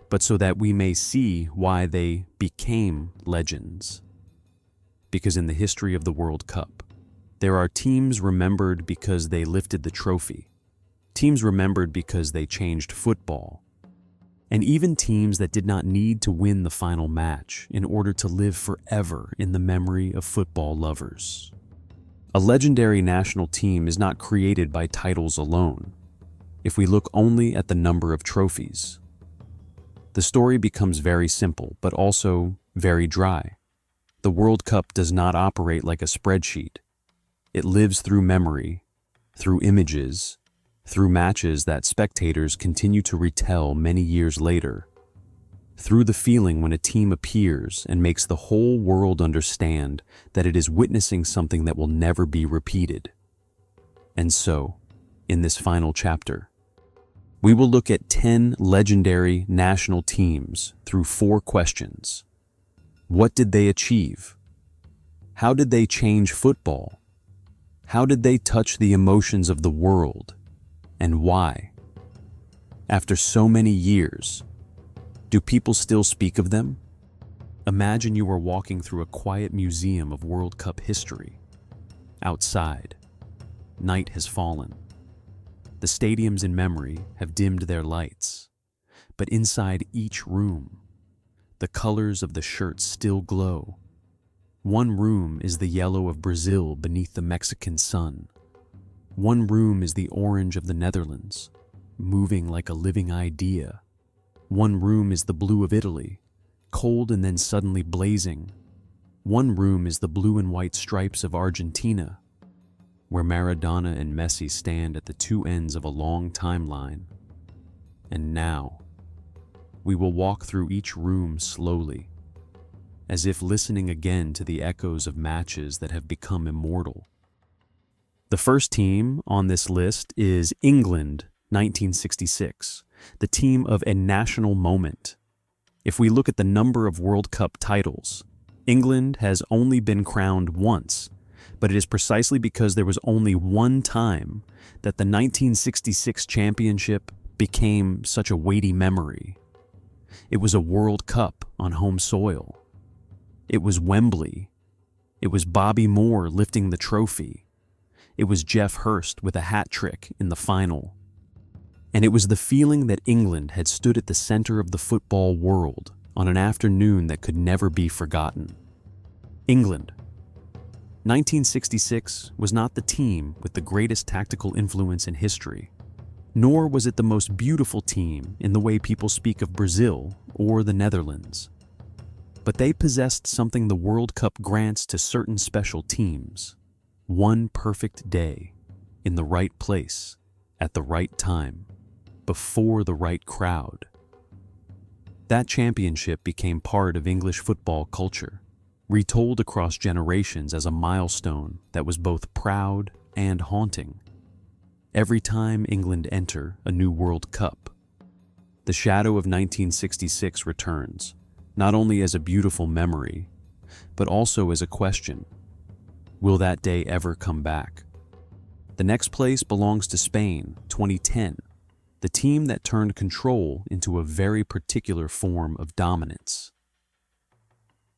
but so that we may see why they became legends. Because in the history of the World Cup, there are teams remembered because they lifted the trophy, teams remembered because they changed football, and even teams that did not need to win the final match in order to live forever in the memory of football lovers. A legendary national team is not created by titles alone. If we look only at the number of trophies, the story becomes very simple, but also very dry. The World Cup does not operate like a spreadsheet. It lives through memory, through images, through matches that spectators continue to retell many years later, through the feeling when a team appears and makes the whole world understand that it is witnessing something that will never be repeated. And so, in this final chapter, we will look at 10 legendary national teams through 4 questions. What did they achieve? How did they change football? How did they touch the emotions of the world? And why? After so many years, do people still speak of them? Imagine you are walking through a quiet museum of World Cup history. Outside, night has fallen. The stadiums in memory have dimmed their lights, but inside each room, the colors of the shirts still glow. One room is the yellow of Brazil beneath the Mexican sun. One room is the orange of the Netherlands, moving like a living idea. One room is the blue of Italy, cold and then suddenly blazing. One room is the blue and white stripes of Argentina, where Maradona and Messi stand at the two ends of a long timeline. And now, we will walk through each room slowly, as if listening again to the echoes of matches that have become immortal. The first team on this list is England, 1966, the team of a national moment. If we look at the number of World Cup titles, England has only been crowned once, but it is precisely because there was only one time that the 1966 championship became such a weighty memory. It was a World Cup on home soil. It was Wembley. It was Bobby Moore lifting the trophy. It was Jeff Hurst with a hat trick in the final. And it was the feeling that England had stood at the center of the football world on an afternoon that could never be forgotten. England. 1966 was not the team with the greatest tactical influence in history, nor was it the most beautiful team in the way people speak of Brazil or the Netherlands. But they possessed something the World Cup grants to certain special teams: one perfect day, in the right place, at the right time, before the right crowd. That championship became part of English football culture, retold across generations as a milestone that was both proud and haunting. Every time England enter a new World Cup, the shadow of 1966 returns, not only as a beautiful memory, but also as a question. Will that day ever come back? The next place belongs to Spain, 2010, the team that turned control into a very particular form of dominance.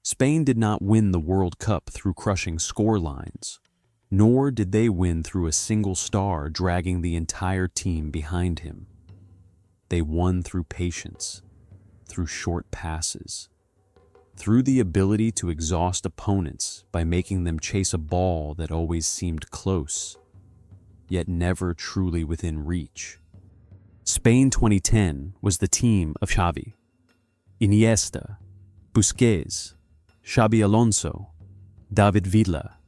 Spain did not win the World Cup through crushing score lines, nor did they win through a single star dragging the entire team behind him. They won through patience, through short passes, through the ability to exhaust opponents by making them chase a ball that always seemed close, yet never truly within reach. Spain 2010 was the team of Xavi, Iniesta, Busquets, Xabi Alonso, David Villa,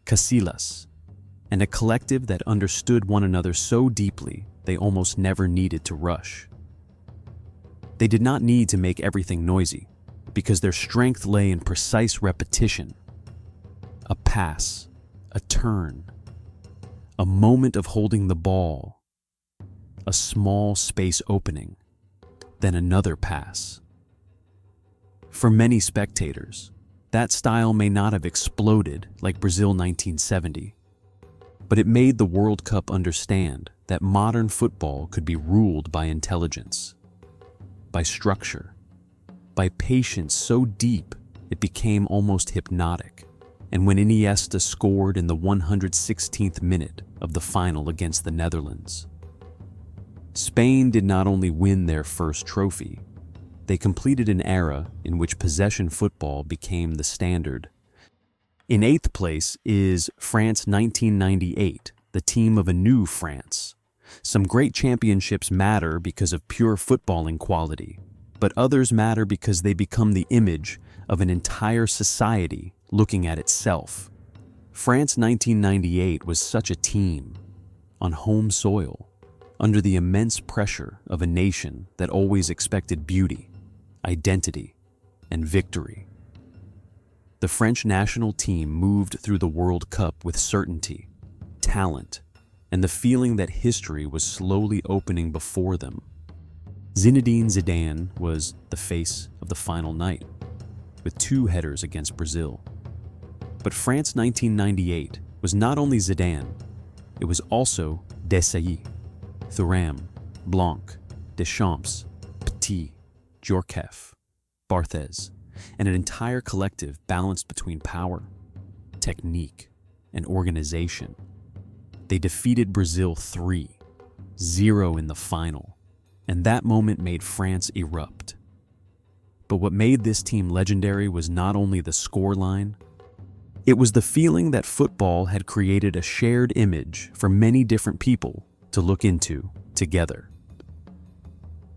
Casillas, and a collective that understood one another so deeply they almost never needed to rush. They did not need to make everything noisy, because their strength lay in precise repetition. A pass, a turn, a moment of holding the ball, a small space opening, then another pass. For many spectators, that style may not have exploded like Brazil 1970, but it made the World Cup understand that modern football could be ruled by intelligence, by structure, by patience so deep it became almost hypnotic. And when Iniesta scored in the 116th minute of the final against the Netherlands, Spain did not only win their first trophy, they completed an era in which possession football became the standard. In 8th place is France 1998, the team of a new France. Some great championships matter because of pure footballing quality, but others matter because they become the image of an entire society looking at itself. France 1998 was such a team, on home soil, under the immense pressure of a nation that always expected beauty, identity, and victory. The French national team moved through the World Cup with certainty, talent, and the feeling that history was slowly opening before them. Zinedine Zidane was the face of the final night, with 2 headers against Brazil. But France 1998 was not only Zidane, it was also Desailly, Thuram, Blanc, Deschamps, Petit, Djorkaeff, Barthez, and an entire collective balanced between power, technique, and organization. They defeated Brazil 3-0 in the final, and that moment made France erupt. But what made this team legendary was not only the scoreline, it was the feeling that football had created a shared image for many different people to look into together.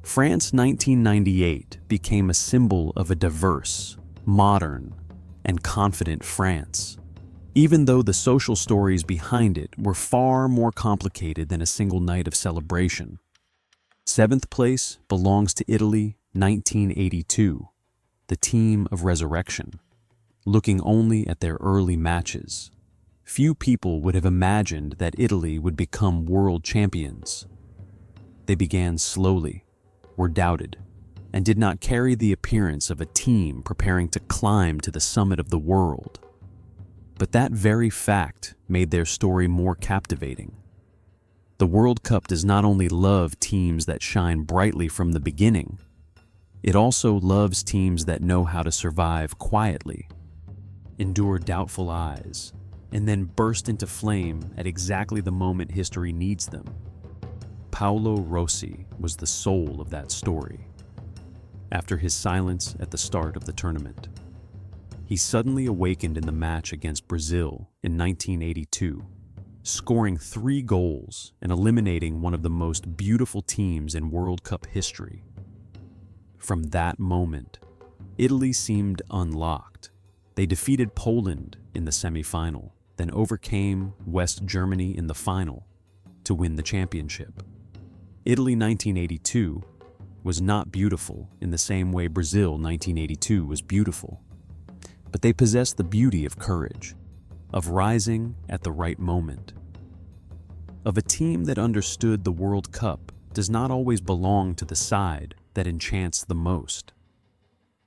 France 1998 became a symbol of a diverse, modern, and confident France. even though the social stories behind it were far more complicated than a single night of celebration. Seventh place belongs to Italy, 1982, the team of resurrection. Looking only at their early matches, few people would have imagined that Italy would become world champions. They began slowly, were doubted, and did not carry the appearance of a team preparing to climb to the summit of the world. But that very fact made their story more captivating. The World Cup does not only love teams that shine brightly from the beginning, it also loves teams that know how to survive quietly, endure doubtful eyes, and then burst into flame at exactly the moment history needs them. Paolo Rossi was the soul of that story. After his silence at the start of the tournament, he suddenly awakened in the match against Brazil in 1982, scoring 3 goals and eliminating one of the most beautiful teams in World Cup history. From that moment, Italy seemed unlocked. They defeated Poland in the semi-final, then overcame West Germany in the final to win the championship. Italy 1982 was not beautiful in the same way Brazil 1982 was beautiful, but they possessed the beauty of courage, of rising at the right moment, of a team that understood the World Cup does not always belong to the side that enchants the most,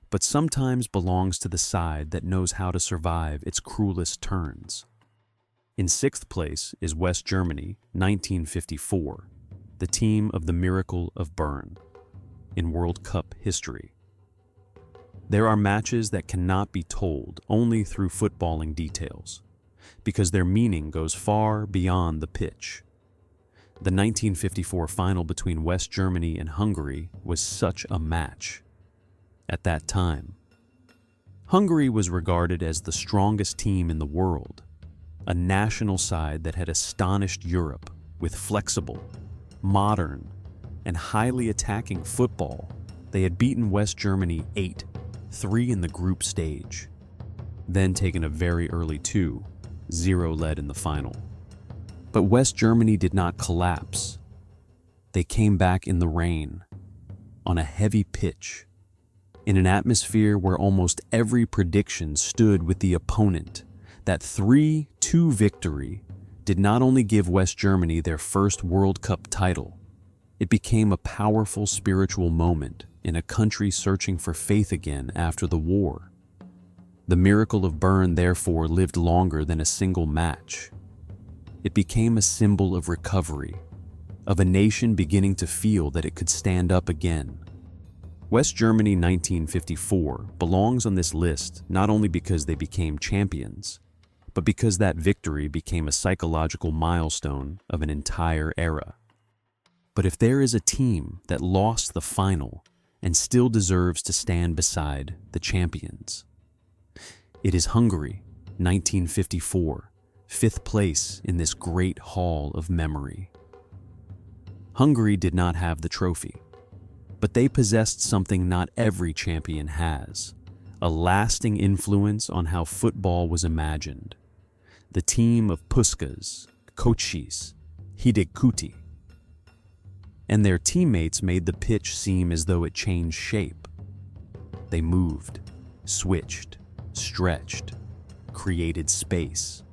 but sometimes belongs to the side that knows how to survive its cruelest turns. In 6th place is West Germany, 1954, the team of the Miracle of Bern in World Cup history. There are matches that cannot be told only through footballing details, because their meaning goes far beyond the pitch. The 1954 final between West Germany and Hungary was such a match. At that time, Hungary was regarded as the strongest team in the world, a national side that had astonished Europe with flexible, modern, and highly attacking football. They had beaten West Germany 8-3 in the group stage, then taken a very early 2-0 lead in the final. But West Germany did not collapse. They came back in the rain, on a heavy pitch, in an atmosphere where almost every prediction stood with the opponent. That 3-2 victory did not only give West Germany their first World Cup title, it became a powerful spiritual moment in a country searching for faith again after the war. The Miracle of Bern therefore lived longer than a single match. It became a symbol of recovery, of a nation beginning to feel that it could stand up again. West Germany 1954 belongs on this list not only because they became champions, but because that victory became a psychological milestone of an entire era. But if there is a team that lost the final and still deserves to stand beside the champions, it is Hungary 1954, 5th place in this great hall of memory. Hungary did not have the trophy, but they possessed something not every champion has, a lasting influence on how football was imagined. The team of Puskás, Kocsis, Hidegkuti, and their teammates made the pitch seem as though it changed shape. They moved, switched, stretched, created space,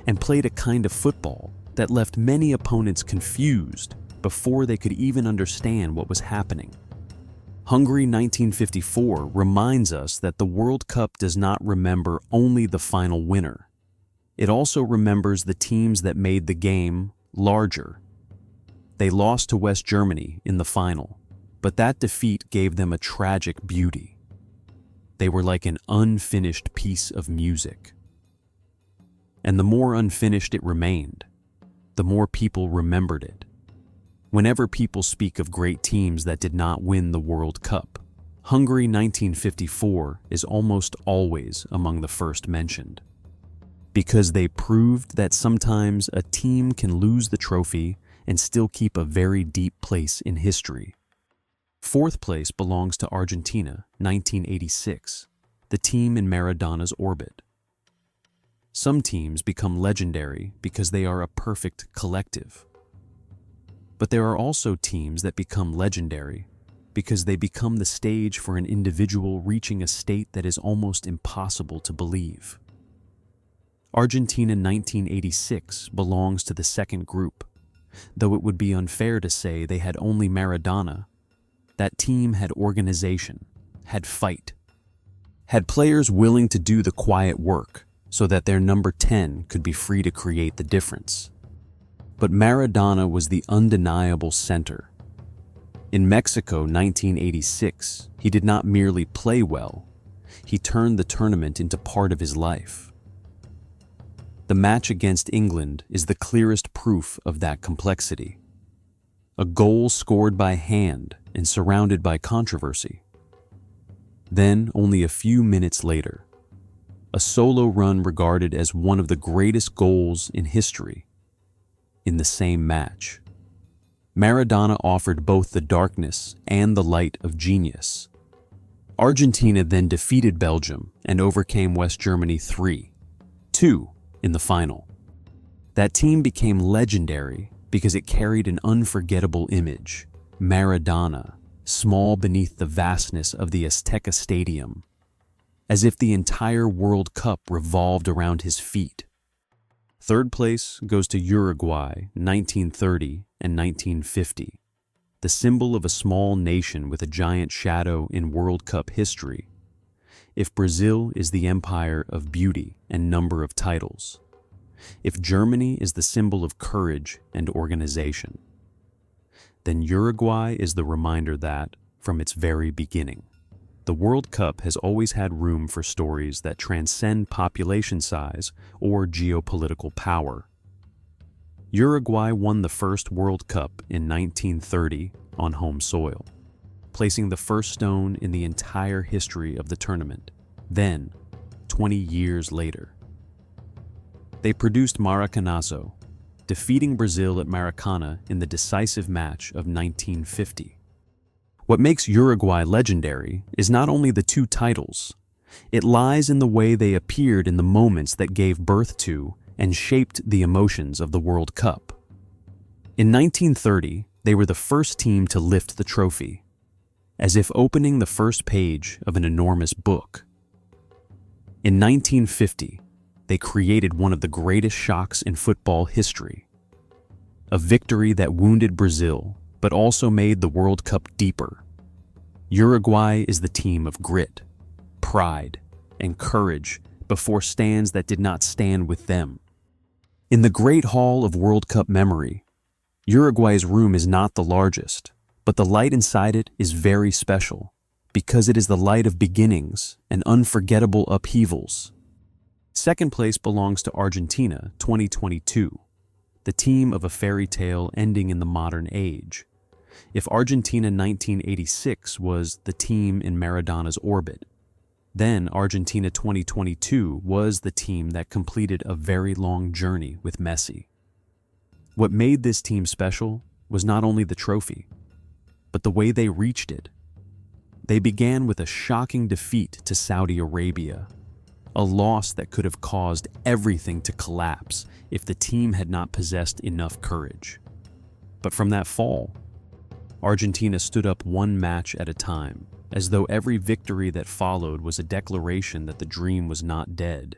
and played a kind of football that left many opponents confused before they could even understand what was happening. Hungary 1954 reminds us that the World Cup does not remember only the final winner. It also remembers the teams that made the game larger. They lost to West Germany in the final, but that defeat gave them a tragic beauty. They were like an unfinished piece of music. And the more unfinished it remained, the more people remembered it. Whenever people speak of great teams that did not win the World Cup, Hungary 1954 is almost always among the first mentioned, because they proved that sometimes a team can lose the trophy and still keep a very deep place in history. 4th place belongs to Argentina 1986, the team in Maradona's orbit. Some teams become legendary because they are a perfect collective. But there are also teams that become legendary because they become the stage for an individual reaching a state that is almost impossible to believe. Argentina 1986 belongs to the second group, though it would be unfair to say they had only Maradona. That team had organization, had fight, had players willing to do the quiet work so that their number 10 could be free to create the difference. But Maradona was the undeniable center. In Mexico 1986, he did not merely play well, he turned the tournament into part of his life. The match against England is the clearest proof of that complexity. A goal scored by hand and surrounded by controversy. Then, only a few minutes later, a solo run regarded as one of the greatest goals in history. In the same match, Maradona offered both the darkness and the light of genius. Argentina then defeated Belgium and overcame West Germany 3-2 in the final. That team became legendary because it carried an unforgettable image: Maradona, small beneath the vastness of the Azteca Stadium, as if the entire World Cup revolved around his feet. Third place goes to Uruguay 1930 and 1950, the symbol of a small nation with a giant shadow in World Cup history. If Brazil is the empire of beauty and number of titles, if Germany is the symbol of courage and organization, then Uruguay is the reminder that, from its very beginning, the World Cup has always had room for stories that transcend population size or geopolitical power. Uruguay won the first World Cup in 1930 on home soil, placing the first stone in the entire history of the tournament. Then, 20 years later, they produced Maracanazo, defeating Brazil at Maracana in the decisive match of 1950. What makes Uruguay legendary is not only the two titles, it lies in the way they appeared in the moments that gave birth to and shaped the emotions of the World Cup. In 1930, they were the first team to lift the trophy, as if opening the first page of an enormous book. In 1950, they created one of the greatest shocks in football history, a victory that wounded Brazil but also made the World Cup deeper. Uruguay is the team of grit, pride, and courage before stands that did not stand with them. In the Great Hall of World Cup memory, Uruguay's room is not the largest, but the light inside it is very special because it is the light of beginnings and unforgettable upheavals. Second place belongs to Argentina 2022, the team of a fairy tale ending in the modern age. If Argentina 1986 was the team in Maradona's orbit, then Argentina 2022 was the team that completed a very long journey with Messi. What made this team special was not only the trophy, but the way they reached it. They began with a shocking defeat to Saudi Arabia, a loss that could have caused everything to collapse if the team had not possessed enough courage. But from that fall, Argentina stood up one match at a time, as though every victory that followed was a declaration that the dream was not dead.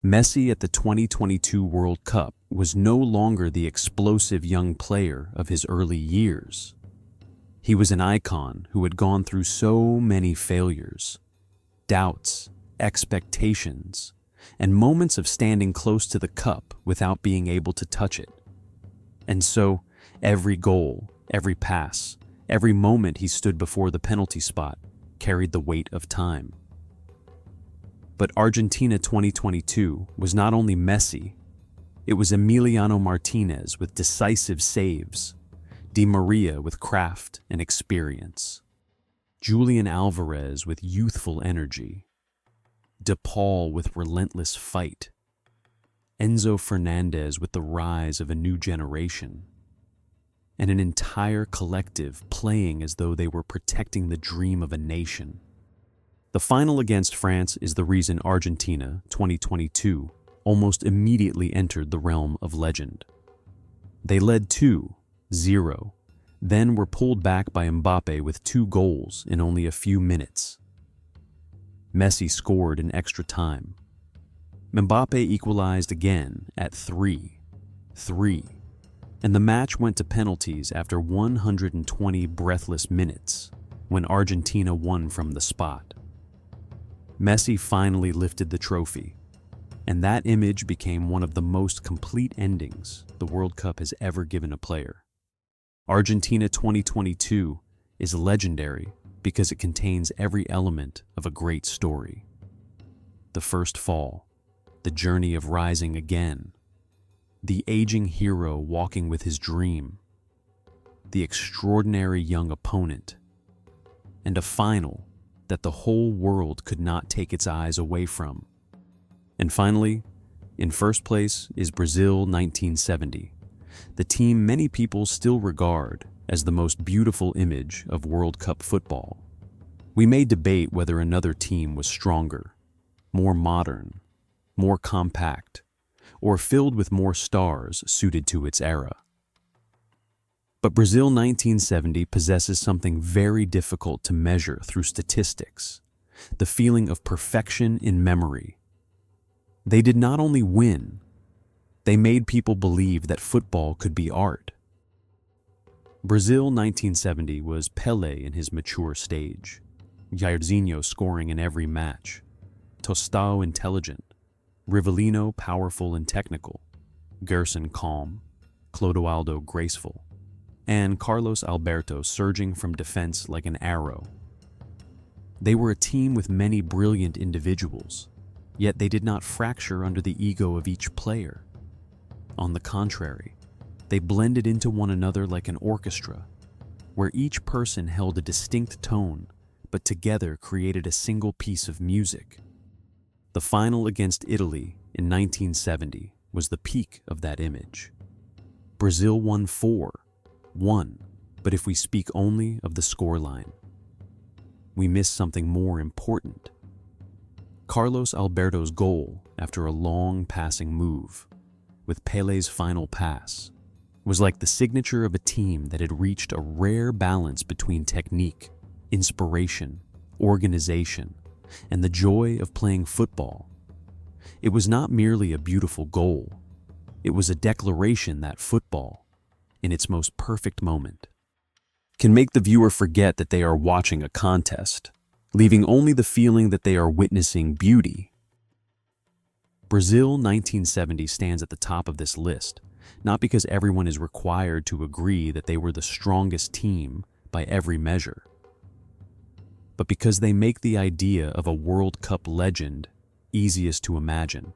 Messi at the 2022 World Cup was no longer the explosive young player of his early years. He was an icon who had gone through so many failures, doubts, expectations, and moments of standing close to the cup without being able to touch it. And so, every goal, every pass, every moment he stood before the penalty spot carried the weight of time. But Argentina 2022 was not only Messi, it was Emiliano Martinez with decisive saves, Di Maria with craft and experience, Julian Alvarez with youthful energy, De Paul with relentless fight, Enzo Fernandez with the rise of a new generation, and an entire collective playing as though they were protecting the dream of a nation. The final against France is the reason Argentina 2022 almost immediately entered the realm of legend. They led 2-0, then were pulled back by Mbappé with 2 goals in only a few minutes. Messi scored in extra time. Mbappé equalized again at 3-3, and the match went to penalties after 120 breathless minutes, when Argentina won from the spot. Messi finally lifted the trophy, and that image became one of the most complete endings the World Cup has ever given a player. Argentina 2022 is legendary because it contains every element of a great story. The first fall, the journey of rising again, the aging hero walking with his dream, the extraordinary young opponent, and a final that the whole world could not take its eyes away from. And finally, in first place is Brazil 1970, the team many people still regard as the most beautiful image of World Cup football. We may debate whether another team was stronger, more modern, more compact, or filled with more stars suited to its era. But Brazil 1970 possesses something very difficult to measure through statistics: the feeling of perfection in memory. They did not only win, they made people believe that football could be art. Brazil 1970 was Pelé in his mature stage, Jairzinho scoring in every match, Tostão intelligent, Rivellino powerful and technical, Gerson calm, Clodoaldo graceful, and Carlos Alberto surging from defense like an arrow. They were a team with many brilliant individuals, yet they did not fracture under the ego of each player. On the contrary, they blended into one another like an orchestra, where each person held a distinct tone, but together created a single piece of music. The final against Italy in 1970 was the peak of that image. Brazil won 4-1, but if we speak only of the scoreline, we miss something more important. Carlos Alberto's goal after a long passing move, with Pelé's final pass, was like the signature of a team that had reached a rare balance between technique, inspiration, organization, and the joy of playing football. It was not merely a beautiful goal, it was a declaration that football, in its most perfect moment, can make the viewer forget that they are watching a contest, leaving only the feeling that they are witnessing beauty. Brazil 1970 stands at the top of this list, not because everyone is required to agree that they were the strongest team by every measure, but because they make the idea of a World Cup legend easiest to imagine.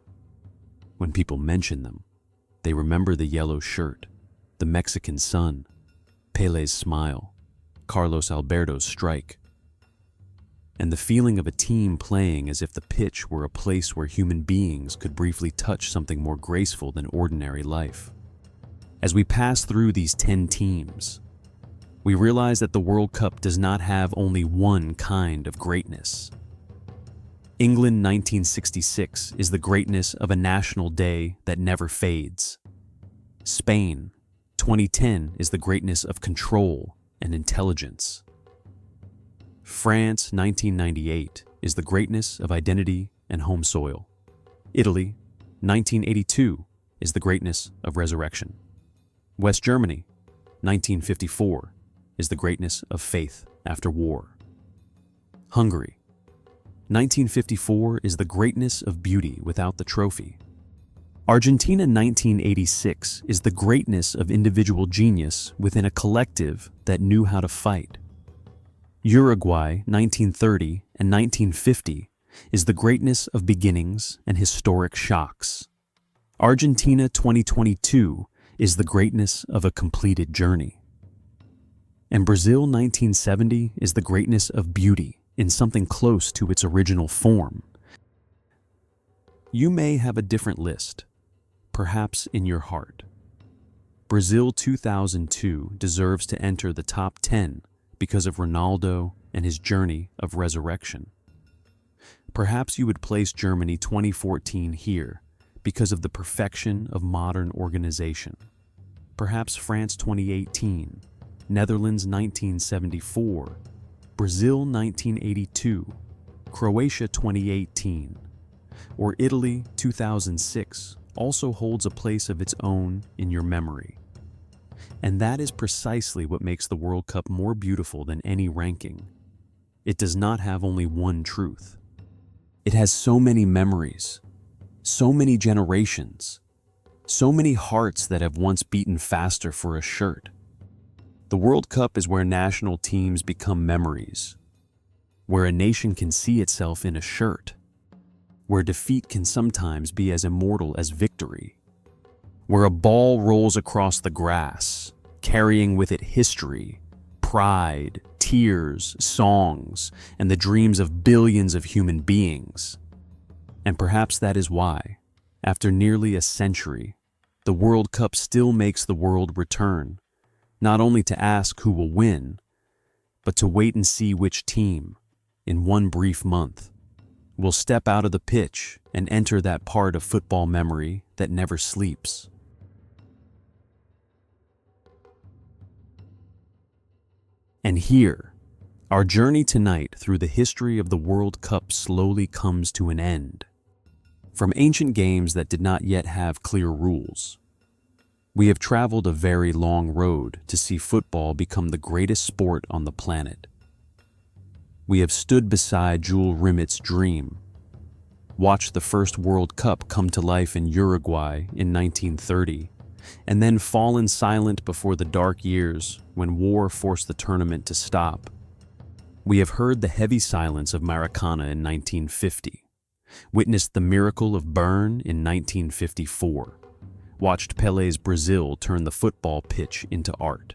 When people mention them, they remember the yellow shirt, the Mexican sun, Pelé's smile, Carlos Alberto's strike, and the feeling of a team playing as if the pitch were a place where human beings could briefly touch something more graceful than ordinary life. As we pass through these 10 teams, we realize that the World Cup does not have only one kind of greatness. England 1966 is the greatness of a national day that never fades. Spain 2010 is the greatness of control and intelligence. France 1998 is the greatness of identity and home soil. Italy 1982 is the greatness of resurrection. West Germany 1954 is the greatness of faith after war. Hungary 1954 is the greatness of beauty without the trophy. Argentina 1986 is the greatness of individual genius within a collective that knew how to fight. Uruguay 1930 and 1950 is the greatness of beginnings and historic shocks. Argentina 2022 is the greatness of a completed journey. And Brazil 1970 is the greatness of beauty in something close to its original form. You may have a different list, perhaps in your heart. Brazil 2002 deserves to enter the top 10 because of Ronaldo and his journey of resurrection. Perhaps you would place Germany 2014 here because of the perfection of modern organization. Perhaps France 2018, Netherlands 1974, Brazil 1982, Croatia 2018, or Italy 2006 also holds a place of its own in your memory. And that is precisely what makes the World Cup more beautiful than any ranking. It does not have only one truth. It has so many memories, so many generations, so many hearts that have once beaten faster for a shirt. The World Cup is where national teams become memories, where a nation can see itself in a shirt, where defeat can sometimes be as immortal as victory, where a ball rolls across the grass, carrying with it history, pride, tears, songs, and the dreams of billions of human beings. And perhaps that is why, after nearly a century, the World Cup still makes the world return, not only to ask who will win, but to wait and see which team, in one brief month, will step out of the pitch and enter that part of football memory that never sleeps. And here, our journey tonight through the history of the World Cup slowly comes to an end. From ancient games that did not yet have clear rules, we have traveled a very long road to see football become the greatest sport on the planet. We have stood beside Jules Rimet's dream, watched the first World Cup come to life in Uruguay in 1930, and then fallen silent before the dark years when war forced the tournament to stop. We have heard the heavy silence of Maracana in 1950, witnessed the miracle of Bern in 1954, watched Pelé's Brazil turn the football pitch into art,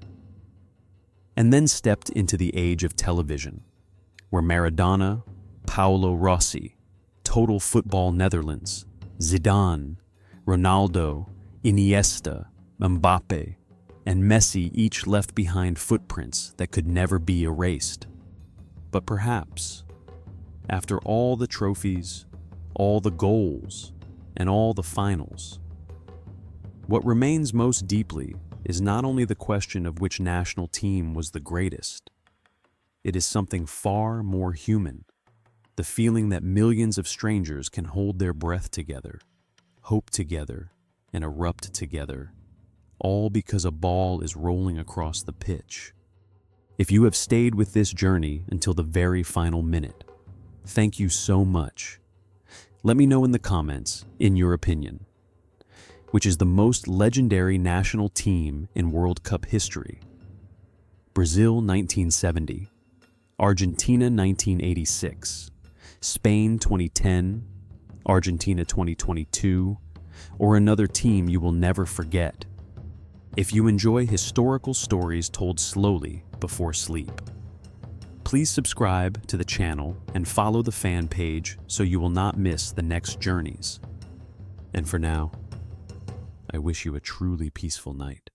and then stepped into the age of television, where Maradona, Paolo Rossi, Total Football Netherlands, Zidane, Ronaldo, Iniesta, Mbappé, and Messi each left behind footprints that could never be erased. But perhaps, after all the trophies, all the goals, and all the finals, what remains most deeply is not only the question of which national team was the greatest. It is something far more human, the feeling that millions of strangers can hold their breath together, hope together, and erupt together, all because a ball is rolling across the pitch. If you have stayed with this journey until the very final minute, thank you so much. Let me know in the comments, in your opinion, which is the most legendary national team in World Cup history? Brazil 1970, Argentina 1986, Spain 2010, Argentina 2022, or another team you will never forget. If you enjoy historical stories told slowly before sleep, please subscribe to the channel and follow the fan page so you will not miss the next journeys. And for now, I wish you a truly peaceful night.